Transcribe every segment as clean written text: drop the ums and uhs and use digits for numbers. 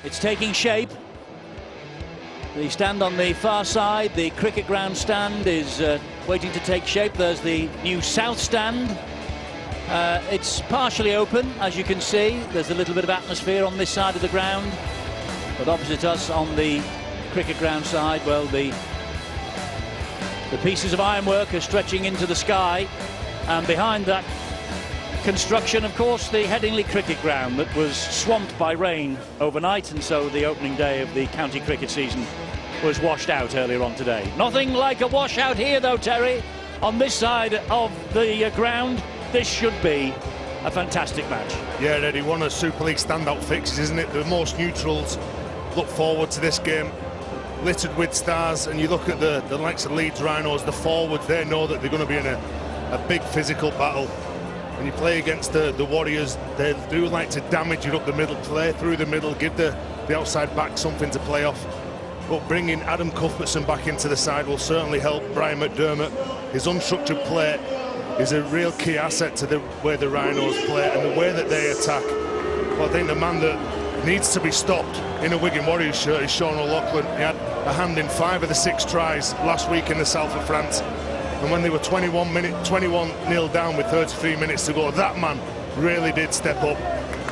It's taking shape. The stand on the far side, the cricket ground stand, is waiting to take shape. There's the new south stand. It's partially open, as you can see. There's a little bit of atmosphere on this side of the ground. But opposite us on the cricket ground side, well, the pieces of ironwork are stretching into the sky. And behind that construction, of course, the Headingley cricket ground that was swamped by rain overnight, and so the opening day of the county cricket season was washed out earlier on today. Nothing like a washout here, though, Terry. On this side of the ground, this should be a fantastic match. Yeah, Eddie, one of Super League standout fixtures, isn't it? The most neutrals look forward to this game, littered with stars, and you look at the likes of Leeds Rhinos, the forwards, they know that they're going to be in a big physical battle. When you play against the Warriors, they do like to damage it up the middle, play through the middle, give the outside back something to play off. But bringing Adam Cuthbertson back into the side will certainly help Brian McDermott. His unstructured play is a real key asset to the way the Rhinos play and the way that they attack. Well, I think the man that needs to be stopped in a Wigan Warriors shirt is Sean O'Loughlin. He had a hand in 5 of the 6 tries last week in the south of France. And when they were 21-0 down with 33 minutes to go, that man really did step up.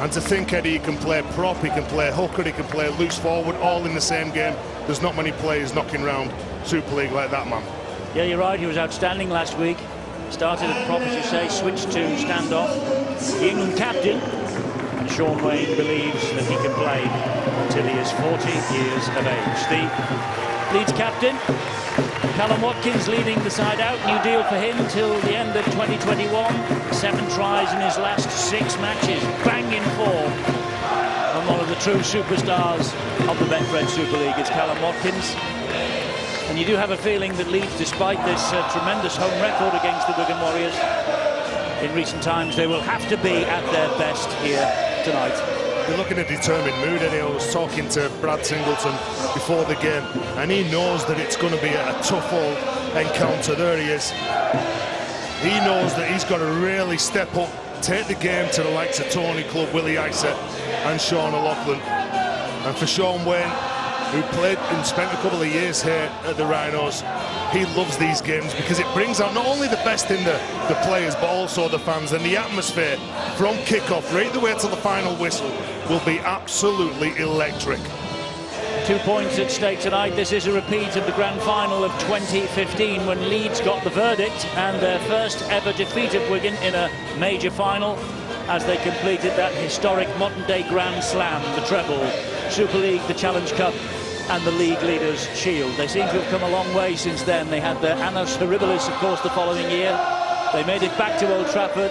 And to think, Eddie, he can play prop, he can play hooker, he can play loose forward, all in the same game. There's not many players knocking round Super League like that man. Yeah, you're right, he was outstanding last week. Started at prop, as you say, switched to standoff. The England captain, and Sean Wayne believes that he can play until he is 40 years of age. The Leeds captain, Callum Watkins, leading the side out. New deal for him till the end of 2021. 7 tries in his last 6 matches. Banging form. And one of the true superstars of the Betfred Super League is Callum Watkins. And you do have a feeling that Leeds, despite this tremendous home record against the Wigan Warriors in recent times, they will have to be at their best here tonight. They're looking at a determined mood, and I was talking to Brad Singleton before the game, and he knows that it's going to be a tough old encounter. There he is. He knows that he's got to really step up, take the game to the likes of Tony Clubb, Willie Isett and Sean O'Loughlin. And for Sean Wayne, who played and spent a couple of years here at the Rhinos, he loves these games because it brings out not only the best in the players but also the fans, and the atmosphere from kick-off right the way to the final whistle will be absolutely electric. 2 points at stake tonight. This is a repeat of the grand final of 2015 when Leeds got the verdict and their first ever defeat of Wigan in a major final as they completed that historic modern-day Grand Slam, the treble, Super League, the Challenge Cup and the League Leaders' Shield. They seem to have come a long way since then. They had their Annus Horribilis, of course, the following year. They made it back to Old Trafford.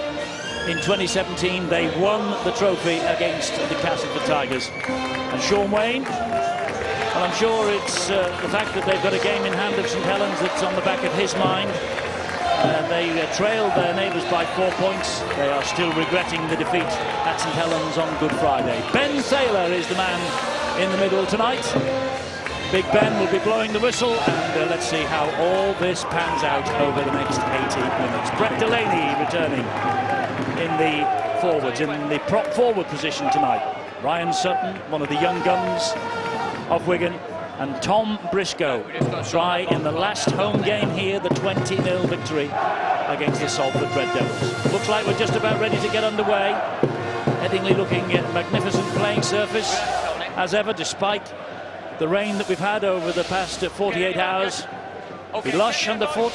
In 2017, they won the trophy against the Castleford Tigers. And Sean Wayne, well, I'm sure it's the fact that they've got a game in hand of St Helens that's on the back of his mind. They trailed their neighbours by 4 points. They are still regretting the defeat at St Helens on Good Friday. Ben Thaler is the man in the middle tonight. Big Ben will be blowing the whistle, and let's see how all this pans out over the next 80 minutes. Brett Delaney returning in the forwards, in the prop forward position tonight. Ryan Sutton, one of the young guns of Wigan, and Tom Briscoe try in the last home game here, the 20-0 victory against the Salford Red Devils. Looks like we're just about ready to get underway. Headingley looking at magnificent playing surface as ever, despite the rain that we've had over the past 48 hours. Be lush underfoot.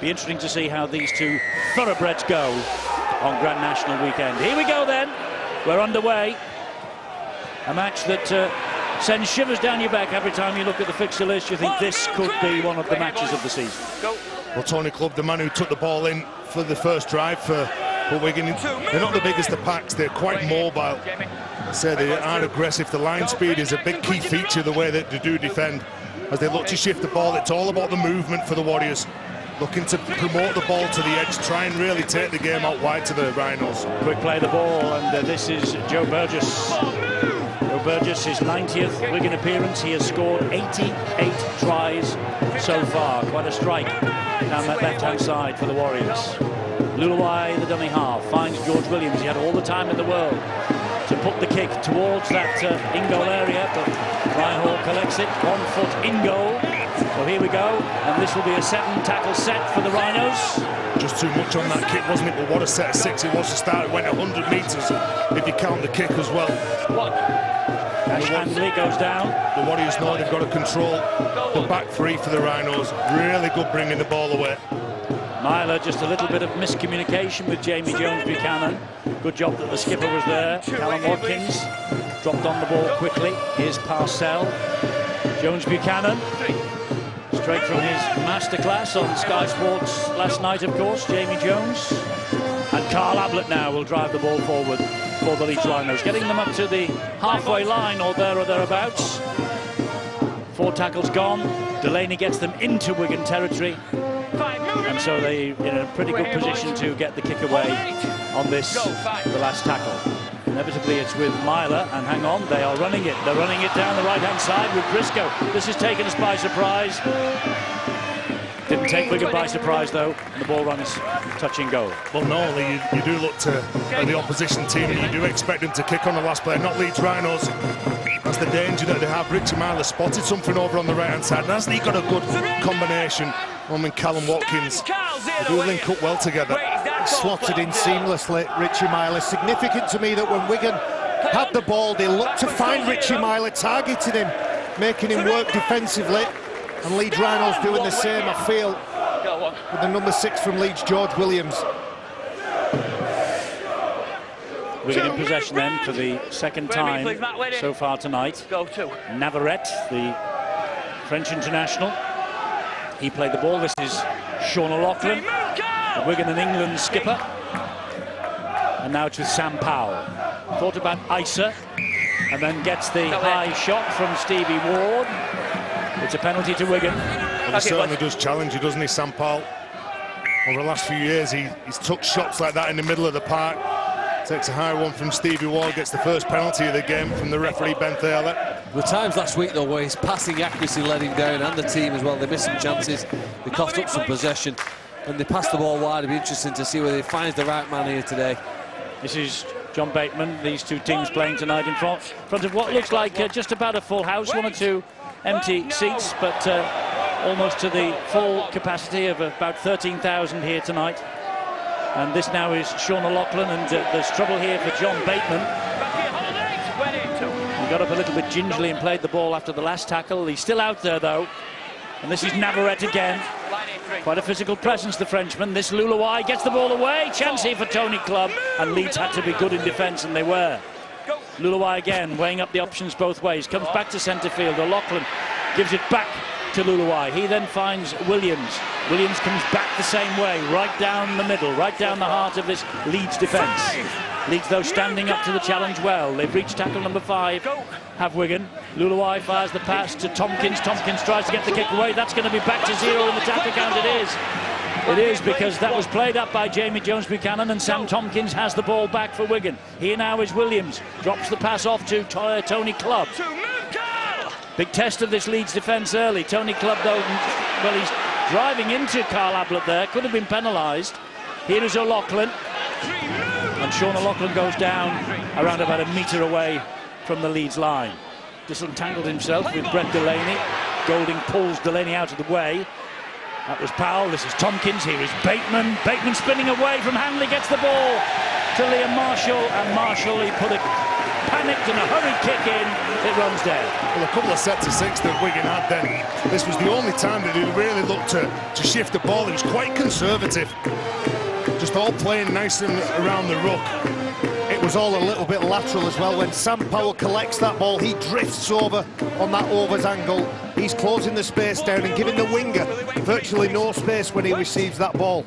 Be interesting to see how these two thoroughbreds go on Grand National weekend. Here we go then. We're underway. A match that sends shivers down your back every time you look at the fixture list. You think this could be one of the matches of the season. Well, Tony Clubb, the man who took the ball in for the first drive for Wigan, they're not the biggest of packs. They're quite mobile. Say they are aggressive. The line speed is a big key feature of the way that they do defend. As they look to shift the ball, it's all about the movement for the Warriors. Looking to promote the ball to the edge, try and really take the game out wide to the Rhinos. Quick play the ball, and this is Joe Burgess. Joe Burgess, his 90th Wigan appearance. He has scored 88 tries so far. Quite a strike down that left-hand side for the Warriors. Luluai, the dummy half, finds George Williams. He had all the time in the world to put the kick towards that in-goal area. takes it 1 foot in goal. So here we go, and this will be a 7-tackle set for the Rhinos. Just too much on that kick, wasn't it? But what a set of 6 it was to start. It went 100 metres if you count the kick as well. Ash Handley goes down. The Warriors know they've got to control the back three for the Rhinos. Really good bringing the ball away. Myler, just a little bit of miscommunication with Jamie Jones-Buchanan. Good job that the skipper was there. Callum Watkins dropped on the ball quickly. Here's Parcell. Jones-Buchanan, straight from his masterclass on Sky Sports last night, of course, Jamie Jones. And Carl Ablett now will drive the ball forward for the Leeds Rhinos, getting them up to the halfway line or there or thereabouts. 4 tackles gone. Delaney gets them into Wigan territory. And so they're in a pretty good position to get the kick away on this, the last tackle. Inevitably it's with Myler, and hang on, they are running it. They're running it down the right-hand side with Briscoe. This has taken us by surprise. Didn't take Wigan by surprise, though, and the ball runs touching goal. Well, normally you do look to the opposition team, and you do expect them to kick on the last play, not Leeds Rhinos. That's the danger that they have. Richie Myler spotted something over on the right-hand side, and hasn't he got a good combination? Callum Watkins, they do link up well together. Slotted in seamlessly, Richie Myler. Significant to me that when Wigan had the ball, they looked to find Richie Myler, targeting him, making him work defensively. And Leeds Rhinos doing the same, I feel, with the number 6 from Leeds, George Williams. Wigan in possession then for the second time so far tonight. Navarrete, the French international. He played the ball. This is Sean O'Loughlin, the Wigan and England skipper. And now it's with Sam Powell. Thought about Isa, and then gets the high shot from Stevie Ward. It's a penalty to Wigan. Well, he certainly does challenge you, doesn't he, Sam Powell? Over the last few years, he's took shots like that in the middle of the park. Takes a high one from Stevie Ward, gets the first penalty of the game from the referee, Ben Thaler. The times last week, though, where his passing accuracy let him down, and the team as well, they missed some chances. They coughed up some possession, and they passed the ball wide. It'll be interesting to see whether he finds the right man here today. This is John Bateman, these two teams playing tonight in front of what looks like just about a full house, 1 or 2 empty seats, but almost to the full capacity of about 13,000 here tonight. And this now is Sean O'Loughlin, and there's trouble here for John Bateman. He got up a little bit gingerly and played the ball after the last tackle. He's still out there, though. And this is Navarrete again. Quite a physical presence, the Frenchman. This Luluai gets the ball away. Chance here for Tony Clubb, and Leeds had to be good in defence, and they were. Luluai again, weighing up the options both ways. Comes back to centre field. O'Loughlin gives it back to Luluai. He then finds Williams. Williams comes back the same way, right down the middle, right down the heart of this Leeds defence. Leeds, though, standing up to the challenge well. They've reached tackle number 5, have Wigan. Luluai fires the pass to Tompkins. Tompkins tries to get the kick away. That's going to be back to 0 in the tackle count. It is. It is, because that was played up by Jamie Jones-Buchanan, and Sam Tompkins has the ball back for Wigan. Here now is Williams. Drops the pass off to Tony Clubb. Big test of this Leeds defence early. Tony Clubb, though, well, he's driving into Carl Ablett there. Could have been penalised. Here is O'Loughlin. And Sean O'Loughlin goes down around about a metre away from the Leeds line. Disentangled himself with Brett Delaney. Golding pulls Delaney out of the way. That was Powell. This is Tompkins. Here is Bateman. Bateman spinning away from Hanley. Gets the ball to Liam Marshall. And Marshall, he put a panicked and a hurried kick in. It runs down. Well, a couple of sets of 6 that Wigan had then. This was the only time that he really looked to shift the ball. He was quite conservative. Just all playing nice and around the ruck. It was all a little bit lateral as well. When Sam Powell collects that ball, he drifts over on that overs angle. He's closing the space down and giving the winger virtually no space when he receives that ball.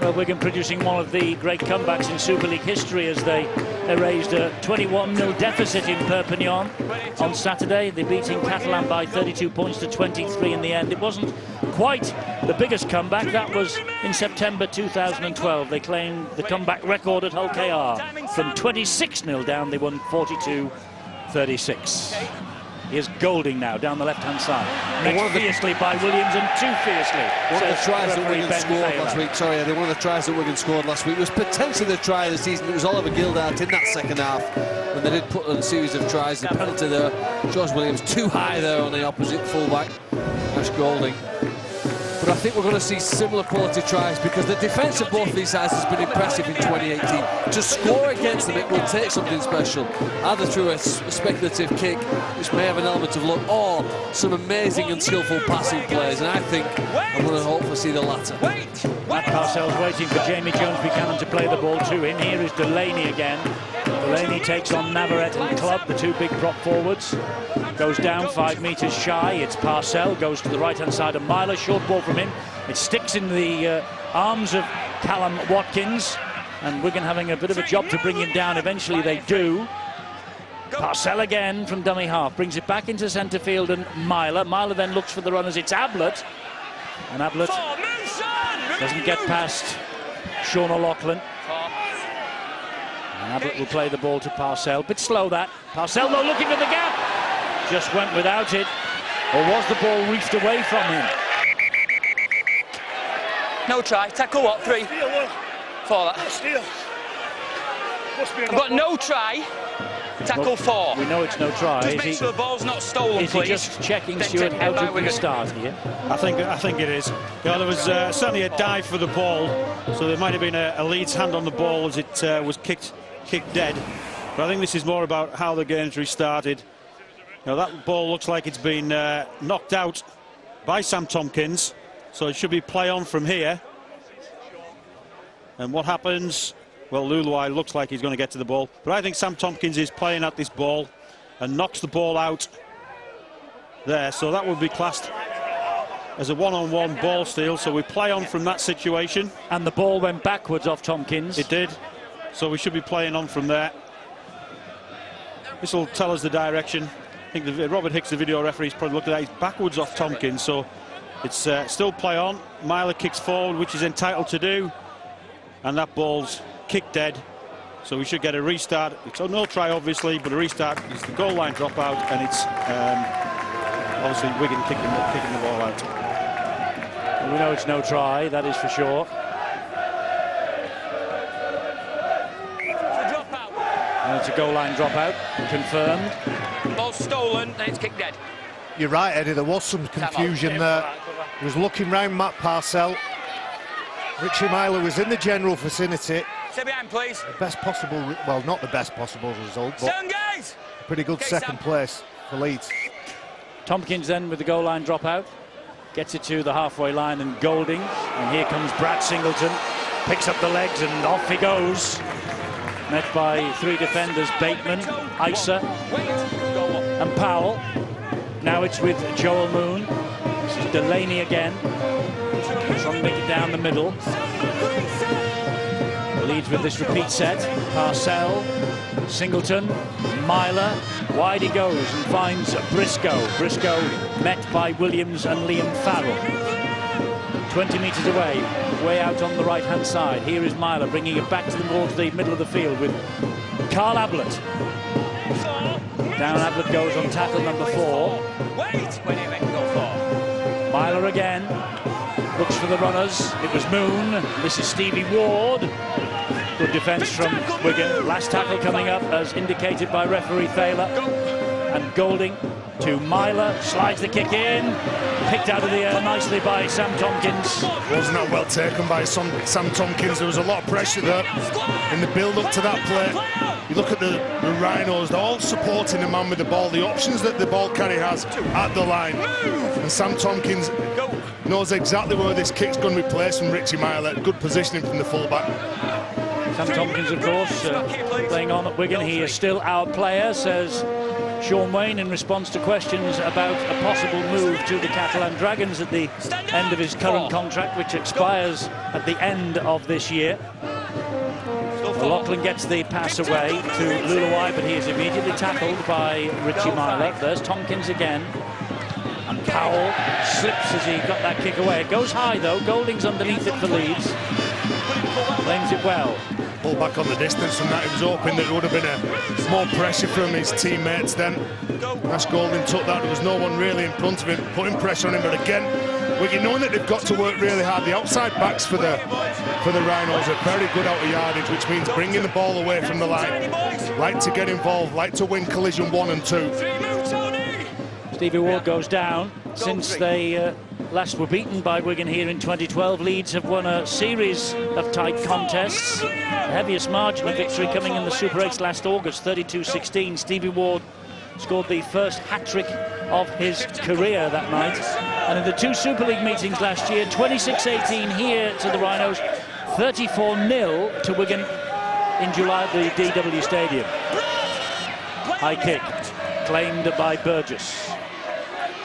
Well, Wigan producing one of the great comebacks in Super League history as they erased a 21-0 deficit in Perpignan on Saturday. They beating Catalan by 32 points to 23 in the end. It wasn't quite the biggest comeback. That was in September 2012. They claimed the comeback record at Hull KR. From 26-0 down, they won 42-36. Here's Golding now down the left-hand side. Next fiercely by Williams, and too fiercely. One of the tries that Wigan scored last week, sorry, one of the tries that Wigan scored last week was potentially the try of the season. It was Oliver Gildart in that second half. when they did put a series of tries. The penalty there, George Williams too high there on the opposite fullback, Ash Golding. But I think we're going to see similar quality tries because the defence of both these sides has been impressive in 2018. To score against them, it will take something special, either through a speculative kick, which may have an element of luck, or some amazing and skillful passing plays. And I think I'm going to hope to see the latter. Matt Parcell's waiting for Jamie Jones-Buchanan to play the ball to him. Here is Delaney again. Delaney takes on Navarrete and Clubb, the two big prop forwards. Goes down 5 metres shy. It's Parcell, goes to the right-hand side of Myler. Short ball from him. It sticks in the arms of Callum Watkins. And Wigan having a bit of a job to bring him down. Eventually they do. Parcell again from dummy half. Brings it back into centre field and Myler. Myler then looks for the runners. It's Ablett. And Ablett doesn't get past Sean O'Loughlin. And Ablett will play the ball to Parcell. Bit slow that. Parcell though looking for the gap. Just went without it. Or was the ball reefed away from him? No try. Tackle what? 3? 4 that. I've got no try. Tackle 4. We know it's no try. Just make sure the ball's not stolen, is please. he just checking, Stuart, how to restart here? I think it is. You know, there was certainly a dive for the ball, so there might have been a Leeds hand on the ball as it was kicked dead. But I think this is more about how the game's restarted. You know, that ball looks like it's been knocked out by Sam Tompkins, so it should be play on from here. And what happens? Well, Luluai looks like he's going to get to the ball, but I think Sam Tompkins is playing at this ball and knocks the ball out there, so that would be classed as a one-on-one ball steal. So we play on from that situation. And the ball went backwards off Tompkins. It did, so we should be playing on from there. This will tell us the direction. I think Robert Hicks, the video referee, has probably looked at that. He's backwards off Tompkins, so it's still play on. Myler kicks forward, which he's entitled to do, and that ball's kicked dead, so we should get a restart. It's no try obviously, but a restart is the goal line dropout, and it's obviously Wigan kicking the ball out. We know it's no try, that is for sure. And it's a goal line dropout, confirmed. Ball stolen, then it's kicked dead. You're right, Eddie, there was some confusion there. He was looking round Matt Parcell. Richie Myler was in the general vicinity. Stay behind, please. The best possible, well, not the best possible result, but guys. pretty good second place for Leeds. Tompkins then with the goal line dropout. Gets it to the halfway line and Golding. And here comes Brad Singleton. Picks up the legs and off he goes. Met by 3 defenders, Bateman, Isa and Powell. Now it's with Joel Moon. This is Delaney again. Trying to make it down the middle. Leeds with this repeat set. Parcell, Singleton, Myler. Wide he goes and finds Briscoe. Briscoe met by Williams and Liam Farrell. 20 metres away, way out on the right-hand side. Here is Myler bringing it back towards the middle of the field with Carl Ablett. Down Ablett goes on tackle number 4. Myler again. Looks for the runners. It was Moon. This is Stevie Ward. Good defence from Wigan. Last tackle coming up as indicated by referee Thaler. And Golding to Myler. Slides the kick in. Picked out of the air nicely by Sam Tompkins. Wasn't that well taken by Sam Tompkins? There was a lot of pressure there in the build-up to that play. You look at the Rhinos, they're all supporting the man with the ball. The options that the ball carrier has at the line. And Sam Tompkins knows exactly where this kick's going to be placed from Richie Myler. Good positioning from the fullback. Sam Tompkins, of course, playing on at Wigan. He is still our player, says Sean Wayne in response to questions about a possible move to the Catalan Dragons at the end of his current contract, which expires at the end of this year. O'Loughlin gets the pass away to Luluai, but he is immediately tackled by Richie Myler. There's Tompkins again. And Powell slips as he got that kick away. It goes high though. Golding's underneath it for Leeds. Claims it well. back on the distance from that. He was hoping that there would have been more pressure from his teammates then. Ash Golding took that. There was no one really in front of him, putting pressure on him. But again, Wigan, knowing that they've got to work really hard, the outside backs for the Rhinos are very good out of yardage, which means bringing the ball away from the line. Like to get involved, like to win collision 1 and 2. Stevie Ward goes down. Since they last were beaten by Wigan here in 2012, Leeds have won a series of tight contests. The heaviest margin of victory coming in the Super 8 last August, 32-16. Stevie Ward scored the first hat-trick of his career that night. And in the 2 Super League meetings last year, 26-18 here to the Rhinos, 34-0 to Wigan in July at the DW Stadium. High kick, claimed by Burgess.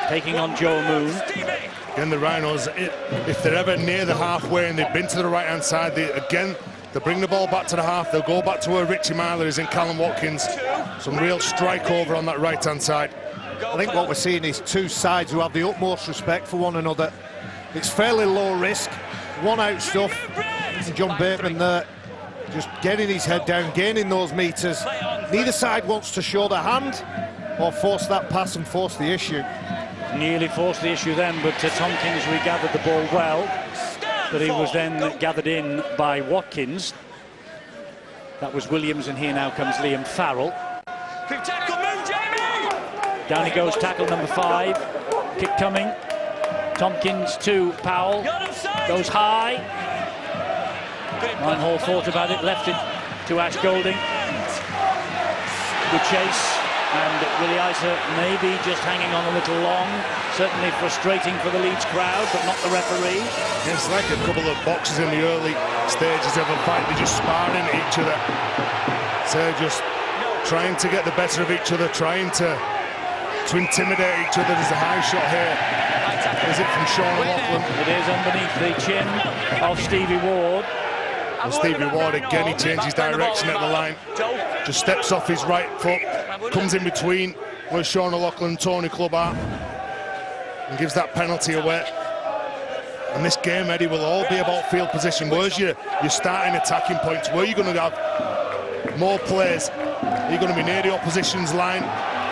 Taking on Joe Moon. Again, the Rhinos, if they're ever near the halfway and they've been to the right-hand side, they bring the ball back to the half. They'll go back to where Richie Myler is in Callum Watkins. Some real strike over on that right-hand side. I think what we're seeing is two sides who have the utmost respect for one another. It's fairly low risk, one-out stuff. And John Bateman there, just getting his head down, gaining those metres. Neither side wants to show their hand or force that pass and force the issue. Nearly forced the issue then, but Tompkins regathered the ball well. But he was then gathered in by Watkins. That was Williams, and here now comes Liam Farrell. Down he goes, tackle number 5. Kick coming. Tompkins to Powell. Goes high. Ryan thought about it, left it to Ash Golding. Good chase. And Willie Isa maybe just hanging on a little long. Certainly frustrating for the Leeds crowd, but not the referee. It's like a couple of boxers in the early stages of a fight. They're just sparring at each other. So just trying to get the better of each other, trying to intimidate each other. There's a high shot here. Is it from Sean O'Loughlin? It is underneath the chin of Stevie Ward. And Stevie Ward, again, he changes direction at the line. Just steps off his right foot, comes in between where Sean O'Loughlin and Tony Clubb are, and gives that penalty away. And this game, Eddie, will all be about field position. Where's your starting attacking points? Where are you going to have more players? Are you going to be near the opposition's line?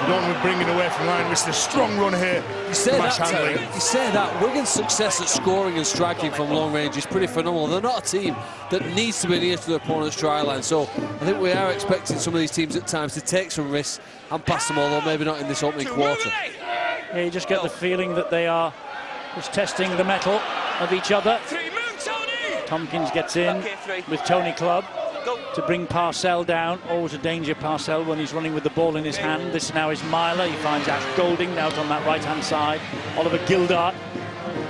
You don't want to be bringing away from line. It's a strong run here. You say that Wigan's success at scoring and striking from long range is pretty phenomenal. They're not a team that needs to be near to the opponent's try line, so I think we are expecting some of these teams at times to take some risks and pass them, although maybe not in this opening quarter. Yeah, you just get the feeling that they are just testing the mettle of each other. Tompkins gets in with Tony Clubb to bring Parcell down. Always a danger, Parcell, when he's running with the ball in his hand. This now is Myler. He finds Ash Golding out on that right-hand side. Oliver Gildart,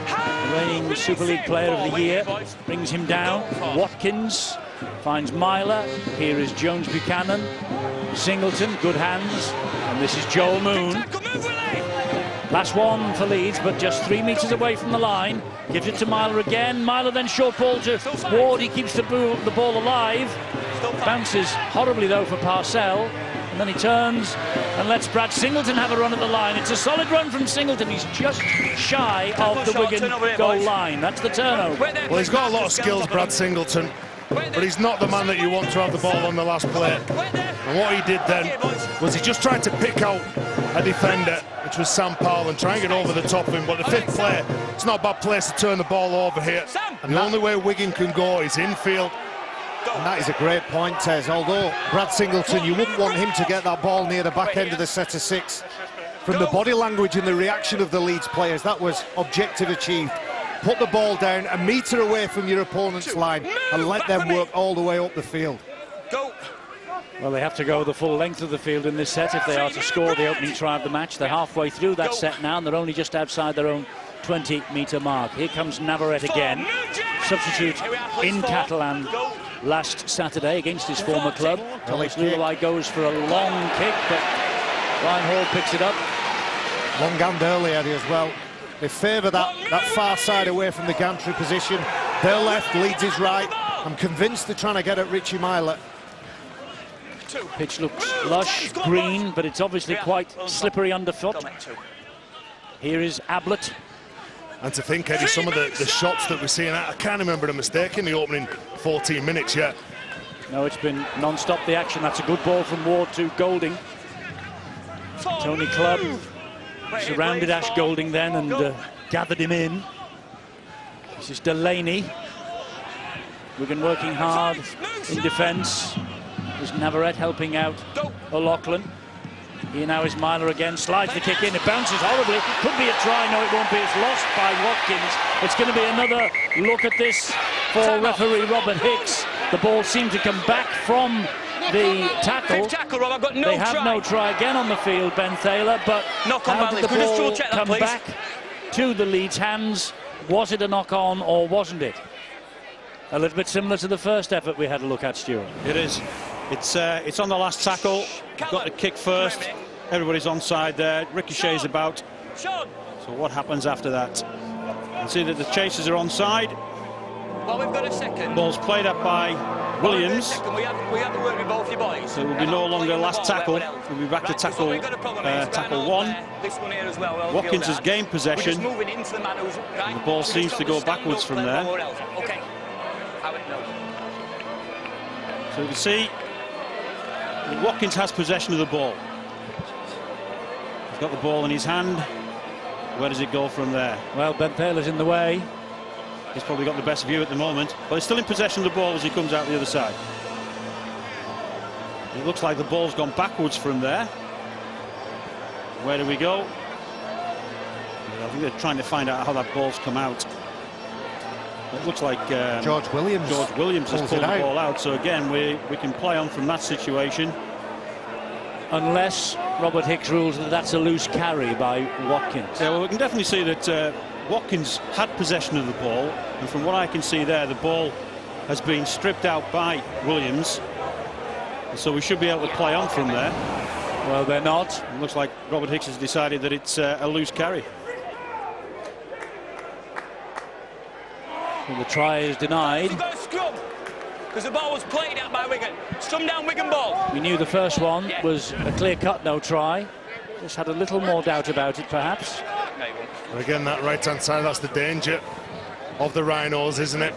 the reigning Super League Player of the Year, brings him down. Watkins finds Myler. Here is Jones Buchanan. Singleton, good hands. And this is Joel Moon. Last one for Leeds, but just 3 metres away from the line. Gives it to Myler again. Myler then short ball to Ward. He keeps the ball alive. Bounces horribly, though, for Parcell. And then he turns and lets Brad Singleton have a run at the line. It's a solid run from Singleton. He's just shy of the Wigan goal line. That's the turnover. Well, he's got a lot of skills, Brad Singleton, but he's not the man that you want to have the ball on the last play. And what he did then was he just tried to pick out a defender, which was Sam Powell, and try and get over the top of him. But the 5th play, it's not a bad place to turn the ball over here. And the only way Wigan can go is infield. And that is a great point, Tez. Although Brad Singleton, you wouldn't want him to get that ball near the back end of the set of 6. From the body language and the reaction of the Leeds players, that was objective achieved. Put the ball down a metre away from your opponent's line and let them work all the way up the field. Well, they have to go the full length of the field in this set if they are to score the opening try of the match. They're halfway through that set now, and they're only just outside their own 20-metre mark. Here comes Navarrete again, substitute in Catalan last Saturday against his former club. Thomas Lulawai goes for a long kick, but Ryan Hall picks it up. Long and early, Eddie, as well. They favour that far side away from the gantry position. Their left, Leeds is right. I'm convinced they're trying to get at Richie Myler. Pitch looks lush, green, but it's obviously quite slippery underfoot. Here is Ablett. And to think, Eddie, some of the shots that we're seeing, I can't remember a mistake in the opening 14 minutes yet. No, it's been non-stop the action. That's a good ball from Ward to Golding. Tony Clubb surrounded Ash Golding then and gathered him in. This is Delaney. Wigan working hard in defence. There's Navarrete helping out O'Loughlin. Here now is Myler again, slides the kick in, it bounces horribly. Could be a try, no it won't be, it's lost by Watkins. It's going to be another look at this for referee Robert Hicks. The ball seemed to come back from the tackle. They have no try again on the field, Ben Thaler, but how did the ball come back to the Leeds hands? Was it a knock-on or wasn't it? A little bit similar to the first effort we had a look at, Stuart. It is. It's on the last tackle. Got the kick first. Everybody's onside there. Ricochet's about. So what happens after that? You can see that the chasers are onside. Well, we've got a second. Ball's played up by Williams. We have to work with both your boys. So it will be no longer last tackle. We'll be back to tackle one. This one here as well. Watkins has gained possession. The ball seems to go backwards from there. Okay. So you can see Watkins has possession of the ball. He's got the ball in his hand. Where does it go from there? Well, Ben Thaler's in the way. He's probably got the best view at the moment, but he's still in possession of the ball as he comes out the other side. It looks like the ball's gone backwards from there. Where do we go? I think they're trying to find out how that ball's come out. It looks like George Williams has pulled the ball out. So again, we can play on from that situation. Unless Robert Hicks rules that that's a loose carry by Watkins. Yeah, well, we can definitely see that Watkins had possession of the ball, and from what I can see there, the ball has been stripped out by Williams. So we should be able to play on from there. Well, they're not. It looks like Robert Hicks has decided that it's a loose carry. And the try is denied. You've got a scrum, because the ball was played out by Wigan. Scrum down, Wigan ball. We knew the first one was a clear-cut no try. Just had a little more doubt about it, perhaps. And again, that right-hand side, that's the danger of the Rhinos, isn't it?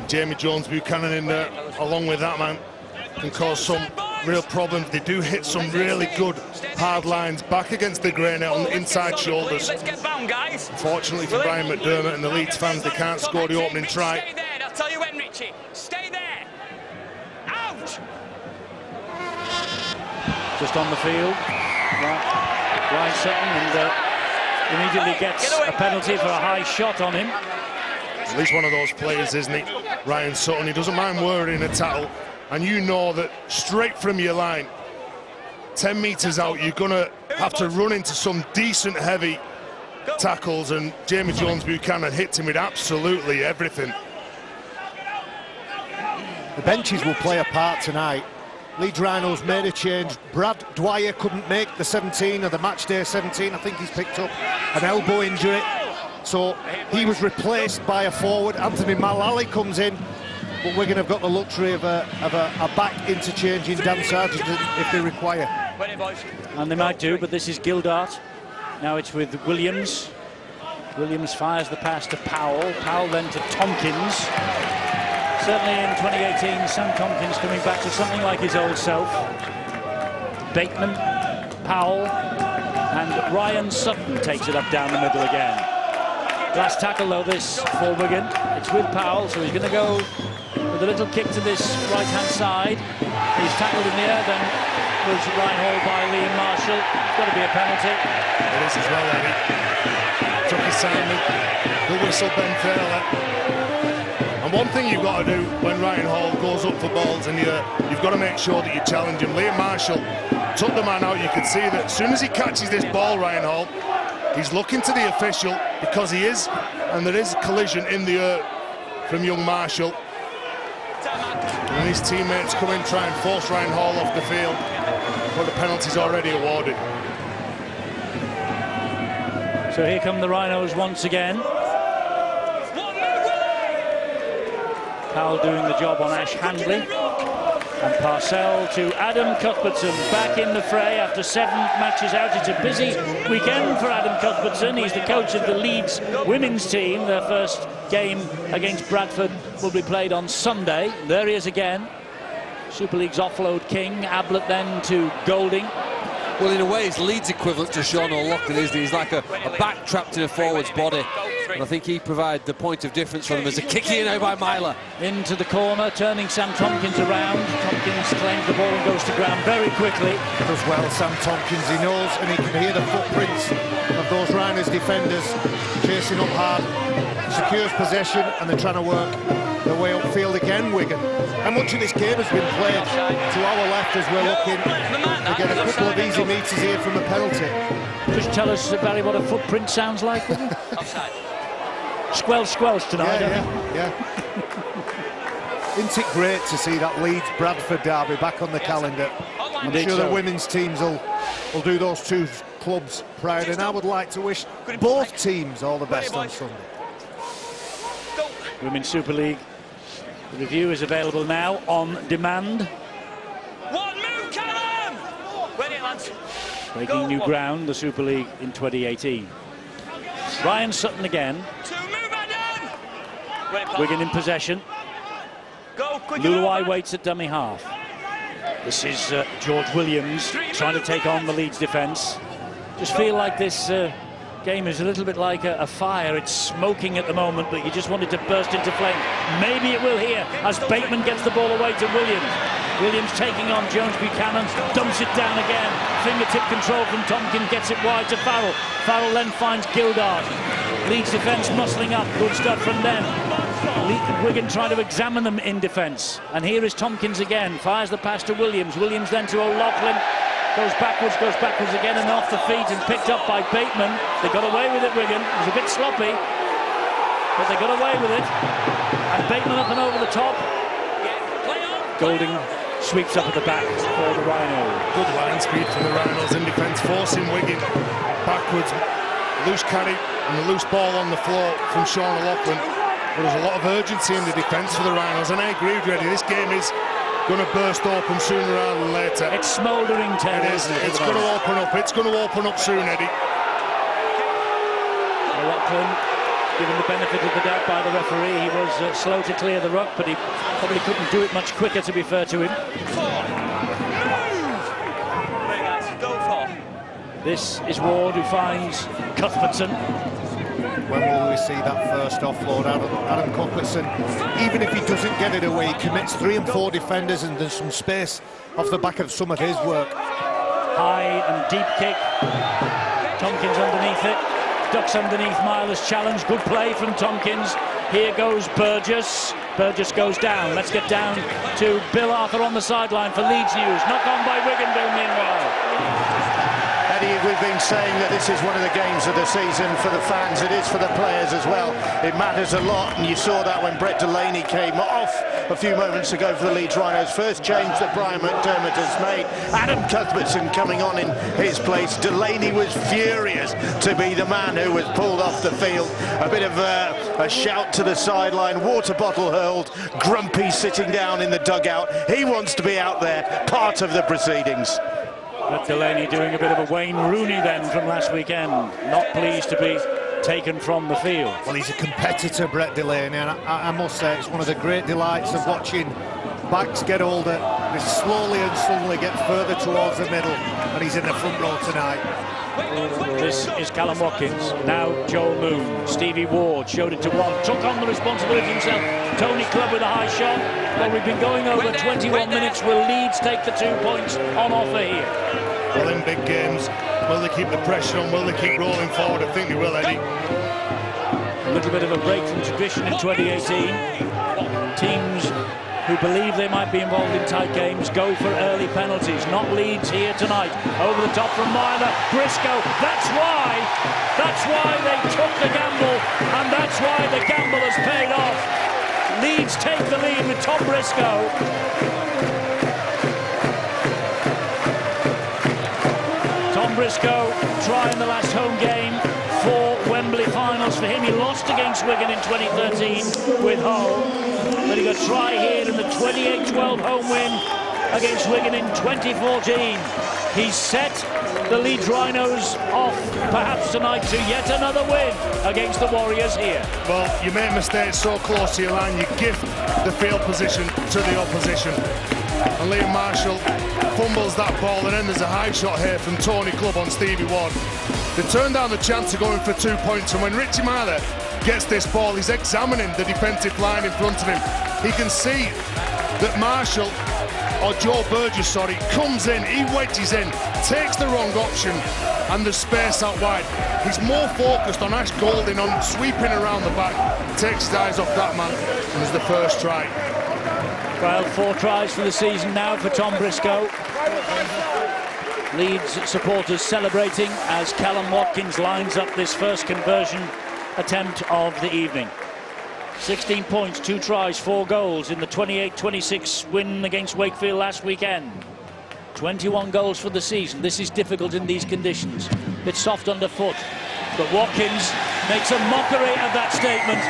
Jamie Jones-Buchanan in there, along with that man, can cause some real problems. They do hit some really good hard lines back against the grey net on the inside shoulders. Let's get bound, guys. Unfortunately for Brian McDermott and the Leeds fans, they can't score the opening try. Stay there, I'll tell you when, Richie. Stay there. Out! Just on the field. Ryan Sutton, and immediately gets a penalty for a high shot on him. At least one of those players, isn't he? Ryan Sutton, he doesn't mind worrying a tackle. And you know that straight from your line, 10 metres out, you're going to have to run into some decent heavy tackles, and Jamie Jones-Buchanan hits him with absolutely everything. The benches will play a part tonight. Leeds Rhinos made a change. Brad Dwyer couldn't make the 17 or the match day 17. I think he's picked up an elbow injury. So he was replaced by a forward. Anthony Malali comes in. But Wigan have got the luxury of a back interchange in Dan Sargent if they require. And they might do, but this is Gildart. Now it's with Williams. Williams fires the pass to Powell. Powell then to Tompkins. Certainly in 2018, Sam Tompkins coming back to something like his old self. Bateman, Powell, and Ryan Sutton takes it up down the middle again. Last tackle though this for Wigan. It's with Powell, so he's going to go with a little kick to this right-hand side. He's tackled in the air, then was Reinhold by Liam Marshall. It's got to be a penalty. It is as well, Eddie. Took his time, the whistle, Ben Thaler. And one thing you've got to do when Ryan Hall goes up for balls, and you've got to make sure that you challenge him. Liam Marshall took the man out. You can see that as soon as he catches this ball, Ryan Hall, he's looking to the official because he is, and there is a collision in the air from young Marshall. And his teammates come in, try and force Ryan Hall off the field, but the penalty's already awarded. So here come the Rhinos once again. Powell doing the job on Ash Handley. And Parcell to Adam Cuthbertson back in the fray after 7 matches out. It's a busy weekend for Adam Cuthbertson. He's the coach of the Leeds women's team. Their first game against Bradford will be played on Sunday. There he is again. Super League's offload king. Ablett then to Golding. Well, in a way, it's Leeds equivalent to Sean O'Loughlin, isn't he? He's like a back trapped in a forward's body. And I think he provided the point of difference for them as a kick here now by Myler. Into the corner, turning Sam Tompkins around. Tompkins claims the ball and goes to ground very quickly. Does well, Sam Tompkins. He knows and he can hear the footprints of those Rhinos defenders chasing up hard. Secures possession and they're trying to work their way upfield again, Wigan. And much of this game has been played to our left as we're looking to get a couple of easy meters here from a penalty. Just tell us, Barry, what a footprint sounds like. Offside. Squelch tonight. Yeah. Isn't it great to see that Leeds-Bradford derby back on the calendar? I'm sure the women's teams will do those two clubs proud, and I would like to wish both teams all the best on Sunday. Women's Super League. The review is available now on demand. One move, Callum! Ready, lads. Breaking new ground, the Super League in 2018. Ryan Sutton again. Two move, Adam! Ready, Paul. Wigan in possession. Go, quick. Luluai waits at dummy half. This is George Williams trying to take on the Leeds defence. Just feel like this game is a little bit like a fire. It's smoking at the moment, but you just want it to burst into flame. Maybe it will here as Bateman gets the ball away to Williams. Williams taking on Jones Buchanan, dumps it down again. Fingertip control from Tompkins, gets it wide to Farrell. Farrell then finds Gildart. Leeds defence muscling up, good stuff from them. Wigan trying to examine them in defence. And here is Tompkins again, fires the pass to Williams. Williams then to O'Loughlin. Goes backwards again and off the feet and picked up by Bateman. They got away with it, Wigan. It was a bit sloppy, but they got away with it. And Bateman up and over the top. Golding sweeps up at the back for the Rhinos. Good line speed from the Rhinos in defence, forcing Wigan backwards. Loose carry and the loose ball on the floor from Sean O'Loughlin. But there's a lot of urgency in the defence for the Rhinos, and I agree with you, Eddie. This game is going to burst open sooner rather than later. It's smouldering, Ted. It is. It's going to open up. It's going to open up soon, Eddie. O'Loughlin, given the benefit of the doubt by the referee, he was slow to clear the ruck, but he probably couldn't do it much quicker, to be fair to him. This is Ward, who finds Cuthbertson. When will we see that first offload out of Adam Cuthbertson? Even if he doesn't get it away, he commits 3 and 4 defenders, and there's some space off the back of some of his work. High and deep kick. Tompkins underneath it. Ducks underneath Myler's challenge. Good play from Tompkins. Here goes Burgess. Burgess goes down. Let's get down to Bill Arthur on the sideline for Leeds News. Knock on by Wigan, Bill, meanwhile. Eddie, we've been saying that this is one of the games of the season for the fans. It is for the players as well. It matters a lot, and you saw that when Brett Delaney came off a few moments ago for the Leeds Rhinos. First change that Brian McDermott has made. Adam Cuthbertson coming on in his place. Delaney was furious to be the man who was pulled off the field. A bit of a shout to the sideline, water bottle hurled, Grumpy sitting down in the dugout. He wants to be out there, part of the proceedings. But Delaney doing a bit of a Wayne Rooney then from last weekend. Not pleased to be taken from the field. Well, he's a competitor, Brett Delaney, and I must say it's one of the great delights of watching backs get older. They slowly and suddenly get further towards the middle, and he's in the front row tonight. This is Callum Watkins, now Joel Moon. Stevie Ward showed it to one, took on the responsibility himself. Tony Clubb with a high shot. Well, we've been going over 21 minutes. Will Leeds take the 2 points on offer here? Well, in big games, will they keep the pressure on? Will they keep rolling forward? I think they will, Eddie. A little bit of a break from tradition in 2018. Teams who believe they might be involved in tight games go for early penalties. Not Leeds here tonight. Over the top from Myler. Briscoe. That's why they took the gamble, and that's why the gamble has paid off. Leeds take the lead with Tom Briscoe. Tom Briscoe trying the last home game for Wembley finals for him. He lost against Wigan in 2013 with Hull, but he got a try here in the 28-12 home win against Wigan in 2014. He's set the Leeds Rhinos off, perhaps tonight, to yet another win against the Warriors here. Well, you make mistakes so close to your line, you give the field position to the opposition. And Liam Marshall fumbles that ball, and then there's a high shot here from Tony Clubb on Stevie Ward. They turn down the chance of going for 2 points, and when Richie Myler gets this ball, he's examining the defensive line in front of him. He can see that Marshall, or Joe Burgess, sorry, comes in, he wedges in, takes the wrong option, and there's space out wide. He's more focused on Ash Golding, on sweeping around the back, takes his eyes off that man, and there's the first try. Well, 4 tries for the season now for Tom Briscoe. Leeds supporters celebrating as Callum Watkins lines up this first conversion attempt of the evening. 16 points, 2 tries, 4 goals in the 28-26 win against Wakefield last weekend. 21 goals for the season. This is difficult in these conditions. It's soft underfoot, but Watkins makes a mockery of that statement.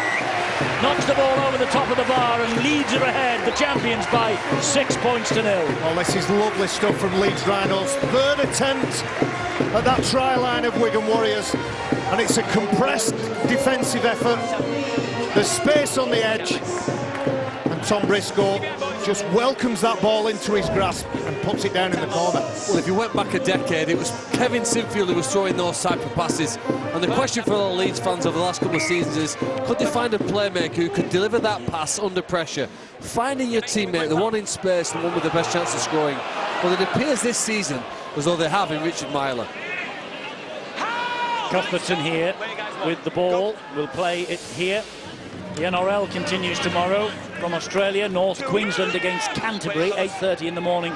Knocks the ball over the top of the bar, and Leeds are ahead, the champions, by 6 points to 0. Well, this is lovely stuff from Leeds Rhinos. Third attempt at that try line of Wigan Warriors, and it's a compressed defensive effort. There's space on the edge, and Tom Briscoe just welcomes that ball into his grasp and puts it down in the corner. Well, if you went back a decade, it was Kevin Sinfield who was throwing those type of passes. And the question for all Leeds fans over the last couple of seasons is, could they find a playmaker who could deliver that pass under pressure? Finding your teammate, the one in space, the one with the best chance of scoring. Well, it appears this season as though they have in Richard Myler. Cuthbertson here with the ball, will play it here. The NRL continues tomorrow from Australia, North Queensland against Canterbury, 8:30 in the morning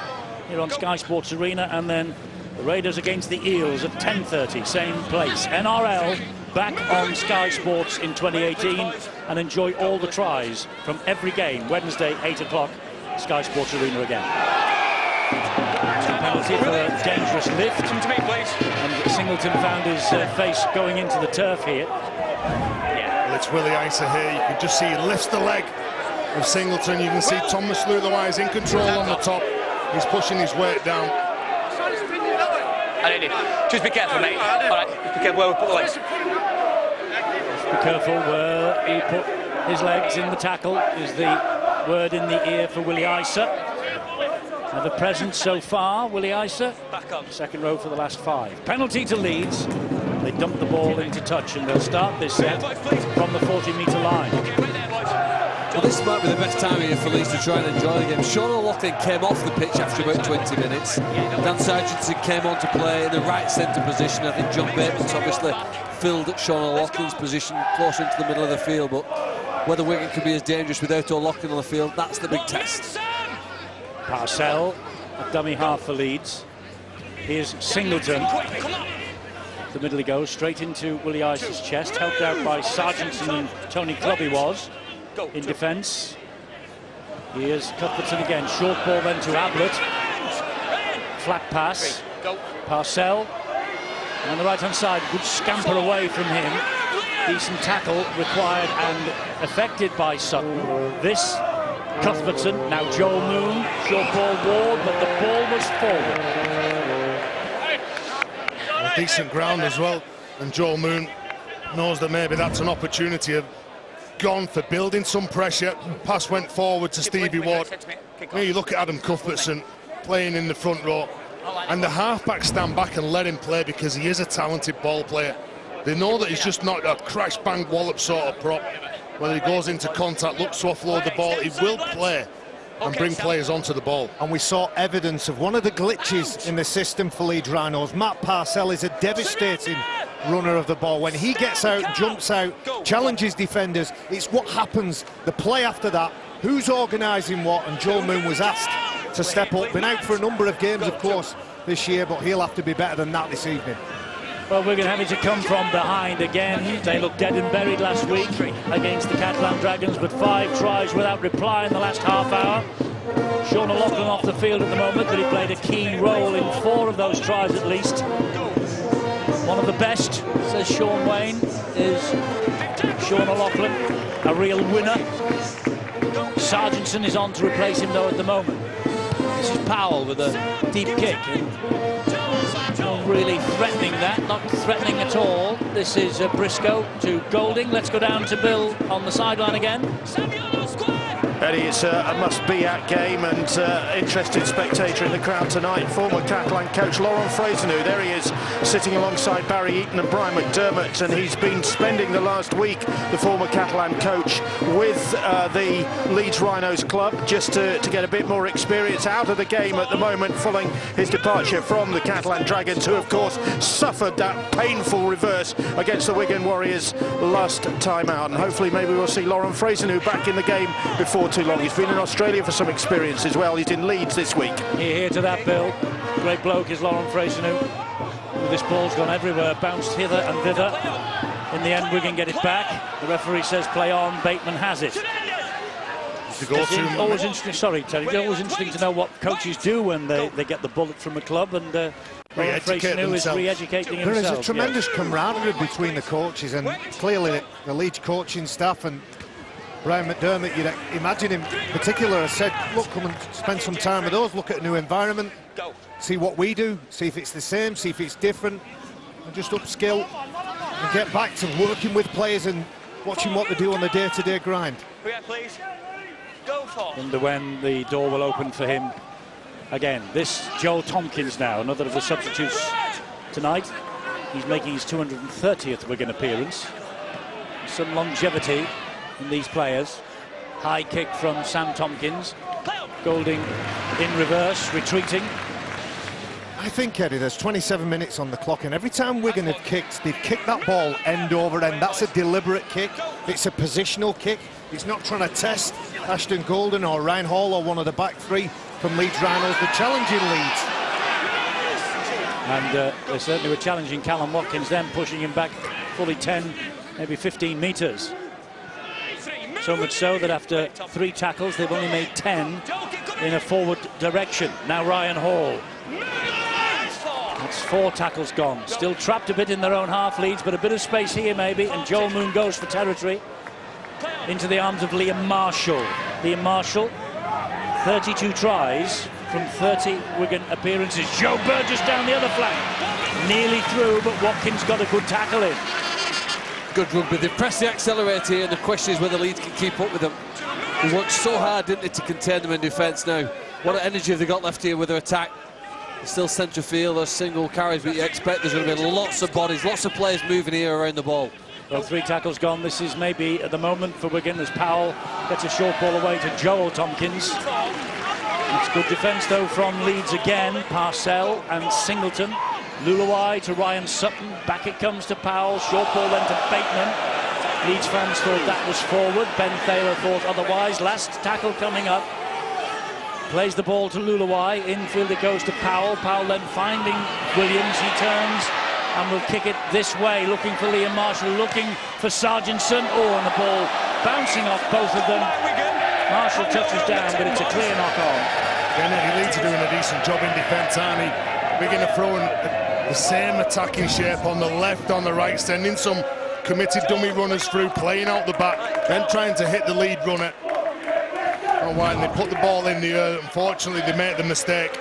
here on Sky Sports Arena, and then the Raiders against the Eels at 10:30, same place. NRL back on Sky Sports in 2018, and enjoy all the tries from every game. Wednesday, 8 o'clock, Sky Sports Arena again. Penalty for a dangerous lift, and Singleton found his face going into the turf here. Well, it's Willie Isa here. You can just see he lifts the leg of Singleton. You can see Thomas Lutherwise in control on the top. He's pushing his weight down. Just be careful, mate. All right, just be careful where we put the legs. Just be careful where he put his legs in the tackle, is the word in the ear for Willie Isa. Never present so far, Willie Isa. Back up. Second row for the last 5. Penalty to Leeds. They dump the ball into touch, and they'll start this set from the 40-metre line. Well, this might be the best time here for Leeds to try and enjoy the game. Sean O'Loughlin came off the pitch after about 20 minutes. Dan Sargentson came on to play in the right centre position. I think John Bateman's obviously filled Sean O'Loughlin's position closer into the middle of the field, but whether Wigan can be as dangerous without O'Loughlin on the field, that's the big test. Parcell, a dummy half for Leeds. Here's Singleton. The middle he goes, straight into Willie Isa's chest, helped out by Sargentson and Tony Clubb he was in defence. Here's Cuthbertson again, short ball then to Ablett. Flat pass, Parcell. And on the right-hand side, good scamper away from him. Decent tackle required and effected by Sutton. This, Cuthbertson, now Joel Moon, short ball Ward, but the ball was forward. Decent ground as well, and Joel Moon knows that maybe that's an opportunity of gone for building some pressure. Pass went forward to Stevie Ward. Now you look at Adam Cuthbertson playing in the front row, and the halfbacks stand back and let him play because he is a talented ball player. They know that he's just not a crash bang wallop sort of prop. Whether he goes into contact, looks to offload the ball, he will play and bring players onto the ball. And we saw evidence of one of the glitches in the system for Leeds Rhinos. Matt Parcell is a devastating runner of the ball. When he gets out, jumps out, challenges defenders, it's what happens, the play after that, who's organising what, and Joel Moon was asked to step up. Been out for a number of games, of course, this year, but he'll have to be better than that this evening. Well, Wigan having to come from behind again. They looked dead and buried last week against the Catalan Dragons, but 5 tries without reply in the last half hour. Sean O'Loughlin off the field at the moment, but he played a key role in 4 of those tries at least. One of the best, says Sean Wayne, is Sean O'Loughlin, a real winner. Sargentson is on to replace him though at the moment. This is Powell with a deep kick. Not really threatening that, not threatening at all. This is Briscoe to Golding. Let's go down to Bill on the sideline again. Eddie, it's a must-be-at game and interested spectator in the crowd tonight. Former Catalan coach Laurent Fraisenou, there he is, sitting alongside Barry Eaton and Brian McDermott, and he's been spending the last week, the former Catalan coach, with the Leeds Rhinos club, just to get a bit more experience out of the game at the moment, following his departure from the Catalan Dragons, who of course suffered that painful reverse against the Wigan Warriors last time out. And hopefully maybe we'll see Laurent Fraisenou back in the game before too long. He's been in Australia for some experience as well. He's in Leeds this week. Here to that, Bill. Great bloke is Laurent Fraisenou. This ball's gone everywhere, bounced hither and thither. In the end, Wigan get it back. The referee says play on. Bateman has it. It's always interesting. Sorry, Terry. It's always interesting to know what coaches do when they get the bullet from a club, and Laurent Fraisenou is re-educating himself. There is a tremendous camaraderie between the coaches, and clearly the Leeds coaching staff and Brian McDermott, you'd imagine in particular, has said, look, come and spend some time with us, look at a new environment, see what we do, see if it's the same, see if it's different, and just upskill and get back to working with players and watching what they do on the day-to-day grind. Please. Go for. Wonder when the door will open for him again. This Joel Tompkins now, another of the substitutes tonight. He's making his 230th Wigan appearance. Some longevity in these players. High kick from Sam Tompkins. Golding in reverse, retreating. I think, Eddie, there's 27 minutes on the clock, and every time Wigan have kicked, they've kicked that ball end over end. That's a deliberate kick. It's a positional kick. It's not trying to test Ashton Golden or Ryan Hall or one of the back three from Leeds Rhinos. They're challenging Leeds. And they certainly were challenging Callum Watkins, then pushing him back fully 10, maybe 15 metres. So much so that after 3 tackles, they've only made 10 in a forward direction. Now Ryan Hall. That's 4 tackles gone. Still trapped a bit in their own half, Leeds, but a bit of space here maybe, and Joel Moon goes for territory. Into the arms of Liam Marshall. Liam Marshall, 32 tries from 30 Wigan appearances. Joe Burgess down the other flank. Nearly through, but Watkins got a good tackle in. Good rugby. They've pressed the accelerator here, and the question is whether Leeds can keep up with them. They worked so hard, didn't they, to contain them in defence now. What energy have they got left here with their attack? It's still centre field, those single carries, but you expect there's going to be lots of bodies, lots of players moving here around the ball. Well, 3 tackles gone. This is maybe at the moment for Wigan as Powell gets a short ball away to Joel Tompkins. It's good defence though from Leeds again. Parcell and Singleton. Luluai to Ryan Sutton. Back it comes to Powell. Short ball then to Bateman. Leeds fans thought that was forward. Ben Thaler thought otherwise. Last tackle coming up. Plays the ball to Luluai. Infield it goes to Powell. Powell then finding Williams. He turns and will kick it this way, looking for Liam Marshall, looking for Sargentson. Oh, and the ball bouncing off both of them. Marshall touches down, but it's a clear knock-on. Again, Leeds are doing a decent job in defence, aren't he? Wigan are throwing the same attacking shape on the left, on the right, sending some committed dummy runners through, playing out the back, then trying to hit the lead runner. Oh, why? And they put the ball in the air. Unfortunately, they made the mistake.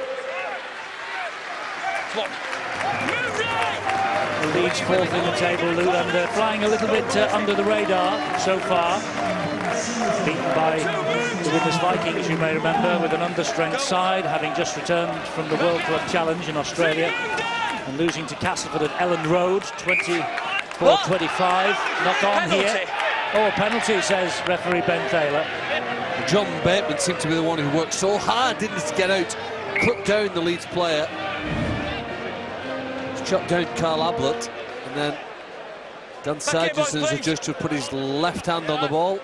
Leeds fourth in the table, Lou, and they're flying a little bit under the radar so far. Beaten by the Widnes Vikings, you may remember, with an understrength side, having just returned from the World Club Challenge in Australia, and losing to Castleford at Elland Road, 24-25. Knock on here. Oh, a penalty, says referee Ben Thaler. John Bateman seemed to be the one who worked so hard, didn't he, to get out, cut down the Leeds player. Shot down Carl Ablett, and then Dan Sargenson's adjudged to put his left hand on the ball.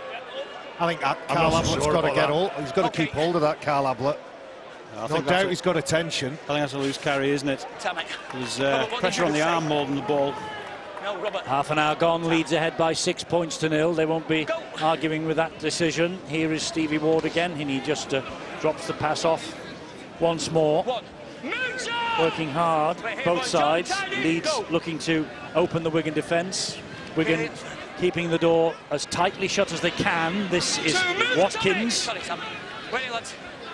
I think Carl Ablett's got to get hold. He's got to keep hold of that, Carl Ablett. No doubt he's got attention. I think that's a loose carry, isn't it? There's pressure on the arm more than the ball. Half an hour gone, Leeds ahead by 6 points to 0. They won't be arguing with that decision. Here is Stevie Ward again, and he just drops the pass off once more. Working hard, both sides. Leeds looking to open the Wigan defence. Wigan keeping the door as tightly shut as they can. This is Watkins.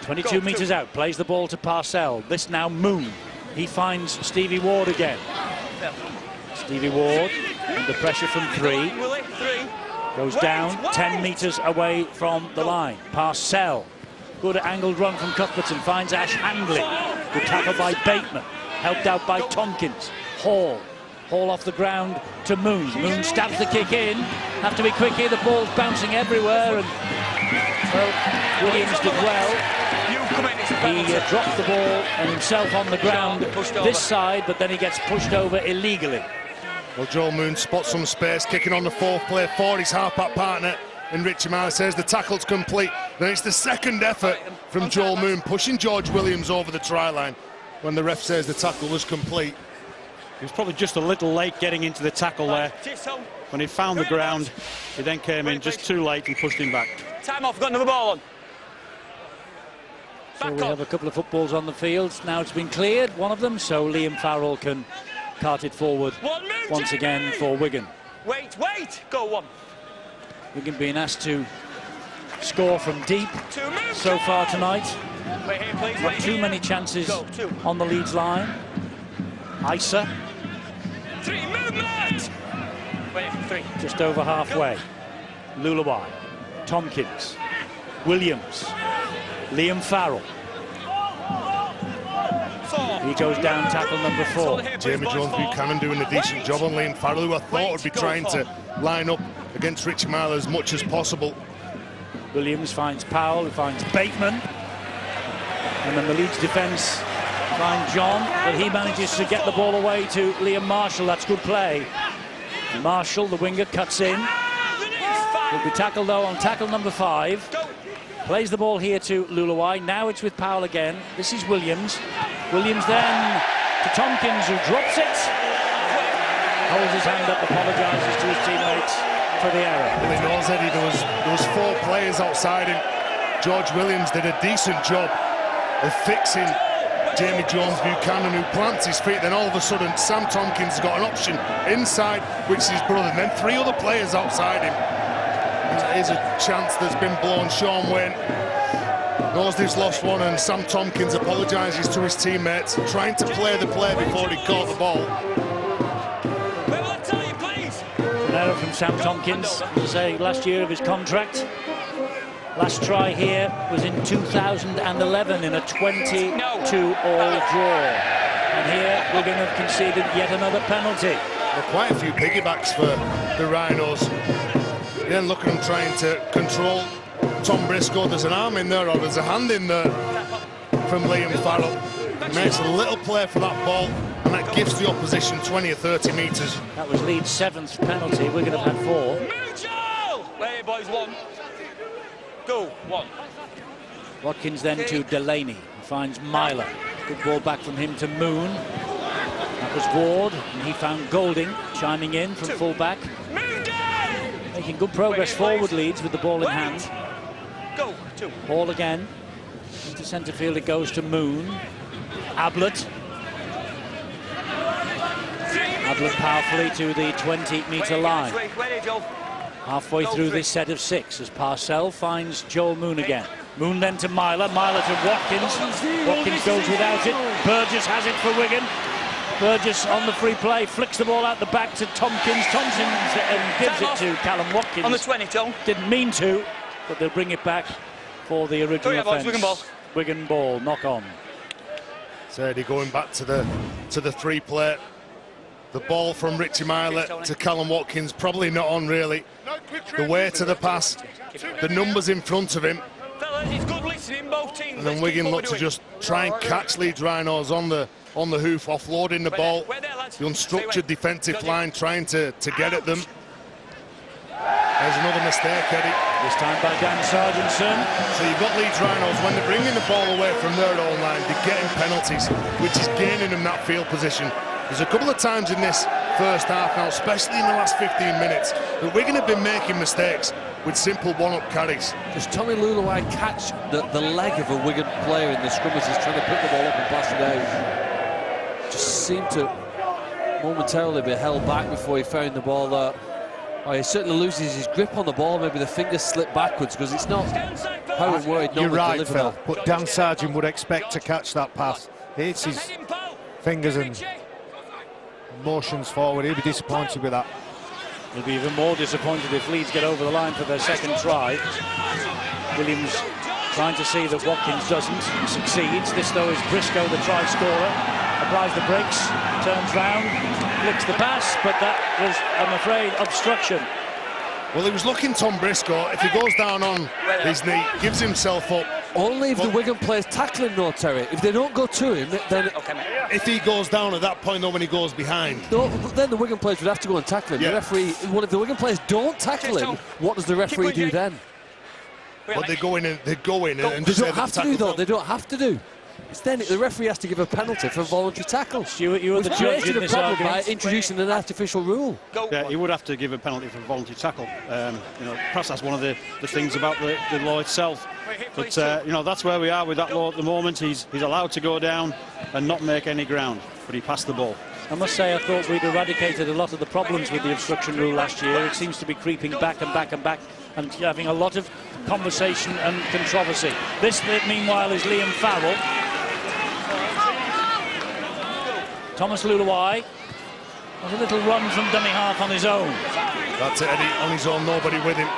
22 metres out, plays the ball to Parcell. This now Moon. He finds Stevie Ward again. Stevie Ward under pressure from 3. Goes down 10 metres away from the line. Parcell. Good angled run from Cuthbertson. Finds Ash Handley. Good tackle by Bateman. Helped out by Tompkins. Hall. Hall off the ground to Moon. Moon stabs the kick in. Have to be quick here. The ball's bouncing everywhere. And, well, Williams did well. He dropped the ball and himself on the ground this side, but then he gets pushed over illegally. Well, Joel Moon spots some space, kicking on the fourth play for his half-back partner. And Richie Marler says the tackle's complete. Then it's the second effort from Joel Moon, pushing George Williams over the try line when the ref says the tackle was complete. He was probably just a little late getting into the tackle there. When he found the ground, he then came in just too late and pushed him back. Time off, got another ball on. So we have a couple of footballs on the field. Now it's been cleared, one of them, so Liam Farrell can cart it forward once again for Wigan. Wait, go one. Wigan being asked to score from deep so far tonight. Wait here, please. Not too many chances on the Leeds line. Isa. 3 movement. Wait, 3. Just over halfway. Lulawai. Tompkins. Williams. Liam Farrell. 4. He goes down, tackle number 4. Jamie Jones-Buchanan doing a decent job on Liam Farrell, who I thought would be trying to line up against Richie Marler as much as possible. Williams finds Powell, who finds Bateman. And then the Leeds defence finds John, but he manages to get the ball away to Liam Marshall. That's good play. Marshall, the winger, cuts in. Will be tackled though on tackle number 5. Plays the ball here to Lulawai. Now it's with Powell again. This is Williams. Williams then to Tompkins, who drops it. Holds his hand up, apologises to his teammates for the error. Well, he knows, Eddie, there was 4 players outside him. George Williams did a decent job of fixing Jamie Jones-Buchanan, who plants his feet. Then all of a sudden, Sam Tompkins has got an option inside, which is his brother. And then 3 other players outside him. Here's a chance that's been blown. Sean Wayne knows they've lost one, and Sam Tompkins apologises to his teammates, trying to play the play before he caught the ball. An error from Sam Tompkins, to say last year of his contract. Last try here was in 2011 in a 22-all draw. And here Wigan have conceded yet another penalty. Well, quite a few piggybacks for the Rhinos. Again, look at him trying to control Tom Briscoe. There's an arm in there, or there's a hand in there from Liam Farrell. He makes a little play for that ball, and that gives the opposition 20 or 30 metres. That was Leeds' 7th penalty. Wigan have had 4. Mitchell! Wait, boys, 1. Go, 1. Watkins then to Delaney. He finds Myler. Good ball back from him to Moon. That was Ward, and he found Golding chiming in from full-back. Making good progress forward, Leeds, with the ball in hand. Go, 2. Ball again. Into centre field it goes to Moon. Ablett. Ablett powerfully to the 20-metre line. Halfway through this set of 6 as Parcell finds Joel Moon again. Moon then to Myler. Myler to Watkins. Watkins goes without it. Burgess has it for Wigan. Burgess on the free play, flicks the ball out the back to Tompkins. Thompson gives it to Callum Watkins. On the 20, Tom. Didn't mean to, but they'll bring it back for the original offence. Wigan ball. Wigan ball, knock on. So Eddie going back to the 3-play. The ball from Richie Marler to Callum Watkins, probably not on really. The way to the pass, the numbers in front of him. It's good listening, both teams. And then Wigan look to just try and catch Leeds Rhinos on the hoof, offloading the ball. The unstructured defensive line trying to get at them. There's another mistake, Eddie. This time by Dan Sargentson. So you've got Leeds Rhinos, when they're bringing the ball away from their own line, they're getting penalties, which is gaining them that field position. There's a couple of times in this first half now, especially in the last 15 minutes, that Wigan have been making mistakes with simple one-up carries. Does Tommy Lulawai catch the leg of a Wigan player in the scrummage? He's trying to pick the ball up and pass it out. Just seemed to momentarily be held back before he found the ball there. Oh, he certainly loses his grip on the ball. Maybe the fingers slip backwards because it's not how it would You're right, deliver Phil, that. but Dan Sargent would expect to catch that pass. It's his fingers and motions forward. He'll be disappointed with that. He'll be even more disappointed if Leeds get over the line for their second try. Williams trying to see that Watkins doesn't, succeeds. This, though, is Briscoe, the try scorer. Applies the brakes, turns round, flicks the pass, but that was, I'm afraid, obstruction. Well, he was looking Tom Briscoe. If he goes down on his knee, gives himself up. Only if the Wigan players tackling, no, Terry. If they don't go to him, then... If he goes down at that point, though, when he goes behind. No, then the Wigan players would have to go and tackle him. Yeah. The referee... Well, if the Wigan players don't tackle him, what does the referee do then? But they go in and They just don't have to do, though. They don't have to do. It's then the referee has to give a penalty for voluntary tackle. Stuart, you were the We've judge created in a this problem by argument. introducing an artificial rule. Yeah, he would have to give a penalty for voluntary tackle. You know, perhaps that's one of the things about the law itself. But you know, that's where we are with that law at the moment. He's allowed to go down and not make any ground, but he passed the ball. I must say, I thought we'd eradicated a lot of the problems with the obstruction rule last year. It seems to be creeping back and back and back and having a lot of conversation and controversy. This, meanwhile, is Liam Farrell. Thomas Luluai has a little run from dummy half on his own. That's it, Eddie, on his own, nobody with him.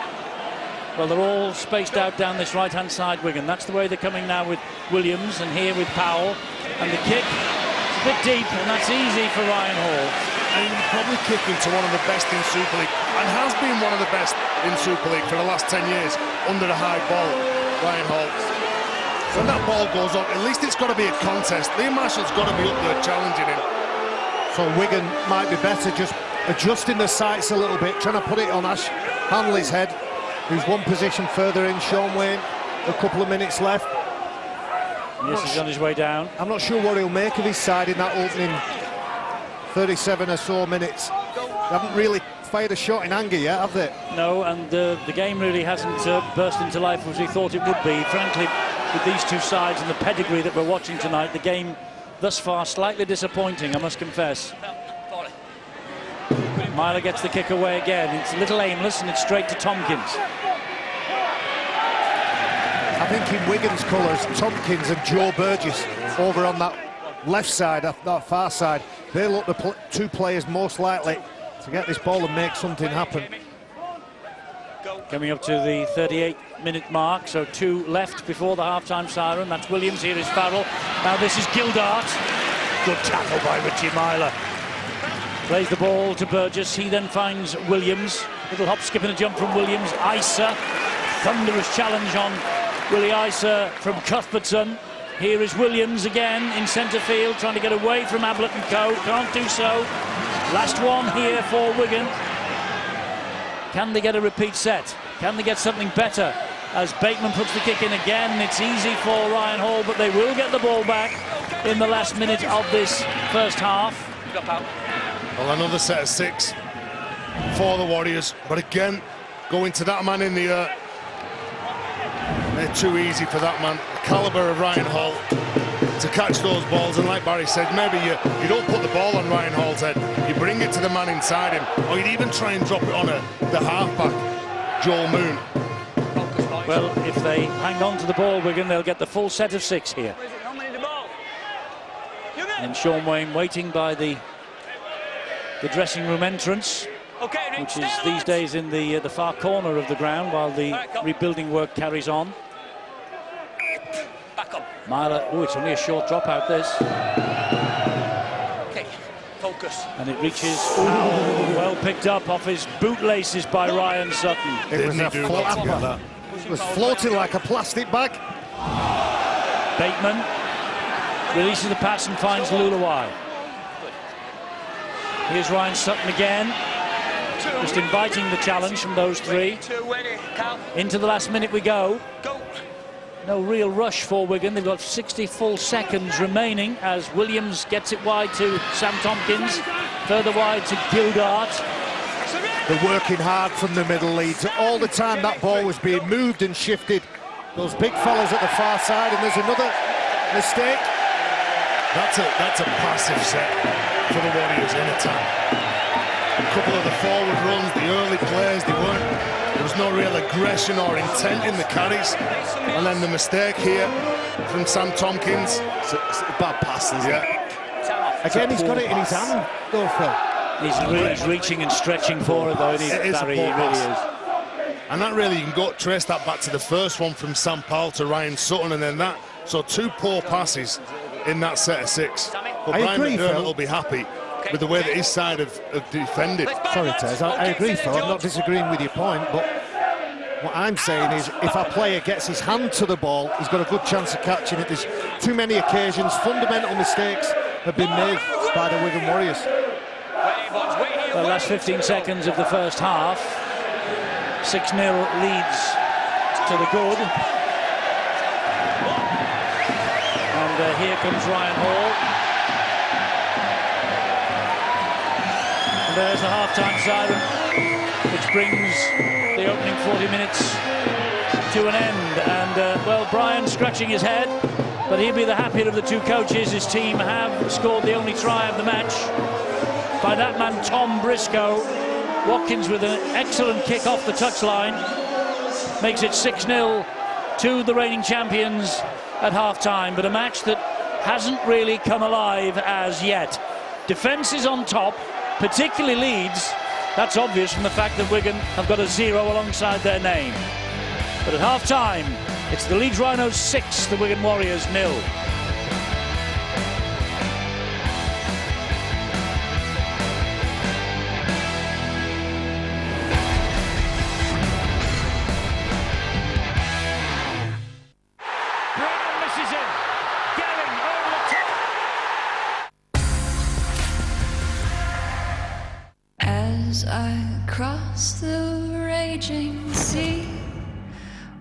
Well, they're all spaced out down this right-hand side, Wigan. That's the way they're coming now with Williams and here with Powell. And the kick, it's a bit deep, and that's easy for Ryan Hall. And he's probably kicking to one of the best in Super League, and has been one of the best in Super League for the last 10 years, under the high ball, Ryan Hall. When that ball goes up, at least it's got to be a contest. Liam Marshall's got to be up there challenging him. So Wigan might be better just adjusting the sights a little bit, trying to put it on Ash Hanley's head, who's one position further in. Sean Wayne, a couple of minutes left. Yes, he's on his way down. I'm not sure what he'll make of his side in that opening 37 or so minutes. They haven't really fired a shot in anger yet, have they? No, and the game really hasn't burst into life as we thought it would be. Frankly, with these two sides and the pedigree that we're watching tonight, the game thus far slightly disappointing, I must confess. Myler gets the kick away again. It's a little aimless and it's straight to Tompkins. I think in Wigan's colours, Tompkins and Joe Burgess over on that left side, that far side, they look the two players most likely to get this ball and make something happen. Coming up to the 38-minute mark, so 2 left before the half-time siren. That's Williams, here is Farrell. Now this is Gildart. Good tackle by Richie Myler. Plays the ball to Burgess, he then finds Williams. Little hop, skip and a jump from Williams. Isa, thunderous challenge on Willie Isa from Cuthbertson. Here is Williams again in centre field, trying to get away from Ablett and co. Can't do so. Last one here for Wigan. Can they get a repeat set? Can they get something better? As Bateman puts the kick in again, it's easy for Ryan Hall, but they will get the ball back in the last minute of this first half. Well, another set of 6 for the Warriors, but again, going to that man in the air. They're too easy for that man. The calibre of Ryan Hall to catch those balls, and like Barry said, maybe you don't put the ball on Ryan Hall's head, you bring it to the man inside him, or you'd even try and drop it on the halfback, Joel Moon. Well, if they hang on to the ball, Wigan, they'll get the full set of 6 here. And Sean Wayne waiting by the dressing room entrance, which is these days in the far corner of the ground while the rebuilding work carries on. Myler, oh, it's only a short drop out this. Okay, focus. And it reaches, well picked up off his bootlaces by Ryan Sutton. It was a flapper. It was floating like a plastic bag. Bateman releases the pass and finds Luluai. Here's Ryan Sutton again, just inviting the challenge from those 3. Into the last minute we go. No real rush for Wigan. They've got 60 full seconds remaining as Williams gets it wide to Sam Tompkins, further wide to Gildart. They're working hard from the middle, Leeds. All the time that ball was being moved and shifted. Those big fellas at the far side, and there's another mistake. That's a passive set for the Warriors in attack. A couple of the forward runs, the early plays, there was no real aggression or intent in the carries. And then the mistake here from Sam Tompkins. It's a bad pass, isn't it? Yeah. Again, he's got it in his hand, though, Phil. He's reaching and stretching for it, though, isn't he, It is a Barry? poor He really pass. is. And that really, you can trace that back to the first one from Sam Powell to Ryan Sutton, and then that. So 2 poor passes in that set of 6. But Brian McDermott will be happy with the way that his side have defended. Sorry, Tez, I agree, Phil. I'm not disagreeing with your point, but what I'm saying is if our player gets his hand to the ball, he's got a good chance of catching it. There's too many occasions, fundamental mistakes have been made by the Wigan Warriors. The last 15 seconds of the first half. 6-0 Leeds to the good. And here comes Ryan Hall. And there's the half-time siren, which brings the opening 40 minutes to an end. And, well, Brian scratching his head, but he'll be the happier of the 2 coaches. His team have scored the only try of the match by that man, Tom Briscoe. Watkins with an excellent kick off the touchline. Makes it 6-0 to the reigning champions at half-time, but a match that hasn't really come alive as yet. Defence is on top, particularly Leeds. That's obvious from the fact that Wigan have got a 0 alongside their name. But at half-time, it's the Leeds Rhinos 6, the Wigan Warriors 0. As I cross the raging sea,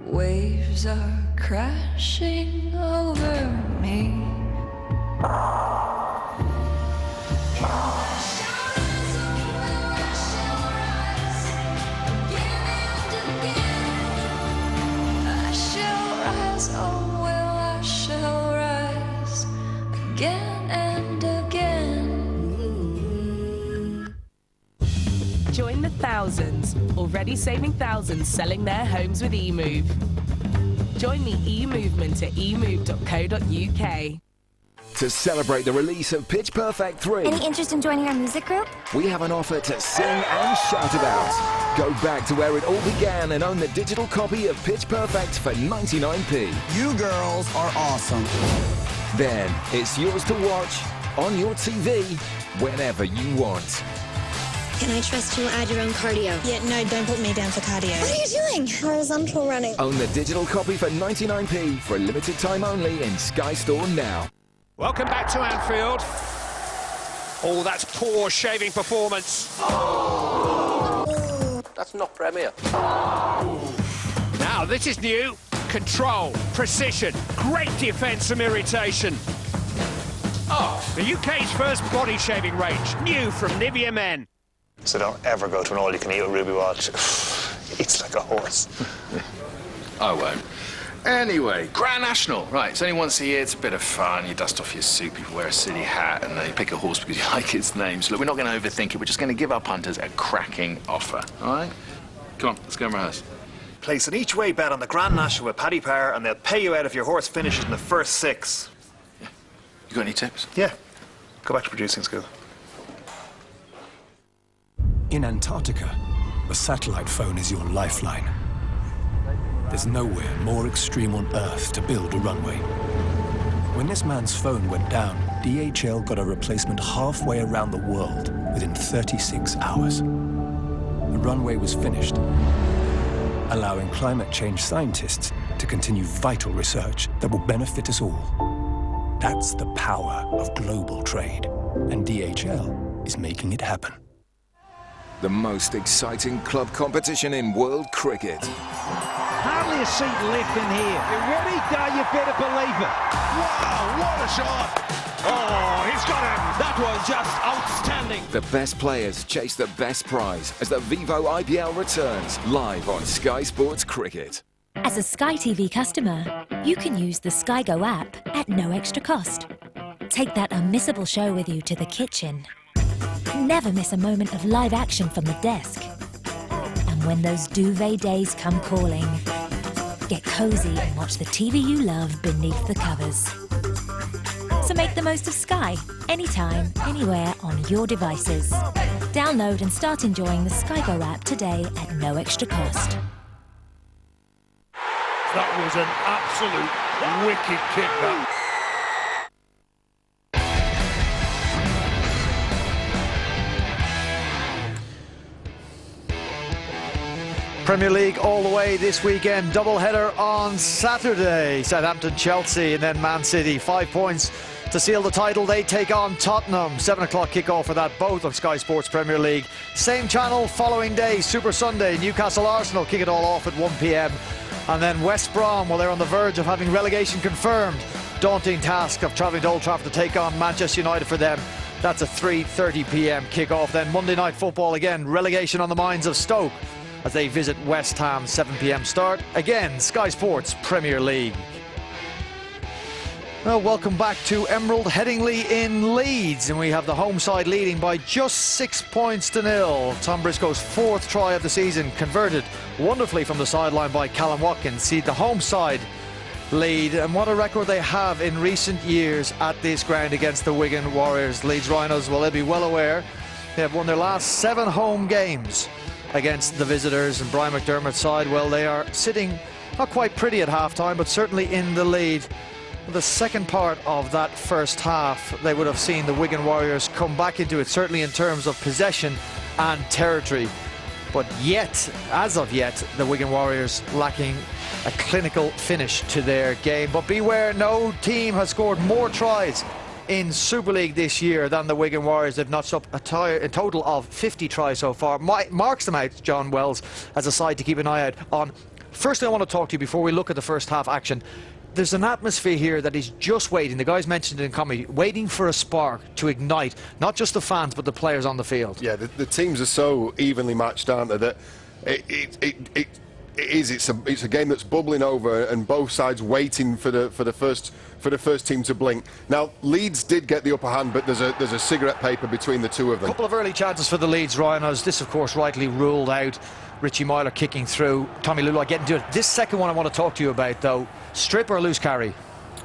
waves are crashing over me. I shall rise, oh will I shall rise again and again. Join the thousands, already saving thousands selling their homes with eMove. Join the e-movement at emove.co.uk. To celebrate the release of Pitch Perfect 3, Any interest in joining our music group? we have an offer to sing and shout about. Go back to where it all began and own the digital copy of Pitch Perfect for 99p. You girls are awesome. Then it's yours to watch on your TV whenever you want. Can I trust you to add your own cardio? Yeah, no, don't put me down for cardio. What are you doing? Horizontal running. Own the digital copy for 99p for a limited time only in Sky Store now. Welcome back to Anfield. Oh, that's poor shaving performance. That's not Premier. Now, this is new. Control, precision, great defence and irritation. Oh, the UK's first body shaving range, new from Nivea Men. So don't ever go to an all-you-can-eat with Ruby Watch. Eats like a horse. I won't. Anyway, Grand National. Right, it's only once a year. It's a bit of fun. You dust off your suit, people wear a silly hat, and you pick a horse because you like its name. So look, we're not going to overthink it. We're just going to give our punters a cracking offer, all right? Come on, let's go and rehearse. Place an each-way bet on the Grand National with Paddy Power, and they'll pay you out if your horse finishes in the first 6. Yeah. You got any tips? Yeah. Go back to producing school. In Antarctica, a satellite phone is your lifeline. There's nowhere more extreme on Earth to build a runway. When this man's phone went down, DHL got a replacement halfway around the world within 36 hours. The runway was finished, allowing climate change scientists to continue vital research that will benefit us all. That's the power of global trade, and DHL is making it happen. The most exciting club competition in world cricket. Hardly a seat left in here. You ready? Now you better believe it. Wow, what a shot! Oh, he's got him. That was just outstanding. The best players chase the best prize as the Vivo IPL returns live on Sky Sports Cricket. As a Sky TV customer, you can use the Sky Go app at no extra cost. Take that unmissable show with you to the kitchen. Never miss a moment of live action from the desk. And when those duvet days come calling, get cozy and watch the TV you love beneath the covers. So make the most of Sky, anytime, anywhere on your devices. Download and start enjoying the Sky Go app today at no extra cost. That was an absolute wicked kick, that. Premier League all the way this weekend. Double header on Saturday. Southampton, Chelsea, and then Man City. 5 points to seal the title. They take on Tottenham. 7 o'clock kickoff for that, both on Sky Sports Premier League. Same channel, following day, Super Sunday. Newcastle Arsenal kick it all off at 1 p.m. And then West Brom, well, they're on the verge of having relegation confirmed. Daunting task of travelling to Old Trafford to take on Manchester United for them. That's a 3:30 p.m. kickoff. Then Monday Night Football again. Relegation on the minds of Stoke as they visit West Ham, 7 p.m. start. Again, Sky Sports Premier League. Well, welcome back to Emerald Headingley in Leeds, and we have the home side leading by just 6 points to 0. Tom Briscoe's 4th try of the season, converted wonderfully from the sideline by Callum Watkins. See the home side lead, and what a record they have in recent years at this ground against the Wigan Warriors. Leeds Rhinos, well, they'll be well aware they have won their last 7 home games against the visitors, and Brian McDermott's side, well, they are sitting not quite pretty at half-time, but certainly in the lead. The second part of that first half, they would have seen the Wigan Warriors come back into it, certainly in terms of possession and territory. But yet, as of yet, the Wigan Warriors lacking a clinical finish to their game. But beware, no team has scored more tries in Super League this year than the Wigan Warriors. They've notched up a total of 50 tries so far. Marks them out, John Wells, as a side to keep an eye out on. Firstly, I want to talk to you before we look at the first half action. There's an atmosphere here that is just waiting, the guys mentioned it in comedy, waiting for a spark to ignite, not just the fans, but the players on the field. Yeah, the teams are so evenly matched, aren't they, that it's a game that's bubbling over, and both sides waiting for the first team to blink. Now, Leeds did get the upper hand, but there's a cigarette paper between the two of them. A couple of early chances for the Leeds Rhinos. This, of course, rightly ruled out. Richie Myler kicking through. Tommy Lulu getting to it. This second one I want to talk to you about, though. Strip or loose carry?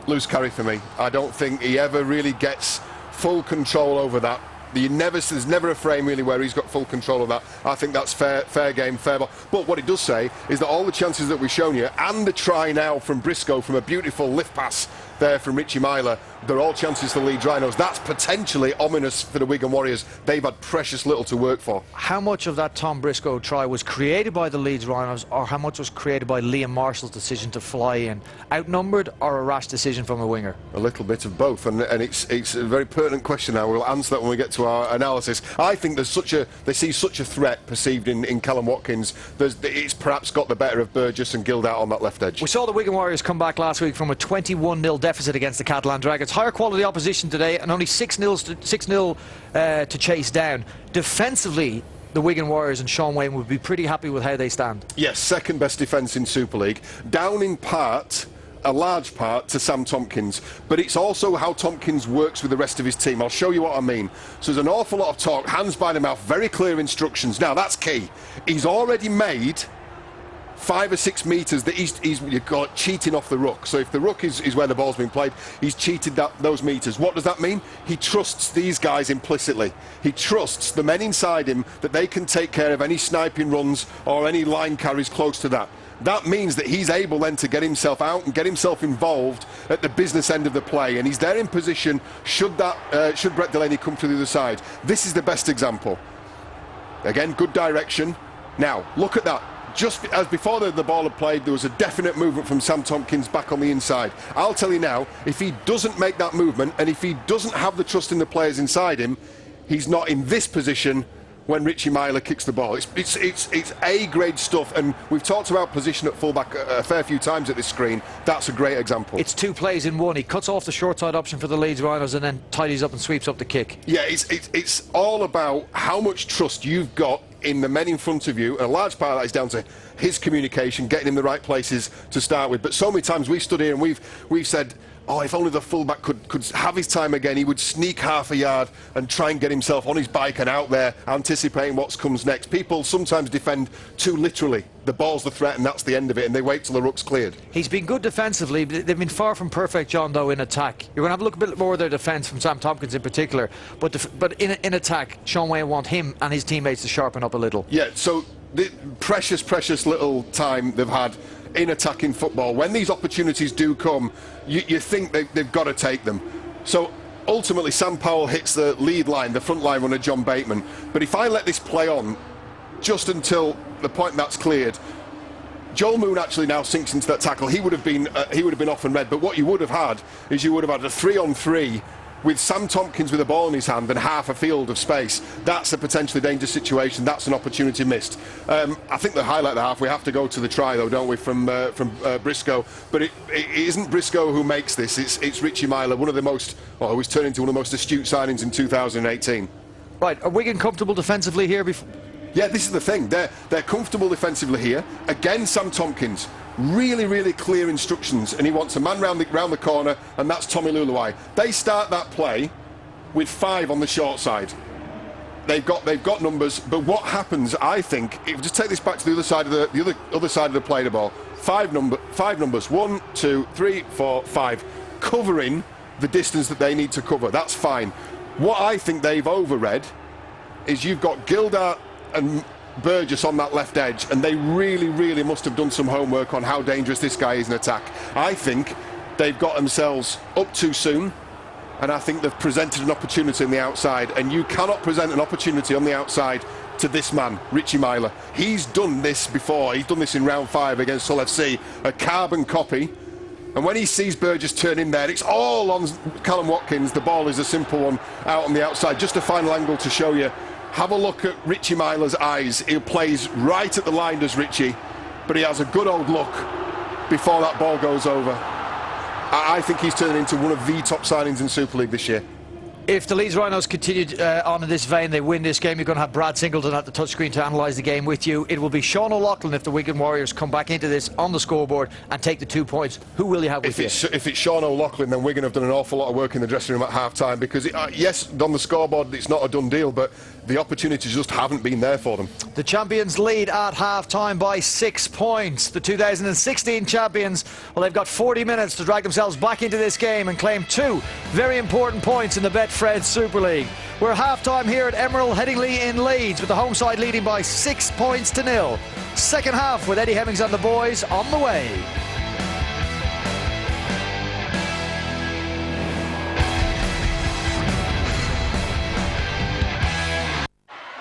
Loose carry for me. I don't think he ever really gets full control over that. There's never a frame really where he's got full control of that. I think that's fair game, fair ball. But what it does say is that all the chances that we've shown you, and the try now from Briscoe from a beautiful lift pass there from Richie Myler, they're all chances for Leeds Rhinos. That's potentially ominous for the Wigan Warriors. They've had precious little to work for. How much of that Tom Briscoe try was created by the Leeds Rhinos, or how much was created by Liam Marshall's decision to fly in? Outnumbered, or a rash decision from a winger? A little bit of both, and it's a very pertinent question now. We'll answer that when we get to our analysis. I think they see such a threat perceived in Callum Watkins. It's perhaps got the better of Burgess and Gildout on that left edge. We saw the Wigan Warriors come back last week from a 21-0 deficit against the Catalan Dragons. Higher quality opposition today, and only 6-0 to chase down. Defensively, the Wigan Warriors and Sean Wayne would be pretty happy with how they stand. Yes, second best defence in Super League. Down in part, a large part, to Sam Tompkins, but it's also how Tompkins works with the rest of his team. I'll show you what I mean. So there's an awful lot of talk, hands by the mouth, very clear instructions. Now that's key. He's already made 5 or 6 metres that he's cheating off the ruck. So if the ruck is where the ball's been played, he's cheated those metres. What does that mean? He trusts these guys implicitly. He trusts the men inside him that they can take care of any sniping runs or any line carries close to that. That means that he's able then to get himself out and get himself involved at the business end of the play, and he's there in position should Brett Delaney come to the other side. This is the best example. Again, good direction. Now, look at that. Just as before the ball had played, there was a definite movement from Sam Tompkins back on the inside. I'll tell you now, if he doesn't make that movement, and if he doesn't have the trust in the players inside him, he's not in this position when Richie Myler kicks the ball. It's A-grade stuff, and we've talked about position at fullback a fair few times at this screen. That's a great example. It's 2 plays in one. He cuts off the short side option for the Leeds Rhinos and then tidies up and sweeps up the kick. Yeah, it's all about how much trust you've got in the men in front of you, and a large part of that is down to his communication, getting him the right places to start with. But so many times we've stood here and we've said, oh, if only the fullback could have his time again, he would sneak half a yard and try and get himself on his bike and out there, anticipating what comes next. People sometimes defend too literally. The ball's the threat and that's the end of it, and they wait till the ruck's cleared. He's been good defensively. They've been far from perfect, John, though, in attack. You're going to have a look a bit more at their defence from Sam Tompkins in particular. But in attack, Sean Wayne want him and his teammates to sharpen up a little. Yeah, so the precious little time they've had in attacking football. When these opportunities do come, you think they've got to take them. So ultimately, Sam Powell hits the lead line, the front line runner, John Bateman. But if I let this play on just until the point that's cleared, Joel Moon actually now sinks into that tackle. He would have been off and red. But what you would have had is you would have had a 3-on-3 with Sam Tompkins with a ball in his hand and half a field of space. That's a potentially dangerous situation. That's an opportunity missed. I think the highlight of the half, we have to go to the try though, don't we, from Briscoe. But it isn't Briscoe who makes this. It's Richie Myler, who's turned into one of the most astute signings in 2018. Right, are Wigan comfortable defensively here? Yeah, this is the thing. They're comfortable defensively here. Again, Sam Tompkins. Really clear instructions, and he wants a man round the corner, and that's Tommy Luluai. They start that play with 5 on the short side. They've got numbers, but what happens, I think, if we just take this back to the other side of the other side of the play the ball, 5 numbers, 1, 2, 3, 4, 5, covering the distance that they need to cover. That's fine. What I think they've overread is you've got Gildart and Burgess on that left edge, and they really must have done some homework on how dangerous this guy is in attack. I think they've got themselves up too soon, and I think they've presented an opportunity on the outside, and you cannot present an opportunity on the outside to this man, Richie Myler. He's done this before. He's done this in round 5 against Hull FC, a carbon copy. And when he sees Burgess turn in there, it's all on Callum Watkins. The ball is a simple one out on the outside. Just a final angle to show you. Have a look at Richie Myler's eyes. He plays right at the line, does Richie, but he has a good old look before that ball goes over. I think he's turning into one of the top signings in Super League this year. If the Leeds Rhinos continued on in this vein, they win this game, you're going to have Brad Singleton at the touchscreen to analyse the game with you. It will be Sean O'Loughlin if the Wigan Warriors come back into this on the scoreboard and take the 2 points. Who will you have with you? If it's Sean O'Loughlin, then Wigan have done an awful lot of work in the dressing room at half-time, because, yes, on the scoreboard, it's not a done deal, but the opportunities just haven't been there for them. The champions lead at half-time by 6 points. The 2016 champions, well, they've got 40 minutes to drag themselves back into this game and claim 2 very important points in the Betfred Super League. We're half-time here at Emerald Headingley in Leeds, with the home side leading by 6 points to 0. Second half with Eddie Hemmings and the boys on the way.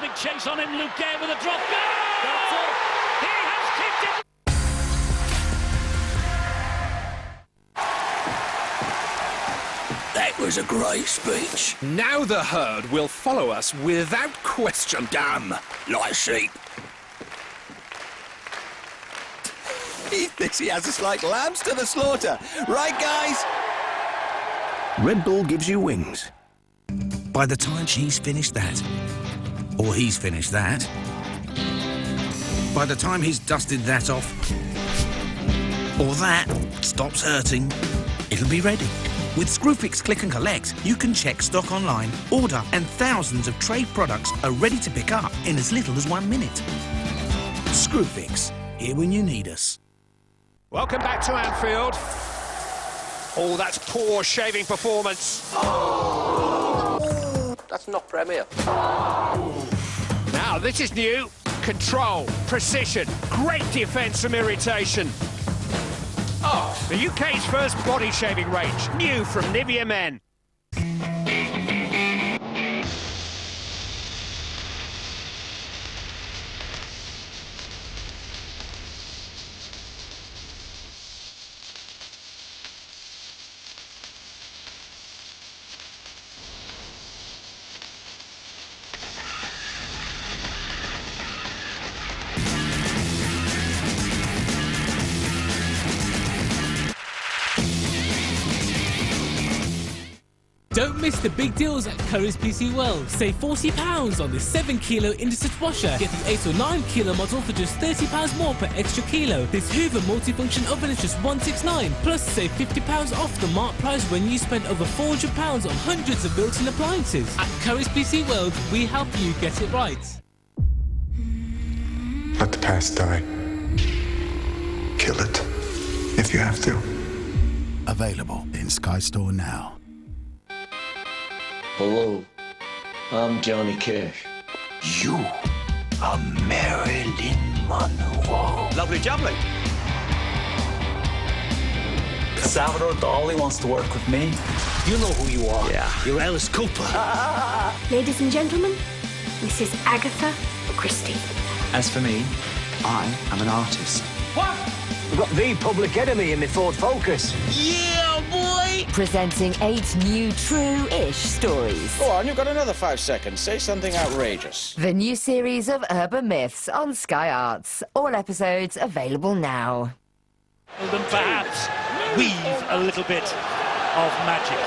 Big chase on him, Luke Gay with a drop goal! That's it! He has kicked it! That was a great speech. Now the herd will follow us without question. Damn, like sheep. He thinks he has us like lambs to the slaughter. Right, guys? Red Bull gives you wings. By the time she's finished that, or he's finished that, by the time he's dusted that off, or that stops hurting, it'll be ready. With Screwfix Click and Collect, you can check stock online, order, and thousands of trade products are ready to pick up in as little as 1 minute. Screwfix, here when you need us. Welcome back to Anfield. Oh, that's poor shaving performance. That's not Premier. Now, this is new. Control, precision, great defence from irritation. Oh, the UK's first body shaving range, new from Nivea Men. Don't miss the big deals at Currys PC World. Save £40 on this 7 kilo Indusat washer. Get the 8 or 9 kilo model for just £30 more per extra kilo. This Hoover multifunction oven is just £169. Plus save £50 off the marked price when you spend over £400 on hundreds of built-in appliances. At Currys PC World, we help you get it right. Let the past die. Kill it, if you have to. Available in Sky Store now. Hello, I'm Johnny Cash. You are Marilyn Monroe. Lovely jubbly. Salvador Dali wants to work with me. You know who you are. Yeah. You're Alice Cooper. Ladies and gentlemen, this is Agatha Christie. As for me, I am an artist. What? We've got the Public Enemy in my Ford Focus. Yeah, boy! Presenting 8 new true-ish stories. Go on, you've got another 5 seconds. Say something outrageous. The new series of urban myths on Sky Arts. All episodes available now. And perhaps weave a little bit of magic.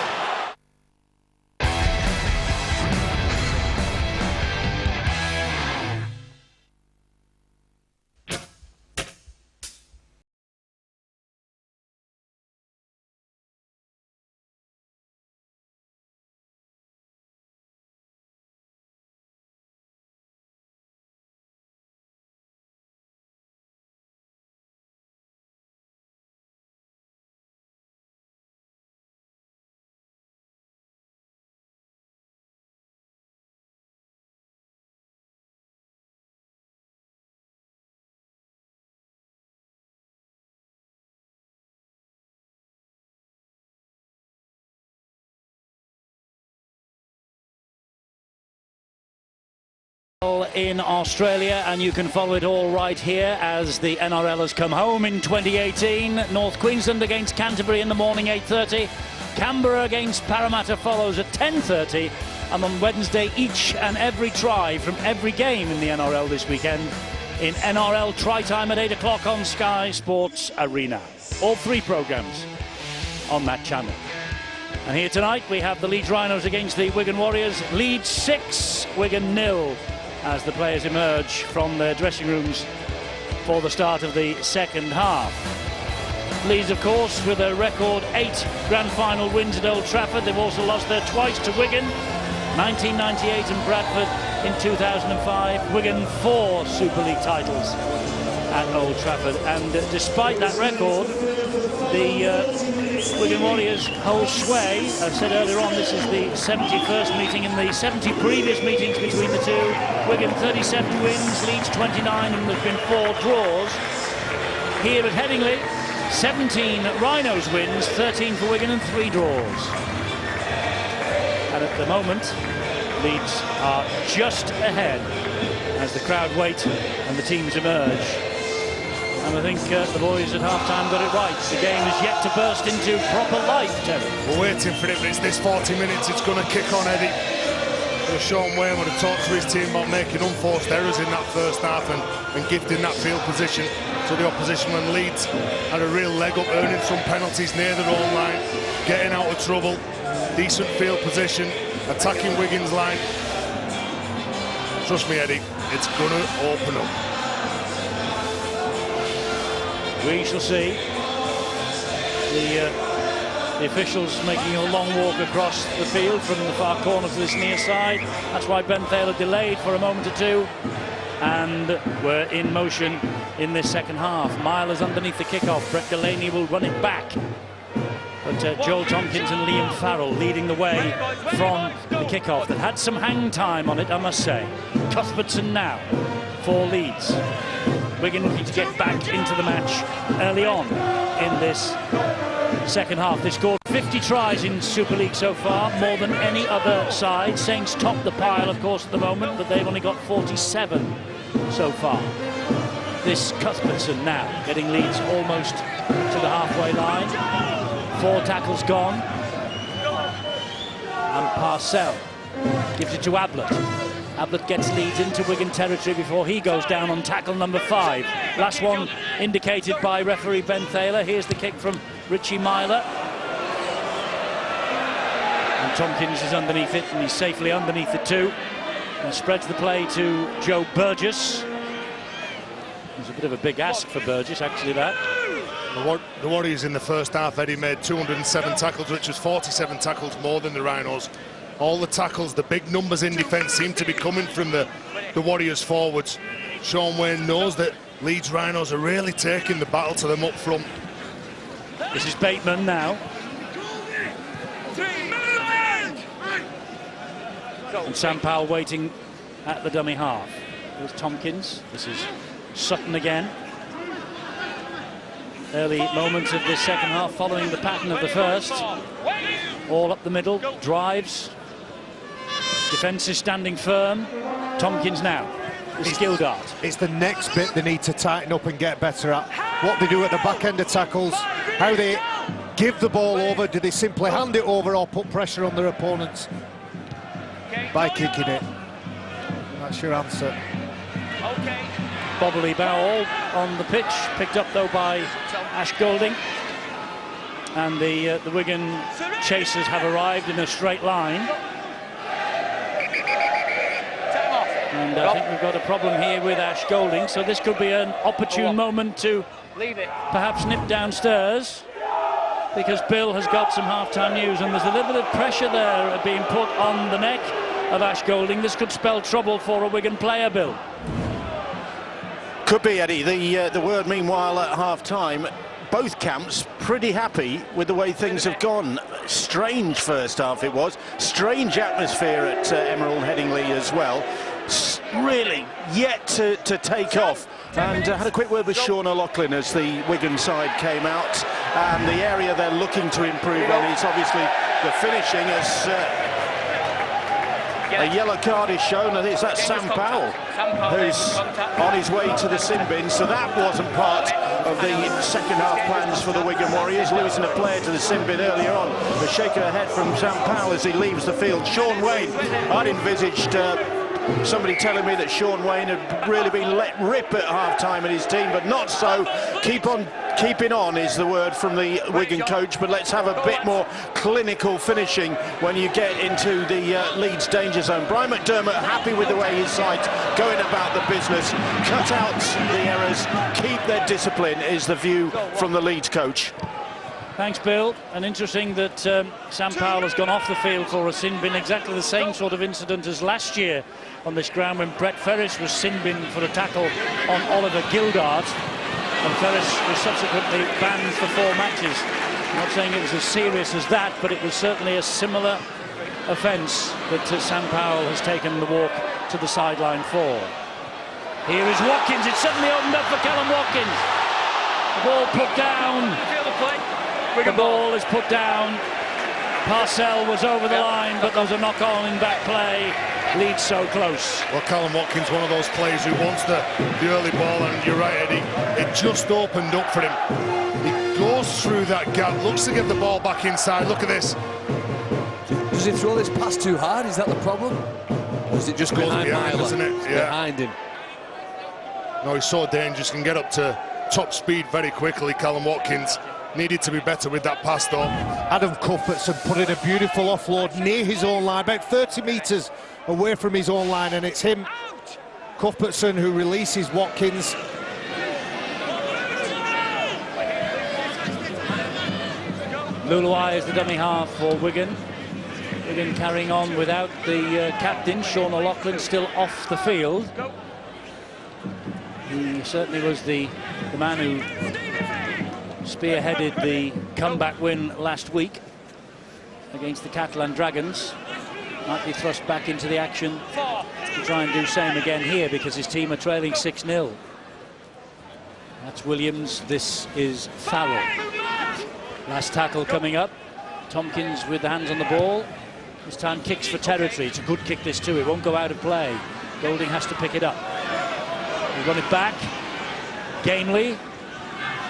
In Australia, and you can follow it all right here as the NRL has come home in 2018. North Queensland against Canterbury in the morning, 8:30. Canberra against Parramatta follows at 10:30, and on Wednesday each and every try from every game in the NRL this weekend in NRL try time at 8 o'clock on Sky Sports Arena. All 3 programmes on that channel. And here tonight we have the Leeds Rhinos against the Wigan Warriors. Leeds 6, Wigan 0. As the players emerge from their dressing rooms for the start of the second half. Leeds, of course, with a record 8 grand final wins at Old Trafford. They've also lost there twice to Wigan, 1998 and Bradford in 2005. Wigan 4 Super League titles at Old Trafford. And despite that record, the Wigan Warriors hold sway. I've said earlier on, this is the 71st meeting in the 70 previous meetings between the two. Wigan 37 wins, Leeds 29, and there's been 4 draws. Here at Headingley, 17 Rhinos wins, 13 for Wigan and 3 draws. And at the moment, Leeds are just ahead as the crowd wait and the teams emerge. And I think the boys at half-time got it right. The game is yet to burst into proper life, Terry. We're waiting for it, but it's this 40 minutes it's going to kick on, Eddie. Sean Wayne would have talked to his team about making unforced errors in that first half and gifting that field position to the opposition when Leeds had a real leg up, earning some penalties near their own line, getting out of trouble, decent field position, attacking Wigan's line. Trust me, Eddie, it's going to open up. We shall see. The officials making a long walk across the field from the far corner to this near side. That's why Ben Thaler delayed for a moment or two. And we're in motion in this second half. Milers underneath the kickoff. Brett Delaney will run it back. But Joel Tompkins and Liam Farrell leading the way from the kickoff that had some hang time on it, I must say. Cuthbertson now for Leeds. Wigan looking to get back into the match early on in this second half. They scored 50 tries in Super League so far, more than any other side. Saints top the pile, of course, at the moment, but they've only got 47 so far. This Cuthbertson now getting Leeds almost to the halfway line. 4 tackles gone. And Parcell gives it to Ablett. Ablett gets Leeds into Wigan territory before he goes down on tackle number 5. Last one indicated by referee Ben Thaler. Here's the kick from Richie Myler. And And Tompkins is underneath it, and he's safely underneath it too. And spreads the play to Joe Burgess. It's a bit of a big ask for Burgess, actually, that. The Warriors in the first half, Eddie, made 207 tackles, which was 47 tackles more than the Rhinos. All the tackles, the big numbers in defence seem to be coming from the Warriors forwards. Sean Wayne knows that Leeds Rhinos are really taking the battle to them up front. This is Bateman now. And Sam Powell waiting at the dummy half. Here's Tompkins. This is Sutton again. Early moments of this second half following the pattern of the first. All up the middle, drives. Defence is standing firm. Tompkins now. It's Gildart. It's the next bit they need to tighten up and get better at. What they do at the back end of tackles, how they give the ball over, do they simply hand it over or put pressure on their opponents by kicking it? That's your answer. Bobbly Bowell on the pitch, picked up though by Ash Golding. And the Wigan chasers have arrived in a straight line. And I think we've got a problem here with Ash Golding, so this could be an opportune moment to perhaps nip downstairs, because Bill has got some half-time news, and there's a little bit of pressure there being put on the neck of Ash Golding. This could spell trouble for a Wigan player, Bill. Could be, Eddie. The word, meanwhile, at half-time, both camps pretty happy with the way things have gone. Strange first half it was. Strange atmosphere at Emerald Headingley as well. Really yet to take off. And had a quick word with Sean O'Loughlin as the Wigan side came out. And the area they're looking to improve on is obviously the finishing, as a yellow card is shown. I think it's that Sam Powell who's on his way to the sin bin. So that wasn't part of the second half plans for the Wigan Warriors, losing a player to the sin bin earlier on. A shake of the head from Sam Powell as he leaves the field. Sean Wayne, I'd envisaged somebody telling me that Sean Wayne had really been let rip at half-time in his team, but not so. Keeping on is the word from the Wigan coach, but let's have a bit more clinical finishing when you get into the Leeds danger zone. Brian McDermott happy with the way his side's going about the business. Cut out the errors, keep their discipline is the view from the Leeds coach. Thanks, Bill. And interesting that Sam Powell has gone off the field for a sin bin. Exactly the same sort of incident as last year on this ground when Brett Ferris was sin binned for a tackle on Oliver Gildart. And Ferris was subsequently banned for 4 matches. I'm not saying it was as serious as that, but it was certainly a similar offence that Sam Powell has taken the walk to the sideline for. Here is Watkins. It's suddenly opened up for Callum Watkins. The ball put down. The ball is put down. Parcell was over the line, but there was a knock-on in back play. Leeds so close. Well, Callum Watkins, one of those players who wants the early ball, and you're right, Eddie, it just opened up for him. He goes through that gap, looks to get the ball back inside. Look at this. Does he throw this pass too hard? Is that the problem? Or is it just behind Myler? Isn't it? Yeah. Behind him. No, he's so dangerous, can get up to top speed very quickly, Callum Watkins. Needed to be better with that pass, though. Adam Cuthbertson put in a beautiful offload near his own line, about 30 metres away from his own line, and it's him, Cuthbertson, who releases Watkins. Luluai is the dummy half for Wigan. Wigan carrying on without the captain, Sean O'Loughlin, still off the field. He certainly was the man who spearheaded the comeback win last week against the Catalan Dragons. Might be thrust back into the action to try and do same again here, because his team are trailing 6-0. That's Williams, this is Farrell. Last tackle coming up. Tompkins with the hands on the ball. This time kicks for territory. It's a good kick, this too. It won't go out of play. Golding has to pick it up. We run it back. Gamely.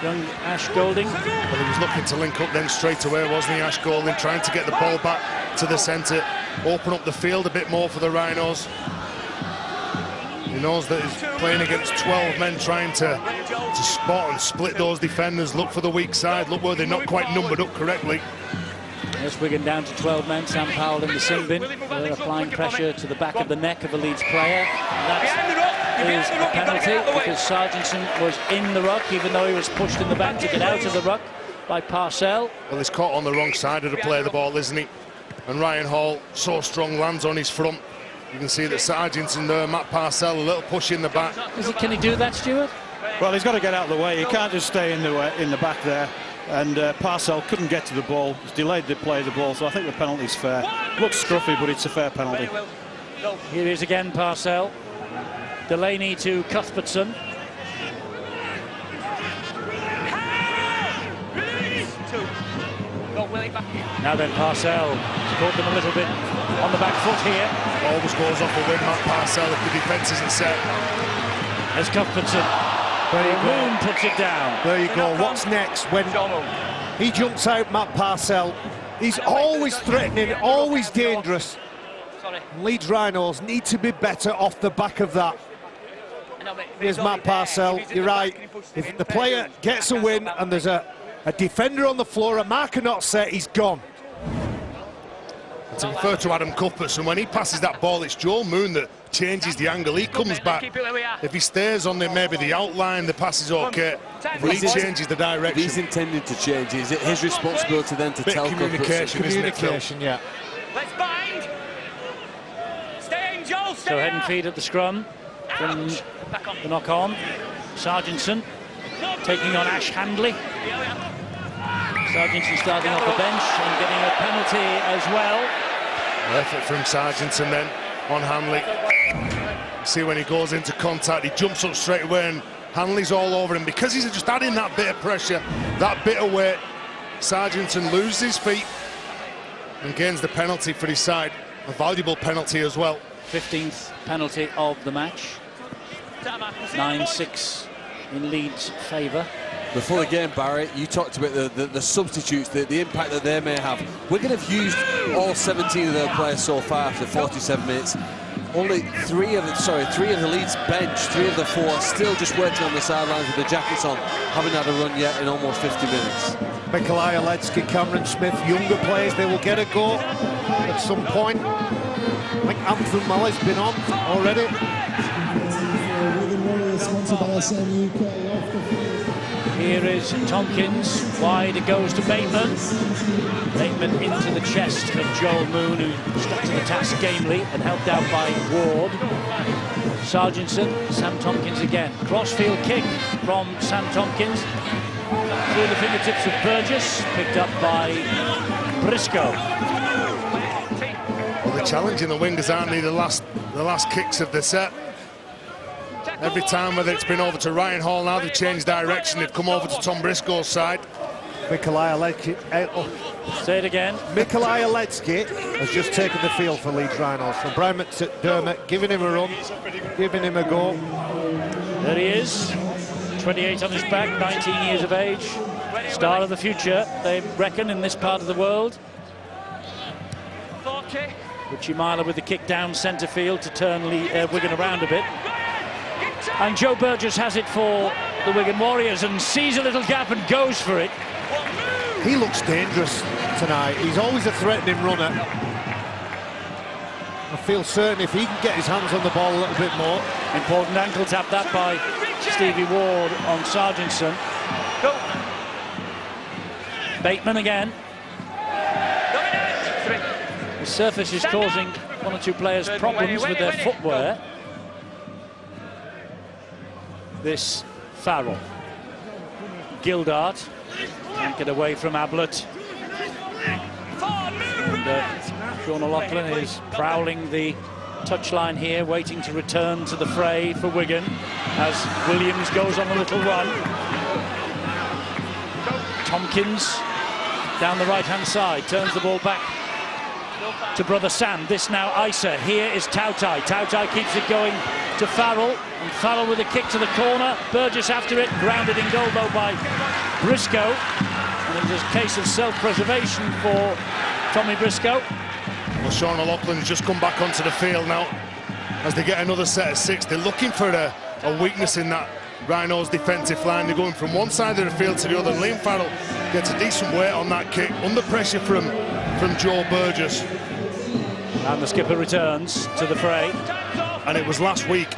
Young Ash Golding. Well, he was looking to link up then straight away, wasn't he, Ash Golding, trying to get the ball back to the centre, open up the field a bit more for the Rhinos. He knows that he's playing against 12 men, trying to spot and split those defenders, look for the weak side, look where they're not quite numbered up correctly. Yes, Wigan down to 12 men. Sam Powell in the sin bin. They're applying pressure to the back of the neck of a Leeds player. That is a penalty because Sargentson was in the ruck, even though he was pushed in the back to get out of the ruck by Parcell. Well, he's caught on the wrong side of the play of the ball, isn't he? And Ryan Hall, so strong, lands on his front. You can see that Sargentson there, Matt Parcell, a little push in the back. Can he do that, Stuart? Well, he's got to get out of the way. He can't just stay in the back there. And Parcell couldn't get to the ball. He's delayed the play of the ball, so I think the penalty's fair. Looks scruffy, but it's a fair penalty. Here is again Parcell. Delaney to Cuthbertson. Now then, Parcell caught them a little bit on the back foot here. Always goes off a win, Matt Parcell, if the defence isn't set. As Cuthbertson. There you go. Moon puts it down. There you go. What's next? When he jumps out, Matt Parcell, he's always threatening, always dangerous. Leeds Rhinos need to be better off the back of that. Here's Matt Parcell. You're right. If the player gets a win and there's a defender on the floor, a marker not set, he's gone. And to refer to Adam Cuthbertson, when he passes that ball, it's Joel Moon that changes the angle. He comes back. If he stays on maybe the outline, the pass is okay. But he changes the direction. He's intended to change. Is it his responsibility then to tell communication, communication, yeah. Let's bind. Stay in, Joel. So head and feet at the scrum from the knock-on. Sargentson taking on Ash Handley. Sargentson starting off the bench and getting a penalty as well. Effort from Sargentson then on Hanley. See when he goes into contact, he jumps up straight away and Hanley's all over him. Because he's just adding that bit of pressure, that bit of weight, Sargentson loses his feet and gains the penalty for his side. A valuable penalty as well. 15th penalty of the match. 9-6 in Leeds' favour. Before the game, Barry, you talked about the substitutes, the impact that they may have. We're going to have used all 17 of their players so far after 47 minutes. Only three of the Leeds bench, 3 of the 4 still just waiting on the sidelines with the jackets on, haven't had a run yet in almost 50 minutes. Mikolaj Aledzki, Cameron Smith, younger players, they will get a go at some point. I think Anthem Mallet's been on already. Here is Tompkins, wide it goes to Bateman. Bateman into the chest of Joel Moon, who stuck to the task gamely and helped out by Ward. Sargentson, Sam Tompkins again. Crossfield kick from Sam Tompkins. Through the fingertips of Burgess, picked up by Briscoe. Well, the challenge in the wingers aren't they the last kicks of the set. Every time, whether it's been over to Ryan Hall, now they've changed direction, they've come over to Tom Briscoe's side. Mikolaj Aledzki. Say it again. Mikolaj Aledzki has just taken the field for Leeds Rhinos. From Brian McDermott, giving him a run, giving him a go. There he is, 28 on his back, 19 years of age. Star of the future, they reckon, in this part of the world. Richie Myler with the kick down centre field to turn Wigan around a bit. And Joe Burgess has it for the Wigan Warriors and sees a little gap and goes for it. He looks dangerous tonight. He's always a threatening runner. I feel certain if he can get his hands on the ball a little bit more. Important ankle tap that by Stevie Ward on Sargentson. Bateman again. The surface is causing 1 or 2 players problems with their footwear. This Farrell. Gildart can't get away from Ablett. And Sean O'Loughlin is prowling the touchline here, waiting to return to the fray for Wigan as Williams goes on a little run. Tompkins down the right-hand side, turns the ball back to brother Sam. This now Isa. Here is Tautai. Tautai keeps it going to Farrell. And Farrell with a kick to the corner. Burgess after it. Grounded in goal though by Briscoe. And it was a case of self-preservation for Tommy Briscoe. Well, Sean O'Loughlin's just come back onto the field now as they get another set of 6. They're looking for a weakness in that Rhinos defensive line. They're going from one side of the field to the other. Liam Farrell gets a decent weight on that kick. Under pressure from from Joe Burgess. And the skipper returns to the fray. And it was last week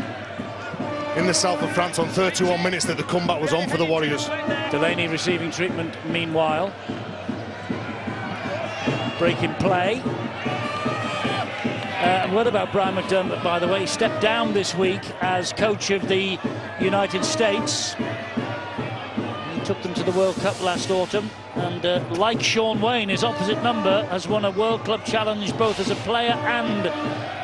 in the south of France on 31 minutes that the comeback was on for the Warriors. Delaney receiving treatment meanwhile. Break in play. What about Brian McDermott, by the way? He stepped down this week as coach of the United States. He took them to the World Cup last autumn. And like Sean Wayne, his opposite number has won a World Club challenge both as a player and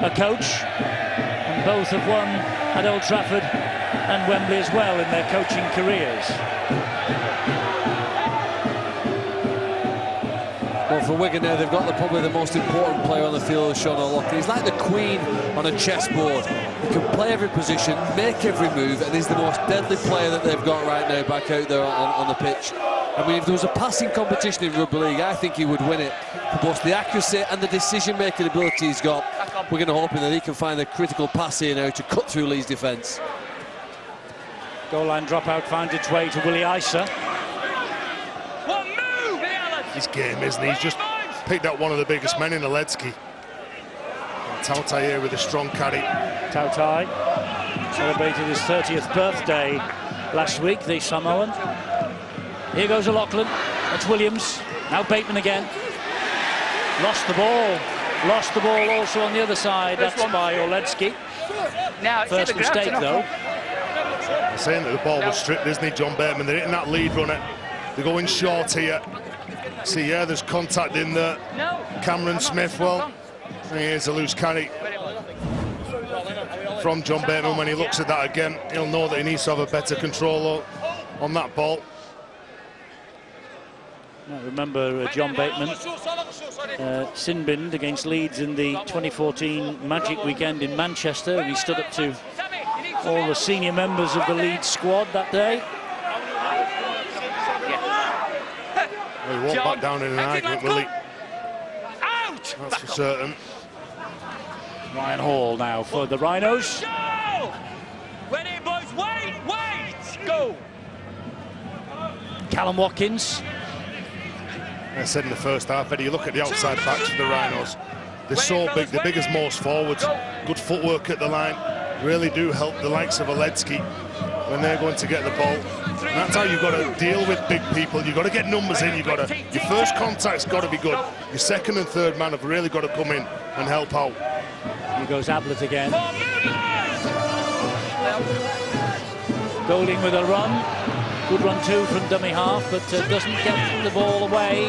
a coach. And both have won at Old Trafford and Wembley as well in their coaching careers. Well, for Wigan now, they've got probably the most important player on the field, Sean O'Loughlin. He's like the queen on a chessboard. He can play every position, make every move, and he's the most deadly player that they've got right now back out there on the pitch. I mean, if there was a passing competition in rugby league, I think he would win it for both the accuracy and the decision-making ability he's got. We're going to hope that he can find the critical pass here now to cut through Leeds' defence. Goal line dropout finds its way to Willie Isa. His game, isn't he? He's just picked out one of the biggest men in Aledzki. Tautai here with a strong carry. Tautai celebrated his 30th birthday last week, the Samoan. Here goes O'Loughlin. That's Williams. Now Bateman again. Lost the ball. Lost the ball also on the other side. That's by Oledzki. Now, first mistake, though. They're saying that the ball was stripped, isn't he, John Bateman? They're hitting that lead runner. They're going short here. See, yeah, there's contact in there. Cameron Smith, well, here's a loose carry from John Bateman. When he looks at that again, he'll know that he needs to have a better control on that ball. I remember John Bateman sin-binned against Leeds in the 2014 Magic weekend in Manchester, and he stood up to all the senior members of the Leeds squad that day. Well, he won't back down in an argument, will he? Out! That's for certain. Ryan Hall now for the Rhinos. Wait in, boys, wait! Go! Callum Watkins. I said in the first half, Eddie, you look at the outside backs for the Rhinos. They're so big, they're big as most forwards. Good footwork at the line. Really do help the likes of Oledzki when they're going to get the ball. And that's how you've got to deal with big people. You've got to get numbers in. Your first contact's got to be good. Your second and third man have really got to come in and help out. Here goes Ablett again. Golding with a run. Good run too from dummy half, but doesn't get the ball away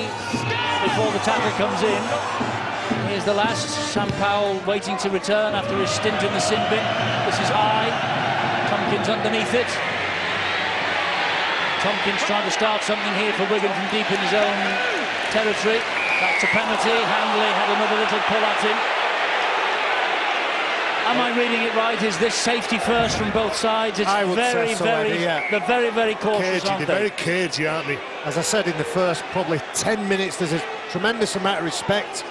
before the tackle comes in. Here's the last. Sam Powell waiting to return after his stint in the sin bin. This is high. Tompkins underneath it. Tompkins trying to start something here for Wigan from deep in his own territory. That's a penalty. Handley had another little pull at him. Am I reading it right? Is this safety first from both sides? It's very, very cautious, aren't they? They're very cagey, aren't they? As I said, in the first probably 10 minutes, there's a tremendous amount of respect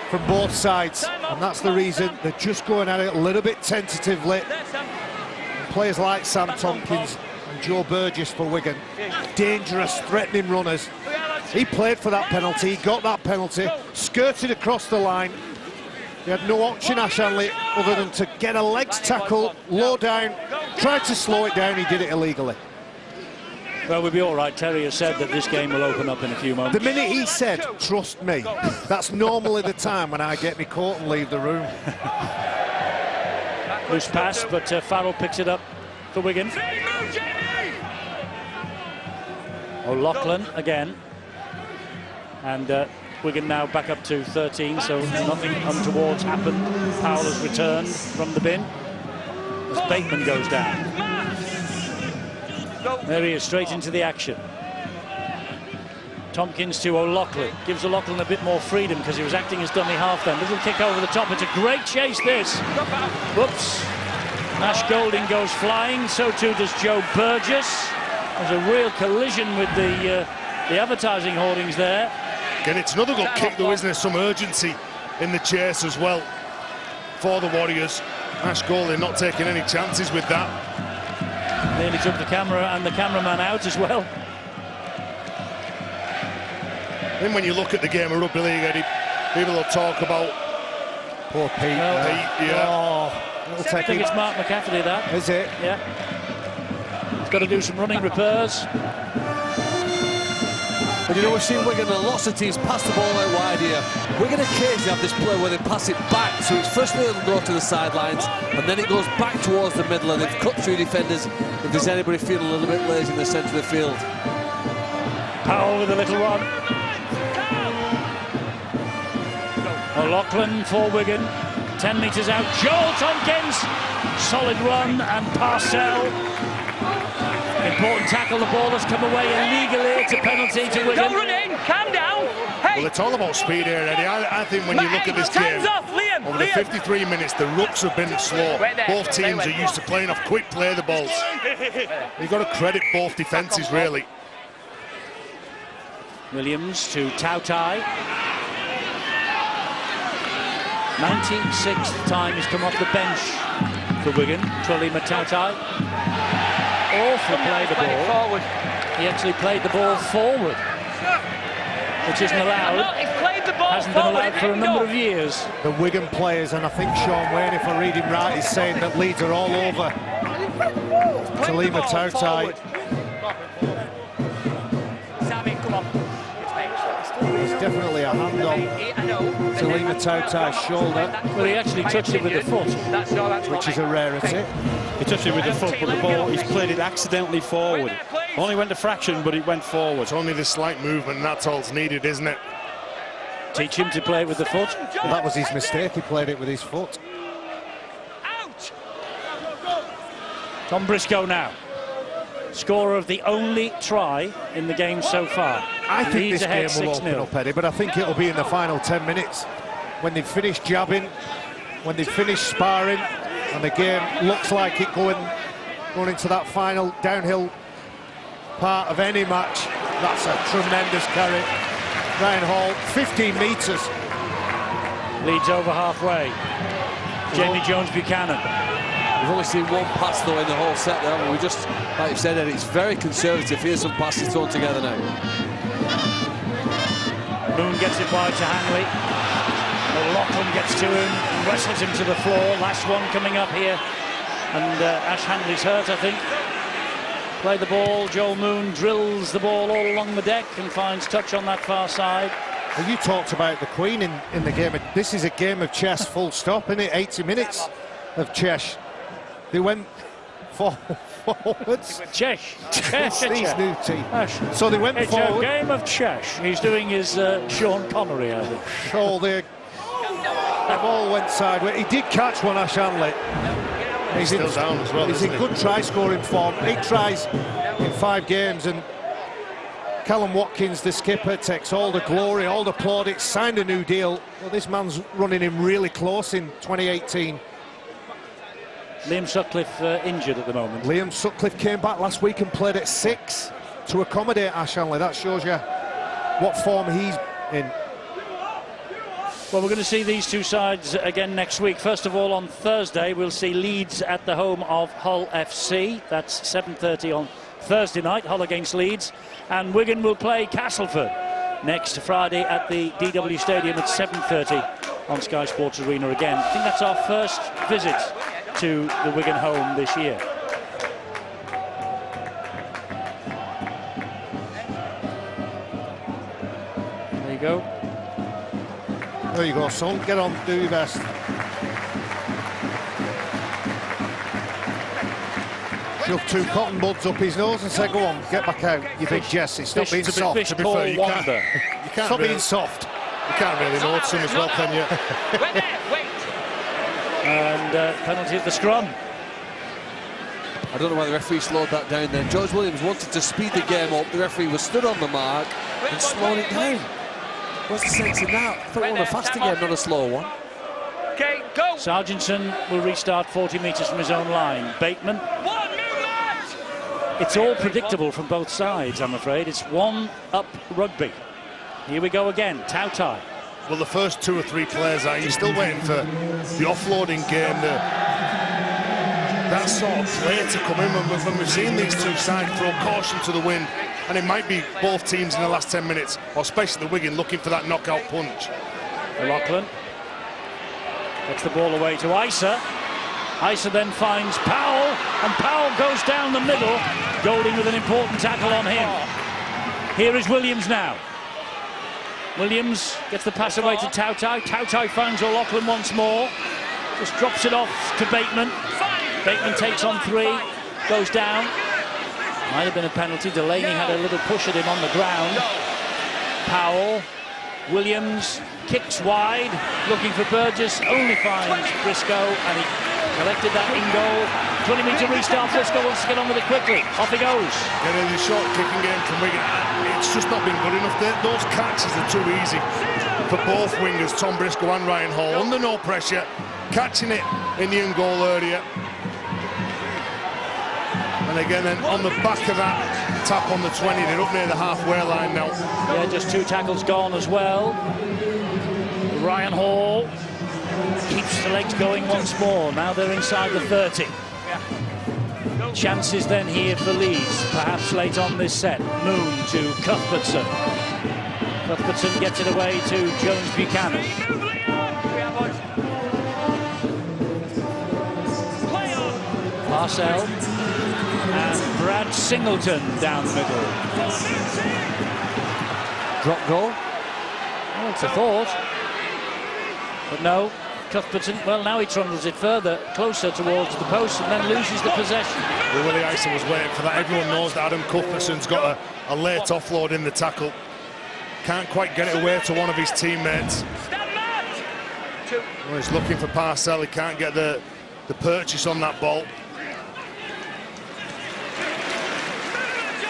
from both sides, and that's the reason they're just going at it a little bit tentatively. And players like Sam Tompkins and Joe Burgess for Wigan, dangerous, threatening runners. He played for that penalty, he got that penalty, skirted across the line. He had no option, Ash Hanley, other than to get a legs tackle, low down, tried to slow it down, he did it illegally. Well, we'll be all right. Terry has said that this game will open up in a few moments. The minute he said, trust me, that's normally the time when I get my coat and leave the room. Loose pass, but Farrell picks it up for Wigan. O'Loughlin again. And Wigan now back up to 13, so nothing untoward's happened. Powell has returned from the bin as Bateman goes down. There he is, straight into the action. Tompkins to O'Loughlin. Gives O'Loughlin a bit more freedom because he was acting as dummy half then. Little kick over the top. It's a great chase, this. Whoops. Nash Golding goes flying. So too does Joe Burgess. There's a real collision with the advertising hoardings there. Again, it's another good kick, though, isn't there? Some urgency in the chase as well for the Warriors. Nash Golding not taking any chances with that. Nearly took the camera and the cameraman out as well. Then when you look at the game of rugby league, Eddie, people will talk about poor Pete. Yeah. I think it's Mark McCafferty, that. Is it? Yeah. He's got to do some running repairs. But you know, we've seen Wigan and lots of teams pass the ball out wide here. Wigan occasionally have this play where they pass it back, so it's firstly they'll go to the sidelines, and then it goes back towards the middle, and they've cut through defenders if there's anybody feeling a little bit lazy in the centre of the field. Powell with a little one. O'Loughlin for Wigan. 10 metres out. Joel Tompkins. Solid run, and Parcell. Important tackle. The ball has come away illegally. It's a penalty to Wigan. Don't run in. Calm down. Hey. Well, it's all about speed here, Eddie. I think when you look at this game, over the 53 minutes, the rucks have been slow. Both teams are used to playing off quick play the balls. You've got to credit both defences, really. Williams to Tautai. 96th time he's come off the bench for Wigan. Trolima Tautai. Awful play the ball. Forward. He actually played the ball forward, which isn't allowed. Hasn't been allowed for a number of years. The Wigan players, and I think Sean Wayne, if I read him right, is saying that Leeds are all over Trolima Tautai. Sammy, come on. There's definitely a hand on Trolima Tautai's shoulder. Well, he actually touched it with the foot, which is a rarity. He touched it with the foot, but the ball, he's played it accidentally forward. Only went a fraction, but it went forward. It's only the slight movement, and that's all it's needed, isn't it? Teach him to play with the foot. Well, that was his mistake. He played it with his foot. Tom Briscoe now. Scorer of the only try in the game so far. I think Leeds this ahead game will open up, Eddie, but I think it'll be in the final 10 minutes. When they've finished jabbing, when they've finished sparring, and the game looks like it going into that final downhill part of any match. That's a tremendous carry. Ryan Hall, 15 metres. Leeds over halfway. Jamie Jones-Buchanan. We've only seen one pass though in the whole set there, but we just, like you said, Eddie, it's very conservative. Here's some passes thrown together now. Moon gets it wide to Hanley. O'Loughlin gets to him and wrestles him to the floor. Last one coming up here. And Ash Hanley's hurt, I think. Play the ball. Joel Moon drills the ball all along the deck and finds touch on that far side. Well, you talked about the Queen in the game. This is a game of chess, full stop, isn't it? 80 minutes of chess. They went forwards. Chess. These new team. So they went it's forward. It's a game of chess. He's doing his Sean Connery, I think. So the ball went sideways. He did catch one, Ash Hanley. He's still down as well. He's in good try-scoring form. 8 tries in 5 games, and Callum Watkins, the skipper, takes all the glory, all the plaudits, signed a new deal. Well, this man's running him really close in 2018. Liam Sutcliffe injured at the moment. Liam Sutcliffe came back last week and played at 6 to accommodate Ash Hanley. That shows you what form he's in. Well, we're going to see these two sides again next week. First of all, on Thursday, we'll see Leeds at the home of Hull FC. That's 7:30 on Thursday night, Hull against Leeds. And Wigan will play Castleford next Friday at the DW Stadium at 7:30 on Sky Sports Arena again. I think that's our first visit to the Wigan home this year. There you go. There you go, son. Get on, do your best. Shove 2 cotton buds up his nose and say, go on, get back out, you big Jesse. Stop being soft. To be fair, you can't Stop really, being soft. You can't really notice him as well, can you? And penalty at the scrum. I don't know why the referee slowed that down then. George Williams wanted to speed the game up. The referee was stood on the mark and slowed it down. What's the sense in that? I thought we were a fast game, not a slow one. Okay, go. Sargentson will restart 40 metres from his own line. Bateman. It's all predictable from both sides, I'm afraid. It's one-up rugby. Here we go again. Tautai. Well, the first 2 or 3 players are. You're still waiting for the offloading game, that sort of play to come in. When we've seen these two sides throw caution to the wind and it might be both teams in the last 10 minutes, or especially the Wigan looking for that knockout punch. O'Loughlin gets the ball away to Isa. Isa then finds Powell, and Powell goes down the middle. Golding with an important tackle on him. Here is Williams now. Williams gets the pass away to Tautai. Tautai finds O'Loughlin once more. Just drops it off to Bateman. Bateman takes on 3, goes down. Might have been a penalty. Delaney had a little push at him on the ground. Powell, Williams kicks wide, looking for Burgess, only finds Briscoe, and he collected that in goal. 20-metre restart. Briscoe wants to get on with it quickly. Off he goes. Getting the short kicking game from Wigan. It's just not been good enough. Those catches are too easy for both wingers, Tom Briscoe and Ryan Hall. Under no pressure, catching it in the own goal area. And again, then on the back of that tap on the 20, they're up near the halfway line now. Yeah, just 2 tackles gone as well. Ryan Hall keeps the legs going once more. Now they're inside the 30. Chances then here for Leeds, perhaps late on this set. Moon to Cuthbertson. Cuthbertson gets it away to Jones Buchanan. Marcel and Brad Singleton down the middle. Drop goal? Well, it's a thought. But no, Cuthbertson, well, now he trundles it further, closer towards the post, and then loses the possession. Well, Willie Isa was waiting for that. Everyone knows that Adam Cuthbertson's got a late offload in the tackle. Can't quite get it away to one of his teammates. Well, he's looking for Parcell. He can't get the purchase on that ball.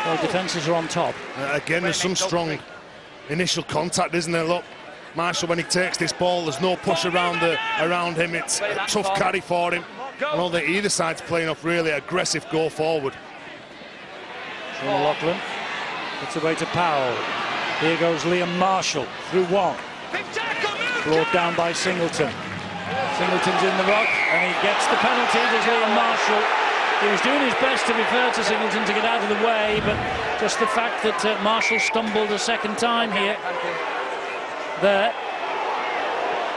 Well, defences are on top. Again, there's some strong initial contact, isn't there? Look, Marshall, when he takes this ball, there's no push around him. It's a tough carry for him. I know that either side's playing off really aggressive go forward. Sean O'Loughlin gets away to Powell. Here goes Liam Marshall through one. Brought down by Singleton. Singleton's in the rock, and he gets the penalty. There's Liam Marshall. He was doing his best, to be fair to Singleton, to get out of the way, but just the fact that Marshall stumbled a second time here. There.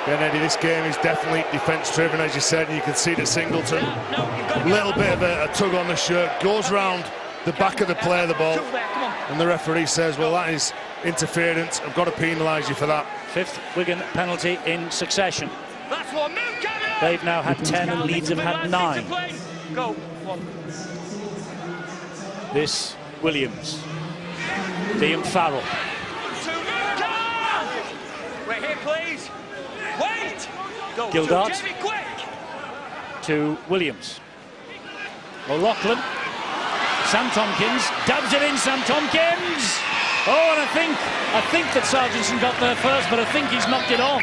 Ben Eddie, this game is definitely defence-driven, as you said, and you can see that Singleton, a little bit of a tug on the shirt, goes round the back of the player, the ball, and the referee says, well, that is interference. I've got to penalise you for that. 5th Wigan penalty in succession. They've now had 10 and Leeds have had 9. This Williams. Liam Farrell. Wait here, please. Wait. Gildart to Williams. O'Loughlin. Sam Tompkins dabs it in. Sam Tompkins. Oh, and I think that Sargentson got there first, but I think he's knocked it on.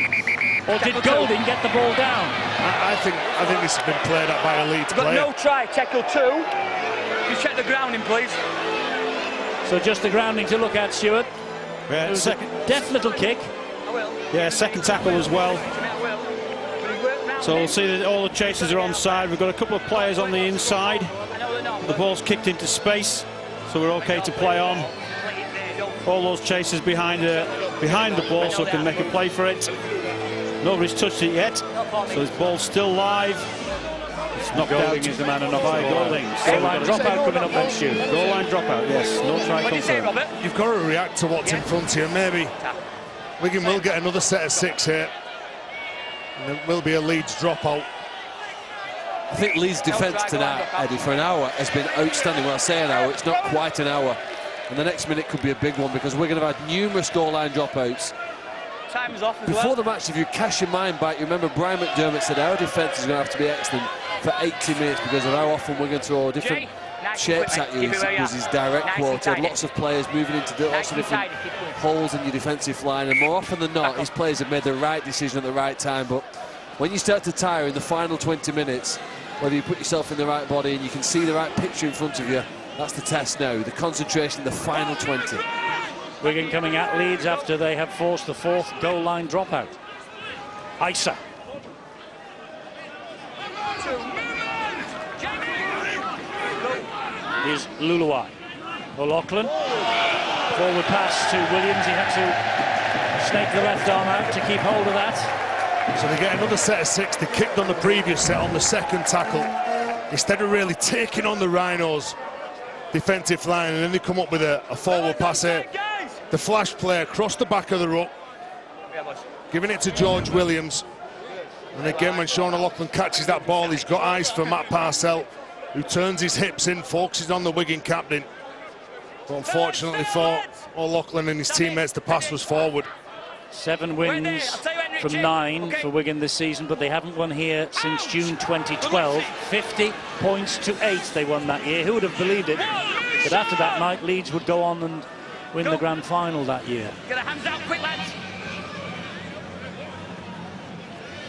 Or did Golding get the ball down? I think this has been played up by a Leeds player. No try, tackle 2. You check the grounding, please. So just the grounding to look at, Stuart. Yeah, it was a deft little kick. Yeah, second tackle as well. So we'll see that all the chasers are onside. We've got a couple of players on the inside. The ball's kicked into space, so we're okay to play on. All those chasers behind the ball, so can make a play for it. Nobody's touched it yet, so this ball's still live. It's knocked out. Golding is the man enough by Golding. Goal line dropout coming up then, Stu. Goal line dropout, yes. No try confirmed. You've got to react to what's in front of you. Maybe Wigan will get another set of 6 here. And there will be a Leeds dropout. I think Leeds' defence tonight, Eddie, for an hour has been outstanding. When I say an hour, it's not quite an hour. And the next minute could be a big one, because we're going to have numerous goal line dropouts. Time's off as Before the match, if you cast your mind back, you remember Brian McDermott said our defence is going to have to be excellent for 80 minutes because of how often we're going to throw different shapes at you. Was his direct quote. He had lots of players moving into lots of different holes in your defensive line, and more often than not, his players have made the right decision at the right time. But when you start to tire in the final 20 minutes, whether you put yourself in the right body and you can see the right picture in front of you, that's the test now. The concentration in the final 20. Wigan coming at Leeds after they have forced the 4th goal line dropout. Isa. Is Luluai. O'Loughlin. Forward pass to Williams. He had to snake the left arm out to keep hold of that. So they get another set of 6. They kicked on the previous set on the second tackle. Instead of really taking on the Rhinos' defensive line, and then they come up with a forward pass here. The flash play across the back of the ruck, giving it to George Williams. And again, when Sean O'Loughlin catches that ball, he's got eyes for Matt Parcell, who turns his hips in, focuses on the Wigan captain. But unfortunately for O'Loughlin and his teammates, the pass was forward. 7 wins from 9 for Wigan this season, but they haven't won here since June 2012. 50 points to 8 they won that year. Who would have believed it? But after that night, Leeds would go on and win the grand final that year. Get the hands out quick, lads.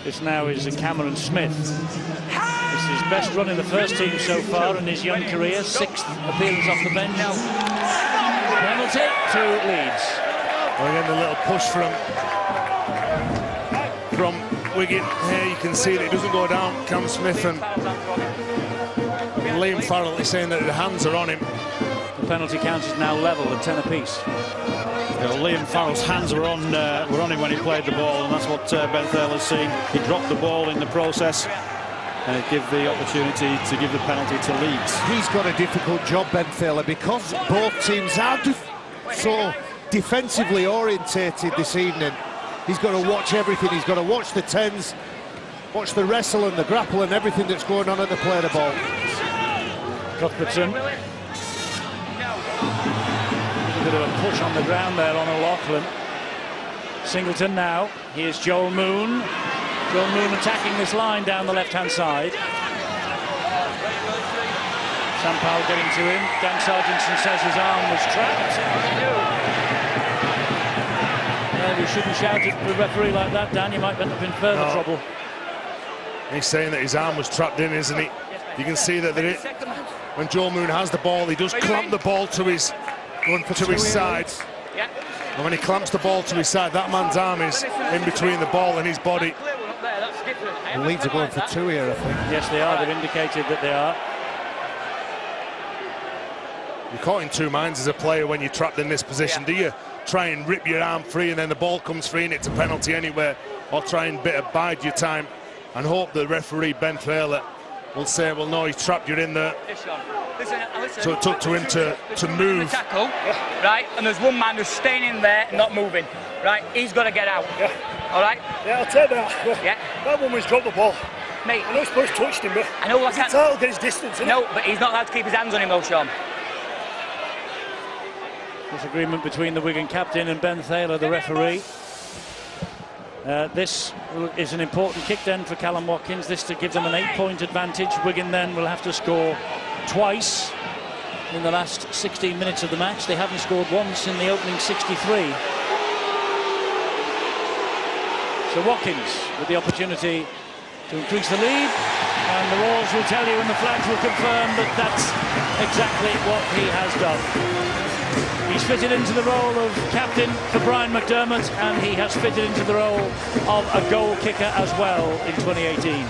This now is Cameron Smith. This is his best run in the first team so far in his young career. 6th appearance off the bench. Penalty to Leeds. Well, again, the little push from Wigan here. You can see that it doesn't go down. Cam Smith and Liam Farrell is saying that the hands are on him. The penalty count is now level at 10 apiece. Liam Farrell's hands were on him when he played the ball, and that's what Ben Thaler's seen. He dropped the ball in the process, and it gave the opportunity to give the penalty to Leeds. He's got a difficult job, Ben Thaler, because both teams are so defensively orientated this evening. He's got to watch everything. He's got to watch the 10s, watch the wrestle and the grapple and everything that's going on at the play of the ball. Cuthbertson. A bit of a push on the ground there on O'Loughlin. Singleton now. Here's Joel Moon. Joel Moon attacking this line down the left-hand side. Sam Powell getting to him. Dan Sargentson says his arm was trapped. We shouldn't shout at the referee like that, Dan. You might end up in further trouble. He's saying that his arm was trapped in, isn't he? You can see that when Joel Moon has the ball, he does clamp the ball to his side. And when he clamps the ball to his side, that man's arm is in between the ball and his body. The Leeds are going for 2 here, I think. Yes, they are. They've indicated that they are. You're caught in two minds as a player when you're trapped in this position. Do you try and rip your arm free and then the ball comes free and it's a penalty anywhere, or try and bide your time and hope the referee Ben Thaler will say, well, no, he's trapped you in there. So it took to him to move. Tackle, right, and there's one man who's staying in there and not moving. Right, he's got to get out. Yeah. All right? Yeah, I'll take that. Yeah. That woman's dropped the ball. Mate, I know he's supposed to touch him, but I know I can't. He'll get his distance, No, but he's not allowed to keep his hands on him, though, Sean. Disagreement between the Wigan captain and Ben Thaler, the referee. This is an important kick then for Callum Watkins. This to give them an 8-point advantage. Wigan then will have to score twice in the last 16 minutes of the match. They haven't scored once in the opening 63. So Watkins with the opportunity to increase the lead, and the walls will tell you and the flags will confirm that that's exactly what he has done. He's fitted into the role of captain for Brian McDermott, and he has fitted into the role of a goal kicker as well in 2018.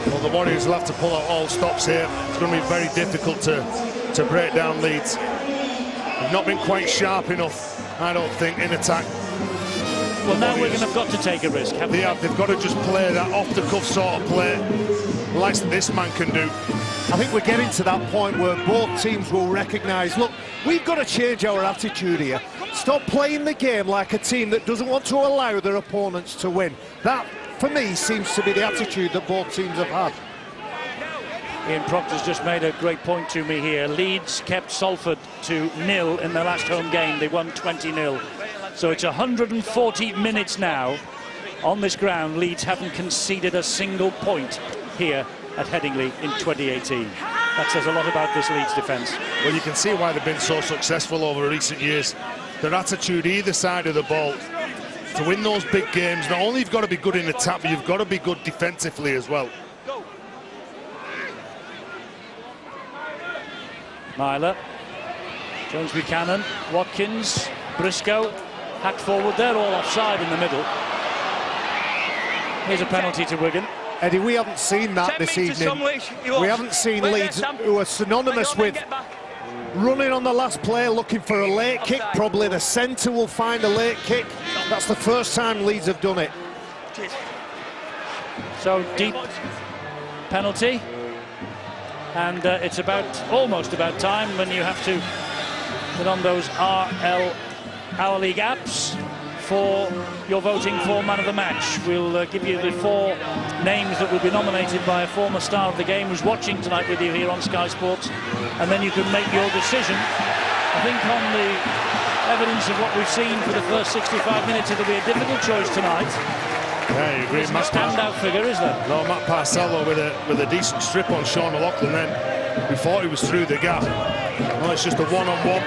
Well, the Warriors will have to pull out all stops here. It's going to be very difficult to break down Leeds. They've not been quite sharp enough, I don't think, in attack. Well, now Wigan have got to take a risk, haven't they? They've got to just play that off-the-cuff sort of play, the likes that this man can do. I think we're getting to that point where both teams will recognise, look, we've got to change our attitude here. Stop playing the game like a team that doesn't want to allow their opponents to win. That, for me, seems to be the attitude that both teams have had. Ian Proctor's just made a great point to me here. Leeds kept Salford to 0 in their last home game. They won 20-0. So it's 140 minutes now on this ground. Leeds haven't conceded a single point here at Headingley in 2018. That says a lot about this Leeds defence. Well, you can see why they've been so successful over recent years. Their attitude either side of the ball to win those big games. Not only you've got to be good in attack, but you've got to be good defensively as well. Myler, Jones Buchanan, Watkins, Briscoe, hacked forward. They're all offside in the middle. Here's a penalty to Wigan. Eddie, we haven't seen that this evening. We haven't seen Leeds, who are synonymous with running on the last play, looking for a late kick. Probably the centre will find a late kick. That's the first time Leeds have done it. So deep penalty, and it's almost about time when you have to put on those Our League apps for your voting for man of the match. We'll give you the 4 names that will be nominated by a former star of the game who's watching tonight with you here on Sky Sports, and then you can make your decision. I think on the evidence of what we've seen for the first 65 minutes, it'll be a difficult choice tonight. Yeah, you agree. There's no standout figure, is there? No, Matt Parcello with a decent strip on Sean O'Loughlin then. We thought he was through the gap. No, it's just a one-on-one.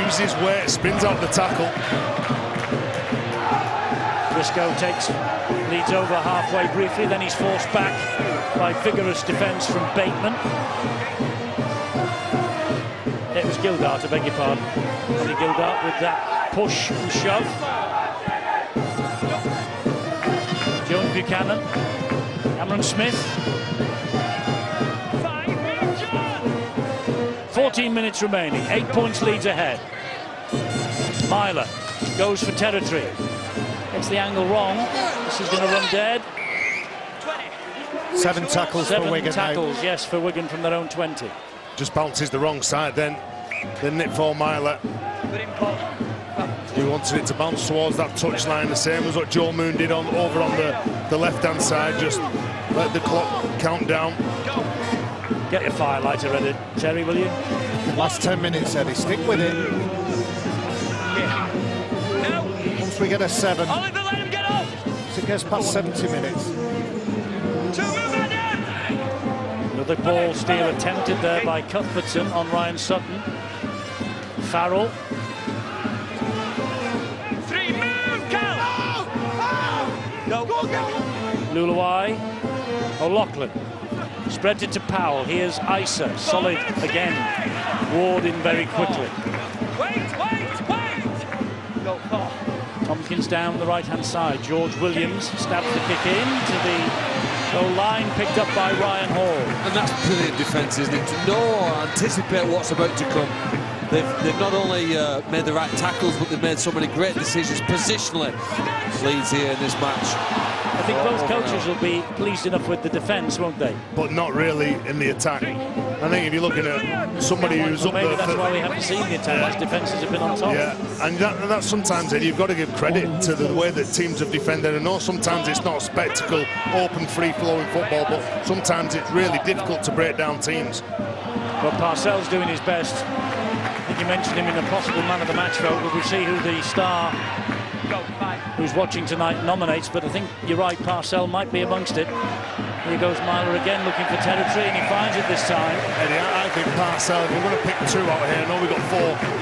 Uses weight, spins out the tackle. Briscoe takes Leeds over halfway briefly, then he's forced back by vigorous defence from Bateman. It was Gildart, I beg your pardon. Only Gildart with that push and shove. Jones Buchanan, Cameron Smith. 14 minutes remaining, 8 points Leeds ahead. Myler goes for territory. Gets the angle wrong. This is going to run dead. 7 tackles for Wigan. 7 tackles, yes, for Wigan from their own 20. Just bounces the wrong side then. Didn't it for Myler? He wanted it to bounce towards that touchline, the same as what Joe Moon did over on the left-hand side. Just let the clock count down. Get your firelighter ready, Terry, will you? Last 10 minutes, Eddie. Stick with it. Once we get a 7, it gets past 70 minutes. Another ball steal attempted there by Cuthbertson on Ryan Sutton. Farrell. Luluai. O'Loughlin. Spreads it to Powell. Here's Isa. Solid again. Ward in very quickly. Tompkins down the right-hand side. George Williams stabs the kick in to the goal line, picked up by Ryan Hall. And that's brilliant defence, isn't it? To know or anticipate what's about to come. They've not only made the right tackles, but they've made so many great decisions positionally. Leeds here in this match. I think both coaches will be pleased enough with the defence, won't they? But not really in the attack. I think if you're looking at somebody who's up maybe there... that's why we haven't seen the attack, as defences have been on top. Yeah, and that's sometimes, Eddie, you've got to give credit to the way that teams have defended. I know sometimes it's not a spectacle, open, free-flowing football, but sometimes it's really difficult to break down teams. But Parcells doing his best. I think you mentioned him in a possible man of the match vote, but we'll see who the star who's watching tonight nominates. But I think you're right, Parcell might be amongst it. Here goes Myler again, looking for territory, and he finds it this time. Eddie, I think Parcell, if we're going to pick 2 out here, I know we've got 4